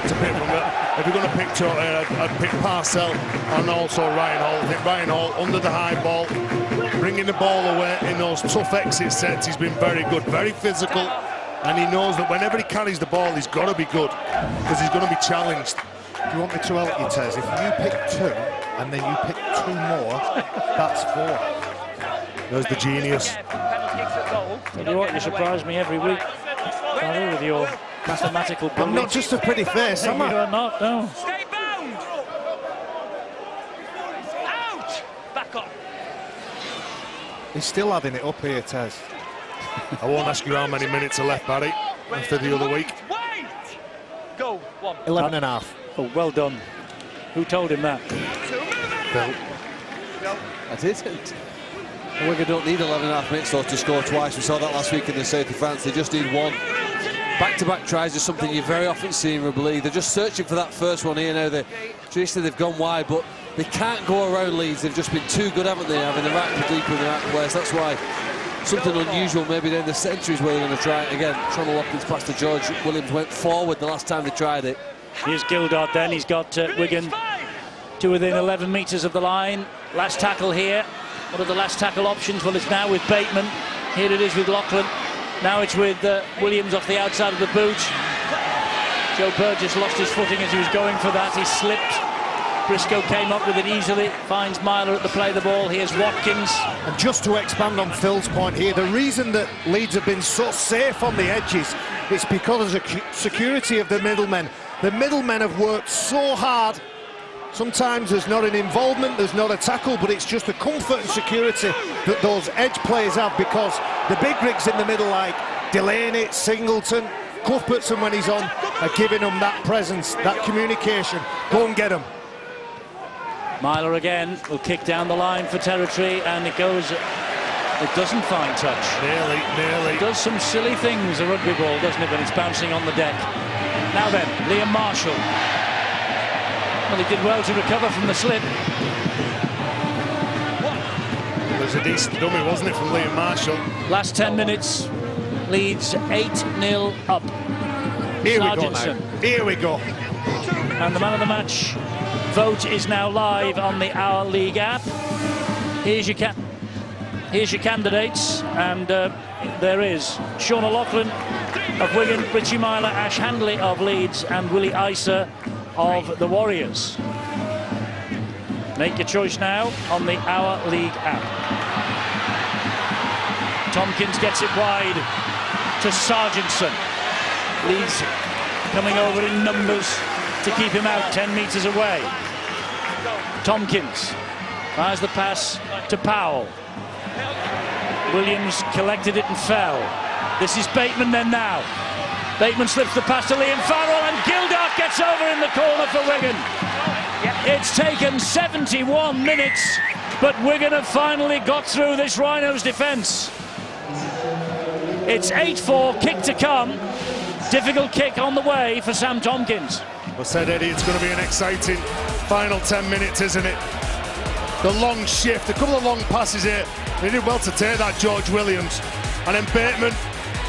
to pick from, but if we're going to pick 2 out here, I'd pick Parcell and also Ryan Hall. I think Ryan Hall, under the high ball, bringing the ball away in those tough exit sets, he's been very good, very physical, and he knows that whenever he carries the ball, he's got to be good, because he's going to be challenged. Do you want me to help you, Tez? If you pick 2 and then you pick 2 more, that's 4. There's the genius. Tell you what, you surprise me every week, Barry, with your mathematical I'm not just a pretty face, am I? You're not, no. Stay bound! Out! Back up! He's still having it up here, Tez. I won't ask you how many minutes are left, Barry, after the other week. Wait! Go, 1. 11 and a half. Oh, well done. Who told him that? Bill. I didn't. Wigan don't need 11.5 minutes though to score twice. We saw that last week in the South of France. They just need 1. Back-to-back tries is something you very often see in rugby league. They're just searching for that first one here now. Traditionally they've gone wide, but they can't go around Leeds. They've just been too good, haven't they, having the right deep in the right place. That's why something unusual maybe down the centuries where they're going to try it again. Sean O'Loughlin's pass to George Williams went forward the last time they tried it. Here's Gildart then. He's got Wigan to within 11 metres of the line. Last tackle here. What are the last tackle options? Well, it's now with Bateman. Here it is with Loughlin. Now it's with Williams off the outside of the boot. Joe Burgess lost his footing as he was going for that. He slipped. Briscoe came up with it easily. Finds Myler at the play of the ball. Here's Watkins. And just to expand on Phil's point here, the reason that Leeds have been so safe on the edges It's because of the security of the middlemen. The middlemen have worked so hard. Sometimes there's not an involvement, there's not a tackle, but it's just the comfort and security that those edge players have, because the big rigs in the middle, like Delaney, Singleton, Cuthbertson when he's on, are giving them that presence, that communication. Go and get them. Myler again will kick down the line for territory, and it goes. It doesn't find touch. Nearly. It does some silly things, a rugby ball, doesn't it, when it's bouncing on the deck. Now then, Liam Marshall. Well, he did well to recover from the slip. It was a decent dummy, wasn't it, from Liam Marshall? Last 10 minutes, Leeds 8-0 up. Here we go now. Here we go. And the man of the match vote is now live on the Our League app. Here's your candidates, and there is Sean O'Loughlin of Wigan, Richie Myler, Ash Handley of Leeds, and Willie Isa of the Warriors. Make your choice now on the Our League app. Tompkins gets it wide to Sargentson. Leeds coming over in numbers to keep him out 10 metres away. Tompkins fires the pass to Powell. Williams collected it and fell. This is Bateman then now. Bateman slips the pass to Liam Farrell, and Gildart gets over in the corner for Wigan. It's taken 71 minutes, but Wigan have finally got through this Rhinos defence. It's 8-4, kick to come. Difficult kick on the way for Sam Tompkins. Well said, Eddie, it's going to be an exciting final 10 minutes, isn't it? The long shift, a couple of long passes here. They did well to take that, George Williams. And then Bateman,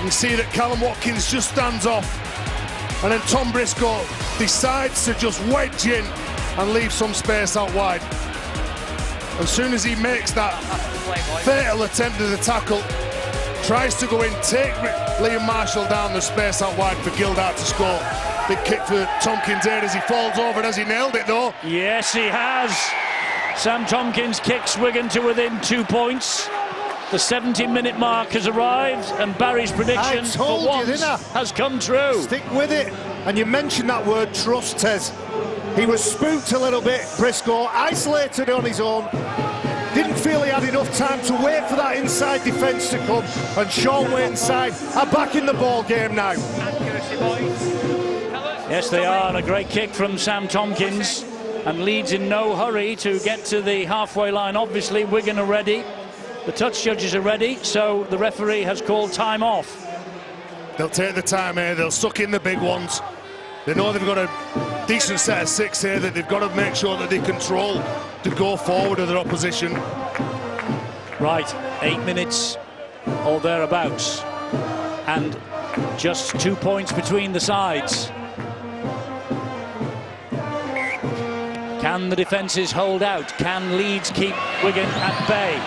you see that Callum Watkins just stands off. And then Tom Briscoe decides to just wedge in and leave some space out wide. As soon as he makes that fatal attempt at the tackle, tries to go in, take Liam Marshall down the space out wide for Gildart to score. Big kick for Tompkins here as he falls over. Has he nailed it though? Yes, he has. Sam Tompkins kicks Wigan to within 2 points. The 70-minute mark has arrived, and Barry's prediction for once has come true. Stick with it. And you mentioned that word, trust, Tez. He was spooked a little bit, Briscoe, isolated on his own. Didn't feel he had enough time to wait for that inside defence to come. And Sean Waitenside are back in the ball game now. Yes, they are, and a great kick from Sam Tompkins. And Leeds in no hurry to get to the halfway line. Obviously, Wigan are ready. The touch judges are ready, so the referee has called time off. They'll take the time here, they'll suck in the big ones. They know they've got a decent set of six here that they've got to make sure that they control to go forward of their opposition. Right, 8 minutes or thereabouts. And just 2 points between the sides. Can the defences hold out? Can Leeds keep Wigan at bay?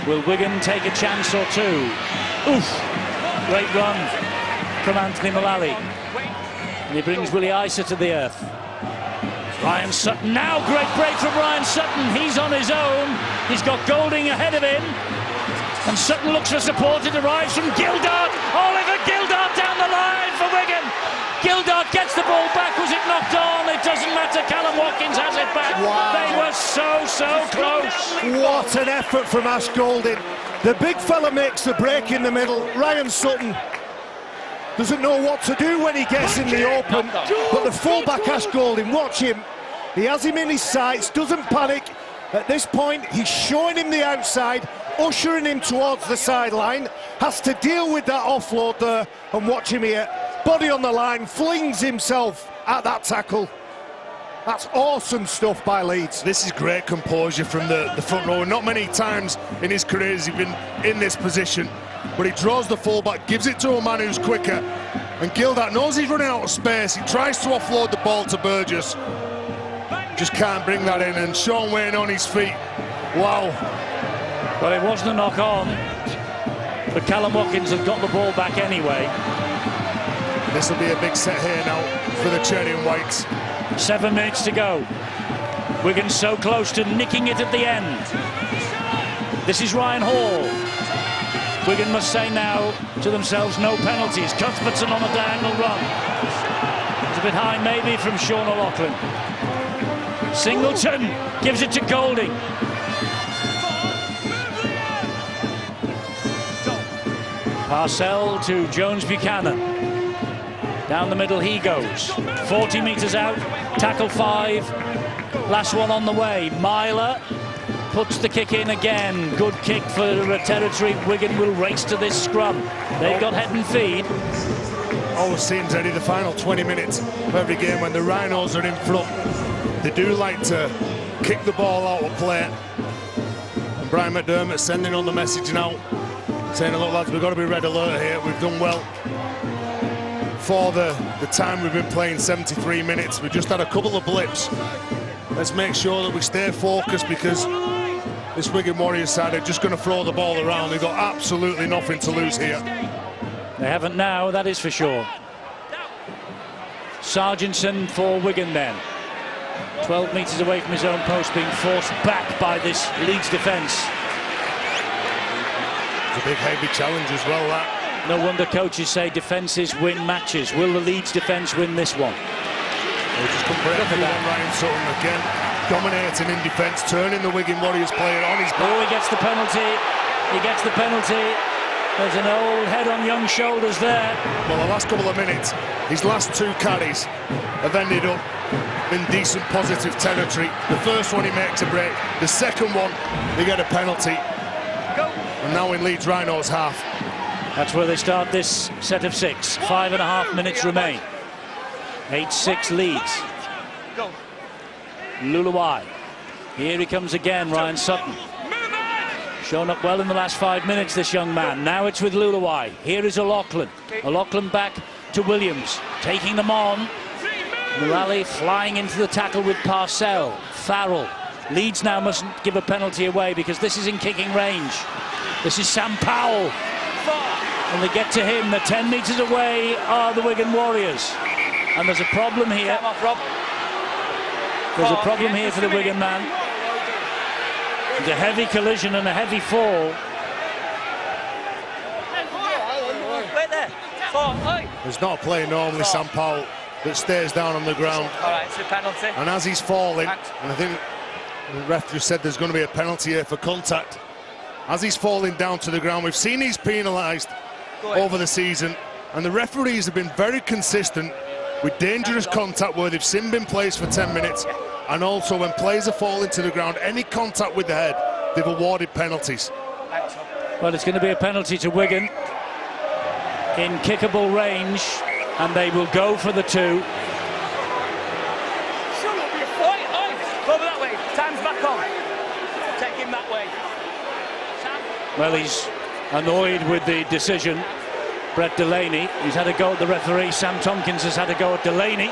Will Wigan take a chance or two? Oof! Great run from Anthony Mullally. And he brings Willie Isa to the earth. Ryan Sutton now, great break from Ryan Sutton. He's on his own. He's got Golding ahead of him. And Sutton looks for support. It arrives from Gildart. Oliver Gildart down the line for Wigan. Gildart gets the ball back. Was it knocked on? It doesn't matter. Callum Watkins has it back. Wow. They were so close. What an effort from Ash Golding. The big fella makes the break in the middle. Ryan Sutton doesn't know what to do when he gets in the open. But the fullback Ash Golding, watch him. He has him in his sights, doesn't panic. At this point, he's showing him the outside, ushering him towards the sideline. Has to deal with that offload there, and watch him here. Body on the line, flings himself at that tackle. That's awesome stuff by Leeds. This is great composure from the front row. Not many times in his career has he been in this position, but he draws the fullback, gives it to a man who's quicker, and Gildart knows he's running out of space. He tries to offload the ball to Burgess, just can't bring that in, and Sean Wayne on his feet. Wow. Well, it wasn't a knock on, but Callum Watkins had got the ball back anyway. This will be a big set here now for the Cherry and Whites. 7 minutes to go. Wigan so close to nicking it at the end. This is Ryan Hall. Wigan must say now to themselves, no penalties. Cuthbertson on a diagonal run. It's a bit high maybe from Sean O'Loughlin. Singleton gives it to Golding. Parcell to Jones Buchanan. Down the middle he goes. 40 metres out, tackle 5. Last one on the way. Myler puts the kick in again. Good kick for territory. Wigan will race to this scrum. They've got head and feed. Always seems, Eddie, the final 20 minutes of every game when the Rhinos are in front, they do like to kick the ball out of play. And Brian McDermott sending on the message now, saying, look lads, we've got to be red alert here. We've done well for the time we've been playing, 73 minutes. We've just had a couple of blips. Let's make sure that we stay focused, because this Wigan Warriors side are just going to throw the ball around. They've got absolutely nothing to lose here. They haven't now, that is for sure. Sargentson for Wigan then. 12 metres away from his own post, being forced back by this Leeds defence. It's a big heavy challenge as well, that. No wonder coaches say defences win matches. Will the Leeds defence win this one? They'll just come for everyone. Ryan Sutton again, dominating in defence, turning the Wigan Warriors player on his back. Oh, he gets the penalty. He gets the penalty. There's an old head on young shoulders there. Well, the last couple of minutes, his last 2 carries have ended up in decent positive territory. The first one he makes a break. The second one, they get a penalty. And now in Leeds Rhinos half. That's where they start this set of 6. 5.5 minutes remain. 8-6 Leeds. Luluai. Here he comes again, Ryan Sutton. Shown up well in the last 5 minutes, this young man. Now it's with Luluai. Here is O'Loughlin. O'Loughlin back to Williams, taking them on. Mullally flying into the tackle with Parcell. Farrell. Leeds now mustn't give a penalty away, because this is in kicking range. This is Sam Powell. And they get to him. They're 10 metres away are the Wigan Warriors. And there's a problem here. There's a problem here for the Wigan man. It's a heavy collision and a heavy fall. There's not a play normally, Sam Powell, that stays down on the ground. All right, it's a penalty. And as he's falling, and I think the ref just said there's going to be a penalty here for contact. As he's falling down to the ground, we've seen he's penalised over the season, and the referees have been very consistent with dangerous contact where they've seen been placed for 10 minutes, and also when players are falling to the ground, any contact with the head, they've awarded penalties. Well, it's going to be a penalty to Wigan in kickable range, and they will go for the 2. Over that way. Time's back on. Take him that way. Well, he's annoyed with the decision. Brett Delaney, he's had a go at the referee. Sam Tompkins has had a go at Delaney.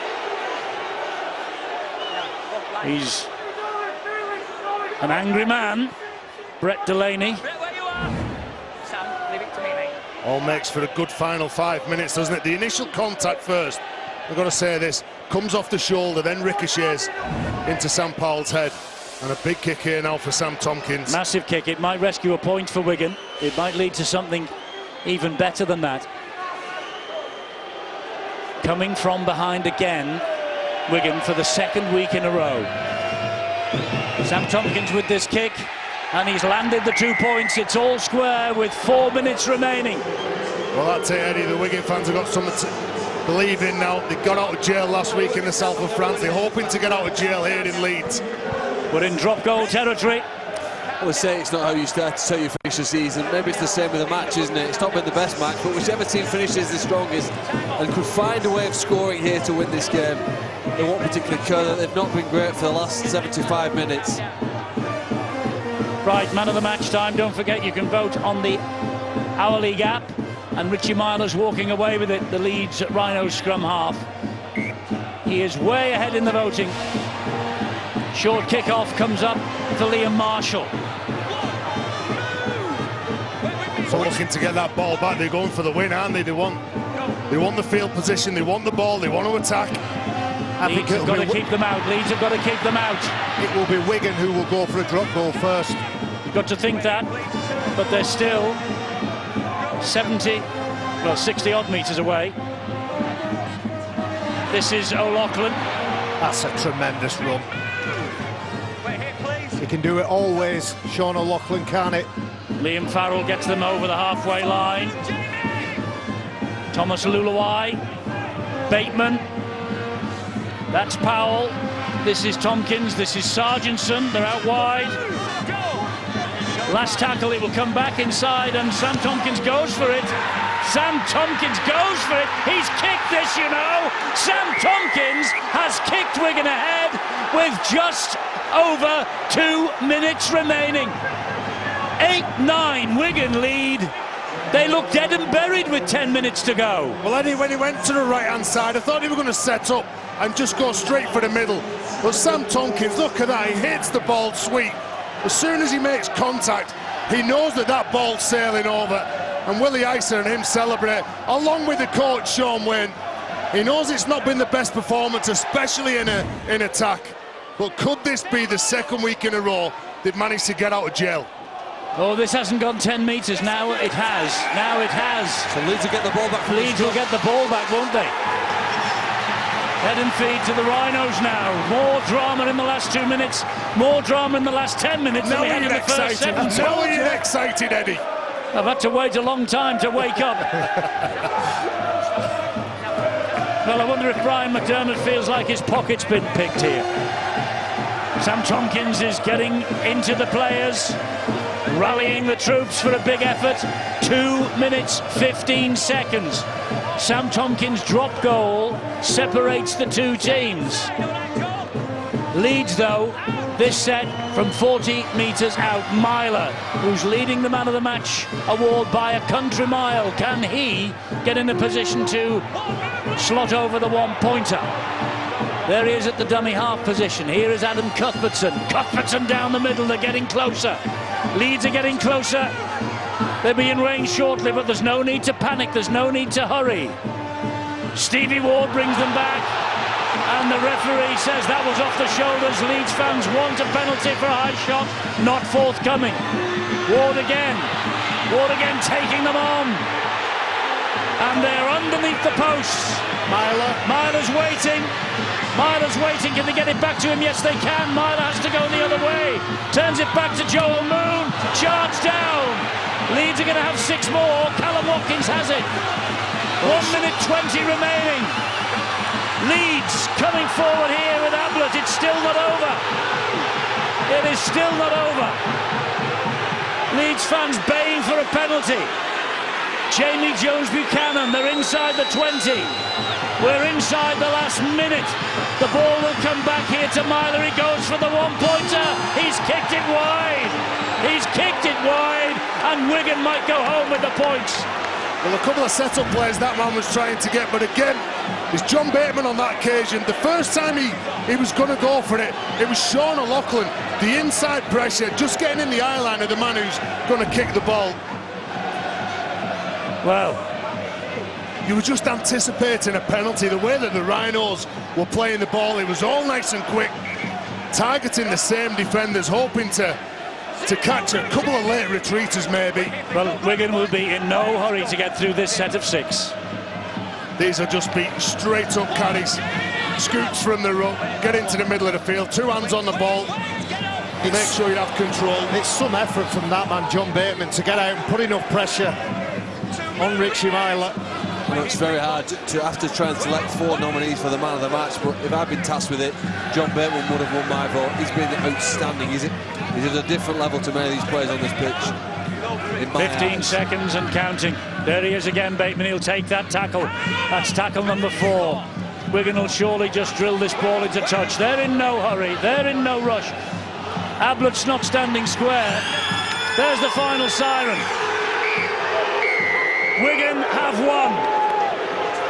He's an angry man, Brett Delaney. Sam, leave it to me, mate. All makes for a good final 5 minutes, doesn't it? The initial contact first, I've got to say this, comes off the shoulder, then ricochets into Sam Powell's head. And a big kick here now for Sam Tompkins. Massive kick. It might rescue a point for Wigan. It might lead to something even better than that. Coming from behind again, Wigan, for the 2nd week in a row. Sam Tompkins with this kick, and he's landed the 2 points. It's all square with 4 minutes remaining. Well, that's it, Eddie. The Wigan fans have got something to believe in now. They got out of jail last week in the south of France. They're hoping to get out of jail here in Leeds. We're in drop goal territory. I would say it's not how you start, it's how you finish the season. Maybe it's the same with a match, isn't it? It's not been the best match, but whichever team finishes the strongest and could find a way of scoring here to win this game, it won't particularly occur that they've not been great for the last 75 minutes. Right, man of the match time. Don't forget you can vote on the Our League app, and Richie Myler's walking away with it, the Leeds Rhinos scrum half. He is way ahead in the voting. Short kick-off comes up for Liam Marshall. So looking to get that ball back. They're going for the win, aren't they? They want the field position, they want the ball, they want to attack. Leeds have got to keep them out. Leeds have got to keep them out. It will be Wigan who will go for a drop goal first. You've got to think that, but they're still 60 odd metres away. This is O'Loughlin. That's a tremendous run. He can do it always, Sean O'Loughlin, can't it? Liam Farrell gets them over the halfway line. Thomas Luluai, Bateman, that's Powell, this is Tompkins, this is Sargentson, they're out wide. Last tackle, it will come back inside and Sam Tompkins goes for it. Sam Tompkins goes for it, he's kicked this, you know. Sam Tompkins has kicked Wigan ahead with just over 2 minutes remaining. 8-9, Wigan lead. They look dead and buried with 10 minutes to go. Well, Eddie, when he went to the right-hand side, I thought he was going to set up and just go straight for the middle. But Sam Tompkins, look at that, he hits the ball sweet. As soon as he makes contact, he knows that that ball's sailing over. And Willie Isa and him celebrate, along with the coach, Sean Wayne. He knows it's not been the best performance, especially in attack. But could this be the second week in a row they've managed to get out of jail? Oh, this hasn't gone 10 metres. Now it has. Now it has. So Leeds will get the ball back. Leeds will get the ball back, won't they? Head and feed to the Rhinos now. More drama in the last 2 minutes. More drama in the last 10 minutes than we had in the first 7. Now you're excited, Eddie. I've had to wait a long time to wake up. Well, I wonder if Brian McDermott feels like his pocket's been picked here. Sam Tompkins is getting into the players, rallying the troops for a big effort. 2 minutes, 15 seconds. Sam Tompkins' drop goal separates the two teams. Leeds, though, this set from 40 metres out. Myler, who's leading the Man of the Match award by a country mile. Can he get in a position to slot over the one-pointer? There he is at the dummy half position. Here is Adam Cuthbertson. Cuthbertson down the middle, they're getting closer. Leeds are getting closer. They'll be in range shortly, but there's no need to panic, there's no need to hurry. Stevie Ward brings them back, and the referee says that was off the shoulders. Leeds fans want a penalty for a high shot, not forthcoming. Ward again taking them on. And they're underneath the posts. Myler's waiting. Can they get it back to him? Yes, they can. Myler has to go the other way. Turns it back to Joel Moon. Charge down. Leeds are going to have 6 more. Callum Watkins has it. 1 minute 20 remaining. Leeds coming forward here with Ablett. It's still not over. It is still not over. Leeds fans baying for a penalty. Jamie Jones-Buchanan, they're inside the 20. We're inside the last minute. The ball will come back here to Myler. He goes for the one-pointer. He's kicked it wide. And Wigan might go home with the points. Well, a couple of set-up plays that man was trying to get, but again, it's John Bateman on that occasion. The first time he was going to go for it, it was Sean O'Loughlin. The inside pressure, just getting in the eye line of the man who's going to kick the ball. Well, you were just anticipating a penalty. The way that the Rhinos were playing the ball, it was all nice and quick, targeting the same defenders, hoping to catch a couple of late retreaters maybe. Well, Wigan will be in no hurry to get through this set of 6. These are just beat straight up carries, scoops from the ruck, get into the middle of the field, 2 hands on the ball, make sure you have control. It's some effort from that man, John Bateman, to get out and put enough pressure on Richie Myler. You know, it's very hard to have to try and select 4 nominees for the Man of the Match, but if I'd been tasked with it, John Bateman would have won my vote. He's been outstanding. He's at a different level to many of these players on this pitch. 15 seconds and counting. There he is again, Bateman. He'll take that tackle. That's tackle number 4. Wigan will surely just drill this ball into touch. They're in no hurry. They're in no rush. Ablett's not standing square. There's the final siren. Wigan have won.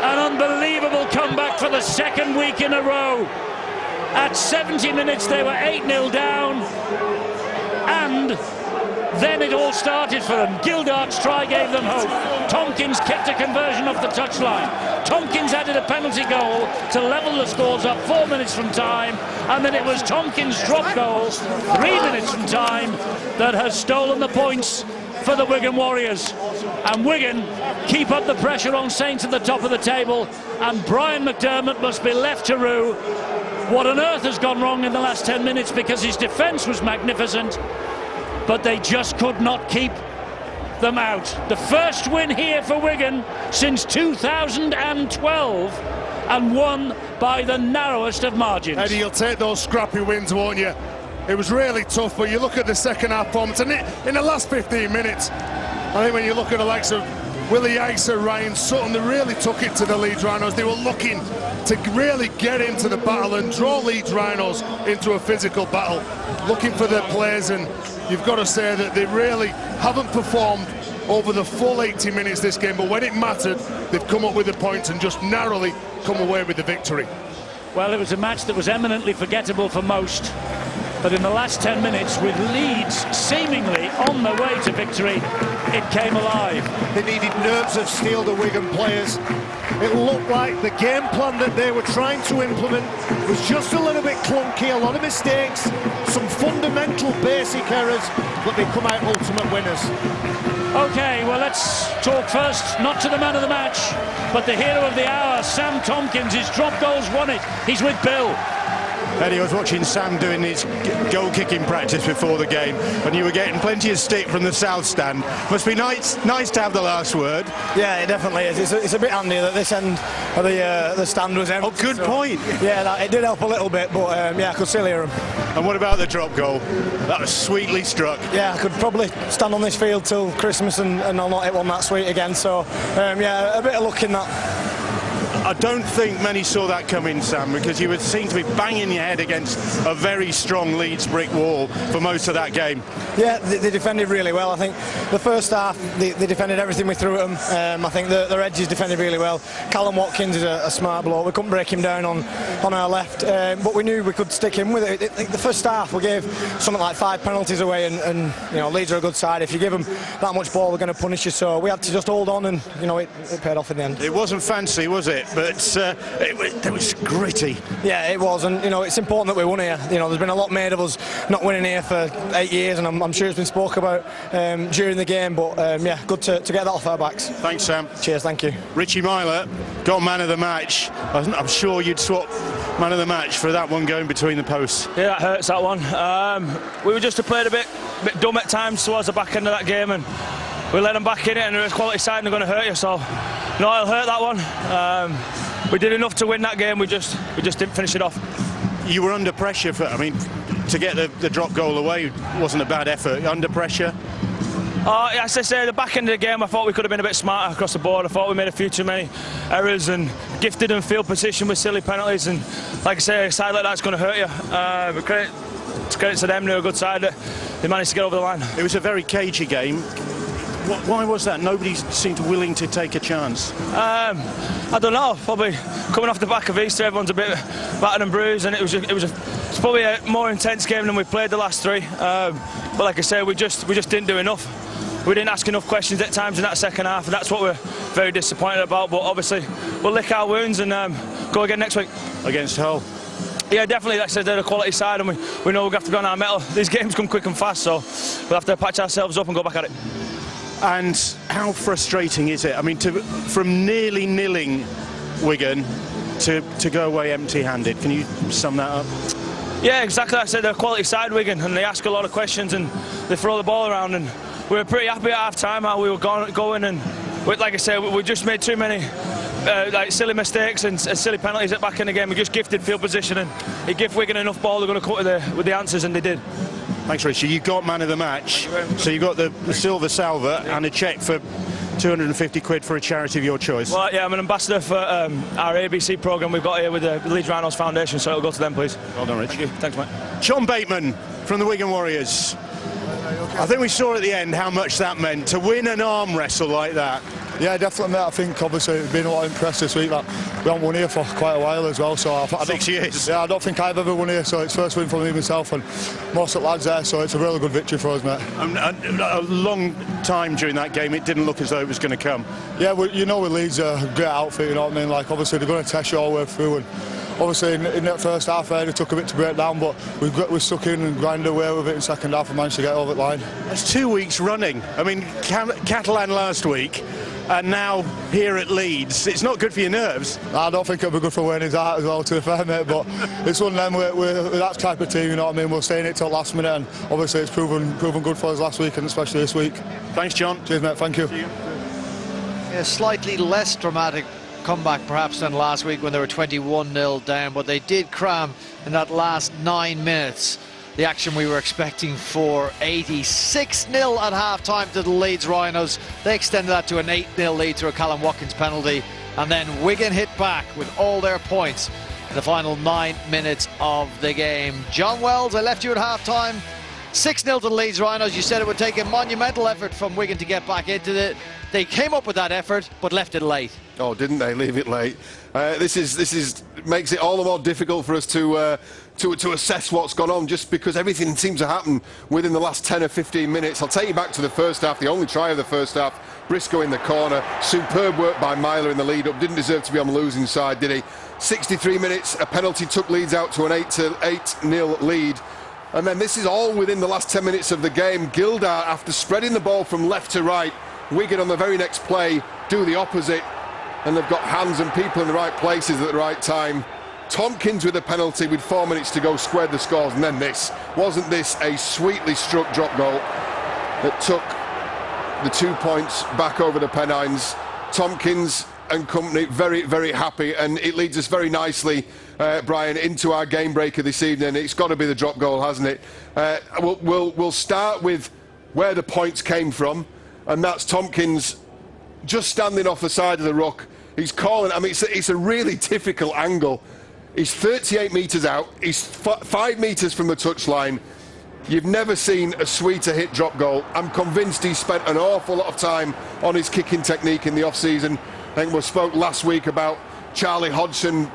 An unbelievable comeback for the second week in a row. At 70 minutes, they were 8-0 down. And then it all started for them. Gildart's try gave them hope. Tompkins kicked a conversion off the touchline. Tompkins added a penalty goal to level the scores up 4 minutes from time. And then it was Tompkins' drop goal 3 minutes from time that has stolen the points for the Wigan Warriors. And Wigan keep up the pressure on Saints at the top of the table, and Brian McDermott must be left to rue. What on earth has gone wrong in the last 10 minutes, because his defence was magnificent, but they just could not keep them out. The first win here for Wigan since 2012, and won by the narrowest of margins. Eddie, you'll take those scrappy wins, won't you? It was really tough, but you look at the second half performance, and in the last 15 minutes, I think when you look at the likes of Willie Isa, Ryan Sutton, they really took it to the Leeds Rhinos. They were looking to really get into the battle and draw Leeds Rhinos into a physical battle, looking for their players, and you've got to say that they really haven't performed over the full 80 minutes this game, but when it mattered, they've come up with the points and just narrowly come away with the victory. Well, it was a match that was eminently forgettable for most, but in the last 10 minutes, with Leeds seemingly on the way to victory, it came alive. They needed nerves of steel, the Wigan players. It looked like the game plan that they were trying to implement was just a little bit clunky, a lot of mistakes, some fundamental basic errors, but they come out ultimate winners. OK, well, let's talk first, not to the man of the match, but the hero of the hour, Sam Tompkins. His drop goals won it. He's with Bill. Eddie, I was watching Sam doing his goal-kicking practice before the game, and you were getting plenty of stick from the south stand. Must be nice to have the last word. Yeah, it definitely is. It's a bit handy that this end of the stand was empty. Oh, good point. Yeah, it did help a little bit, but yeah, I could still hear him. And what about the drop goal? That was sweetly struck. Yeah, I could probably stand on this field till Christmas and I'll not hit one that sweet again. So, yeah, a bit of luck in that. I don't think many saw that coming, Sam, because you would seem to be banging your head against a very strong Leeds brick wall for most of that game. Yeah, they defended really well. I think the first half, they defended everything we threw at them. I think their edges defended really well. Callum Watkins is a smart bloke. We couldn't break him down on our left, but we knew we could stick him with it. The first half, we gave something like 5 penalties away, and you know, Leeds are a good side. If you give them that much ball, they're going to punish you. So we had to just hold on, and you know, it paid off in the end. It wasn't fancy, was it? But it was gritty. Yeah, it was, and you know, it's important that we won here. You know, there's been a lot made of us not winning here for 8 years, and I'm sure it's been spoke about during the game. But yeah, good to get that off our backs. Thanks, Sam. Cheers, thank you. Richie Myler got man of the match. I'm sure you'd swap man of the match for that one going between the posts. Yeah, that hurts, that one. We were just played a bit dumb at times towards the back end of that game, and we let them back in it, and it was quality side, and they're going to hurt you. So, no, it'll hurt that one. We did enough to win that game. We just didn't finish it off. You were under pressure for. I mean, to get the drop goal away wasn't a bad effort. Under pressure. As I say, the back end of the game, I thought we could have been a bit smarter across the board. I thought we made a few too many errors and gifted in field position with silly penalties. And like I say, a side like that's going to hurt you. But credit to them, they're a good side. They managed to get over the line. It was a very cagey game. Why was that? Nobody seemed willing to take a chance. I don't know. Probably coming off the back of Easter, everyone's a bit battered and bruised, and it's probably a more intense game than we played the last 3. But like I say, we just didn't do enough. We didn't ask enough questions at times in that second half, and that's what we're very disappointed about. But obviously, we'll lick our wounds and go again next week against Hull. Yeah, definitely. Like I said, they're a quality side, and we know we're going to have to be on our mettle. These games come quick and fast, so we'll have to patch ourselves up and go back at it. And how frustrating is it? I mean, from nearly nilling Wigan to go away empty-handed. Can you sum that up? Yeah, exactly. Like I said, they're a quality side, Wigan, and they ask a lot of questions and they throw the ball around. And we were pretty happy at half-time how we were going. And like I said, we just made too many like silly mistakes and silly penalties at back in the game. We just gifted field position, and it gave Wigan enough ball. They're going to come with the answers, and they did. Thanks, Richie. You got man of the match, so you got the silver salver and a cheque for 250 quid for a charity of your choice. Well, yeah, I'm an ambassador for our ABC programme we've got here with the Leeds Rhinos Foundation, so it'll go to them, please. Well done, Rich. Thank you. Thanks, mate. John Bateman from the Wigan Warriors. I think we saw at the end how much that meant to win an arm wrestle like that. Yeah, definitely, mate. I think obviously it's been a lot of impress this week that we haven't won here for quite a while as well. So 6 years. Yeah, I don't think I've ever won here, so it's first win for me myself and most of the lads there. So it's a really good victory for us, mate. A long time during that game, it didn't look as though it was going to come. Yeah, you know, with Leeds, a great outfit. You know what I mean? Like obviously they're going to test you all the way through, and obviously in that first half it took a bit to break down, but we stuck in and grinded away with it in second half and managed to get over the line. That's 2 weeks running. I mean, Catalan last week, and now here at Leeds. It's not good for your nerves. I don't think it'll be good for Wayne's heart as well, to be fair, mate, but it's one of them, we're that type of team, you know what I mean, we'll stay in it till last minute, and obviously it's proven good for us last week and especially this week. Thanks, John. Cheers, mate, thank you. A slightly less dramatic comeback perhaps than last week when they were 21-0 down, but they did cram in that last 9 minutes the action we were expecting for 86-0 at half-time to the Leeds Rhinos. They extended that to an 8-0 lead through a Callum Watkins penalty, and then Wigan hit back with all their points in the final 9 minutes of the game. John Wells, I left you at half-time. 6-0 to the Leeds Rhinos. You said it would take a monumental effort from Wigan to get back into it. They came up with that effort, but left it late. Oh, didn't they leave it late? This makes it all the more difficult for us to assess what's gone on, just because everything seems to happen within the last 10 or 15 minutes. I'll take you back to the first half, the only try of the first half. Briscoe in the corner, superb work by Myler in the lead-up. Didn't deserve to be on the losing side, did he? 63 minutes, a penalty took Leeds out to an 8-0 lead. And then this is all within the last 10 minutes of the game. Gildart, after spreading the ball from left to right, Wigan on the very next play do the opposite, and they've got hands and people in the right places at the right time. Tompkins with a penalty with 4 minutes to go squared the scores, and then this. Wasn't this a sweetly struck drop goal that took the 2 points back over the Pennines? Tompkins and company very, very happy, and it leads us very nicely, Brian, into our game breaker this evening. It's got to be the drop goal, hasn't it? We'll start with where the points came from, and that's Tompkins just standing off the side of the ruck. He's calling, I mean, it's a really difficult angle. He's 38 metres out, he's 5 metres from the touchline. You've never seen a sweeter hit drop goal. I'm convinced he spent an awful lot of time on his kicking technique in the off-season. I think we spoke last week about Charlie Hodgson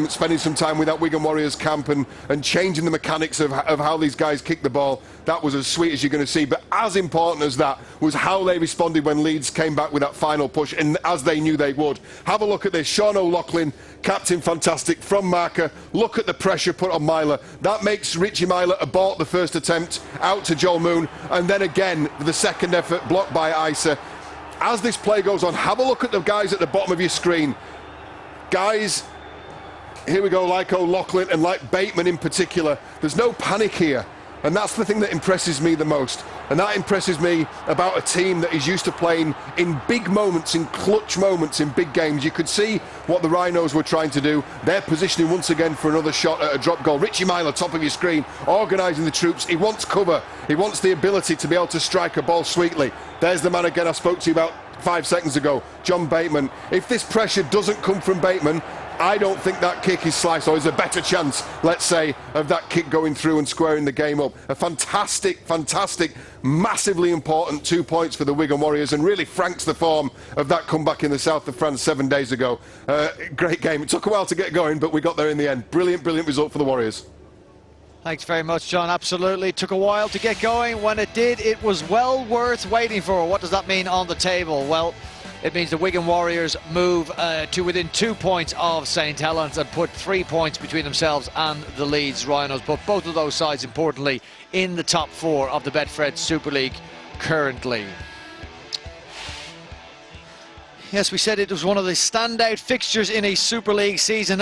spending some time with that Wigan Warriors camp and changing the mechanics of how these guys kick the ball. That was as sweet as you're going to see. But as important as that was how they responded when Leeds came back with that final push, and as they knew they would. Have a look at this. Sean O'Loughlin, captain fantastic from marker. Look at the pressure put on Myler. That makes Richie Myler abort the first attempt, out to Joel Moon, and then again the second effort blocked by Isa. As this play goes on, have a look at the guys at the bottom of your screen. Guys, here we go, like O'Loughlin and like Bateman in particular. There's no panic here, and that's the thing that impresses me the most. And that impresses me about a team that is used to playing in big moments, in clutch moments, in big games. You could see what the Rhinos were trying to do. They're positioning once again for another shot at a drop goal. Richie Myler, top of your screen, organising the troops. He wants cover. He wants the ability to be able to strike a ball sweetly. There's the man again I spoke to you about 5 seconds ago, John Bateman. If this pressure doesn't come from Bateman, I don't think that kick is sliced, or there's a better chance, let's say, of that kick going through and squaring the game up. A fantastic, massively important 2 points for the Wigan Warriors, and really franks the form of that comeback in the south of France 7 days ago. Great game. It took a while to get going, but we got there in the end. Brilliant result for the Warriors. Thanks very much, John. Absolutely. Took a while to get going. When it did, it was well worth waiting for. What does that mean on the table? Well, it means the Wigan Warriors move to within 2 points of St Helens and put 3 points between themselves and the Leeds Rhinos. But both of those sides, importantly, in the top 4 of the Betfred Super League currently. Yes, we said it was one of the standout fixtures in a Super League season.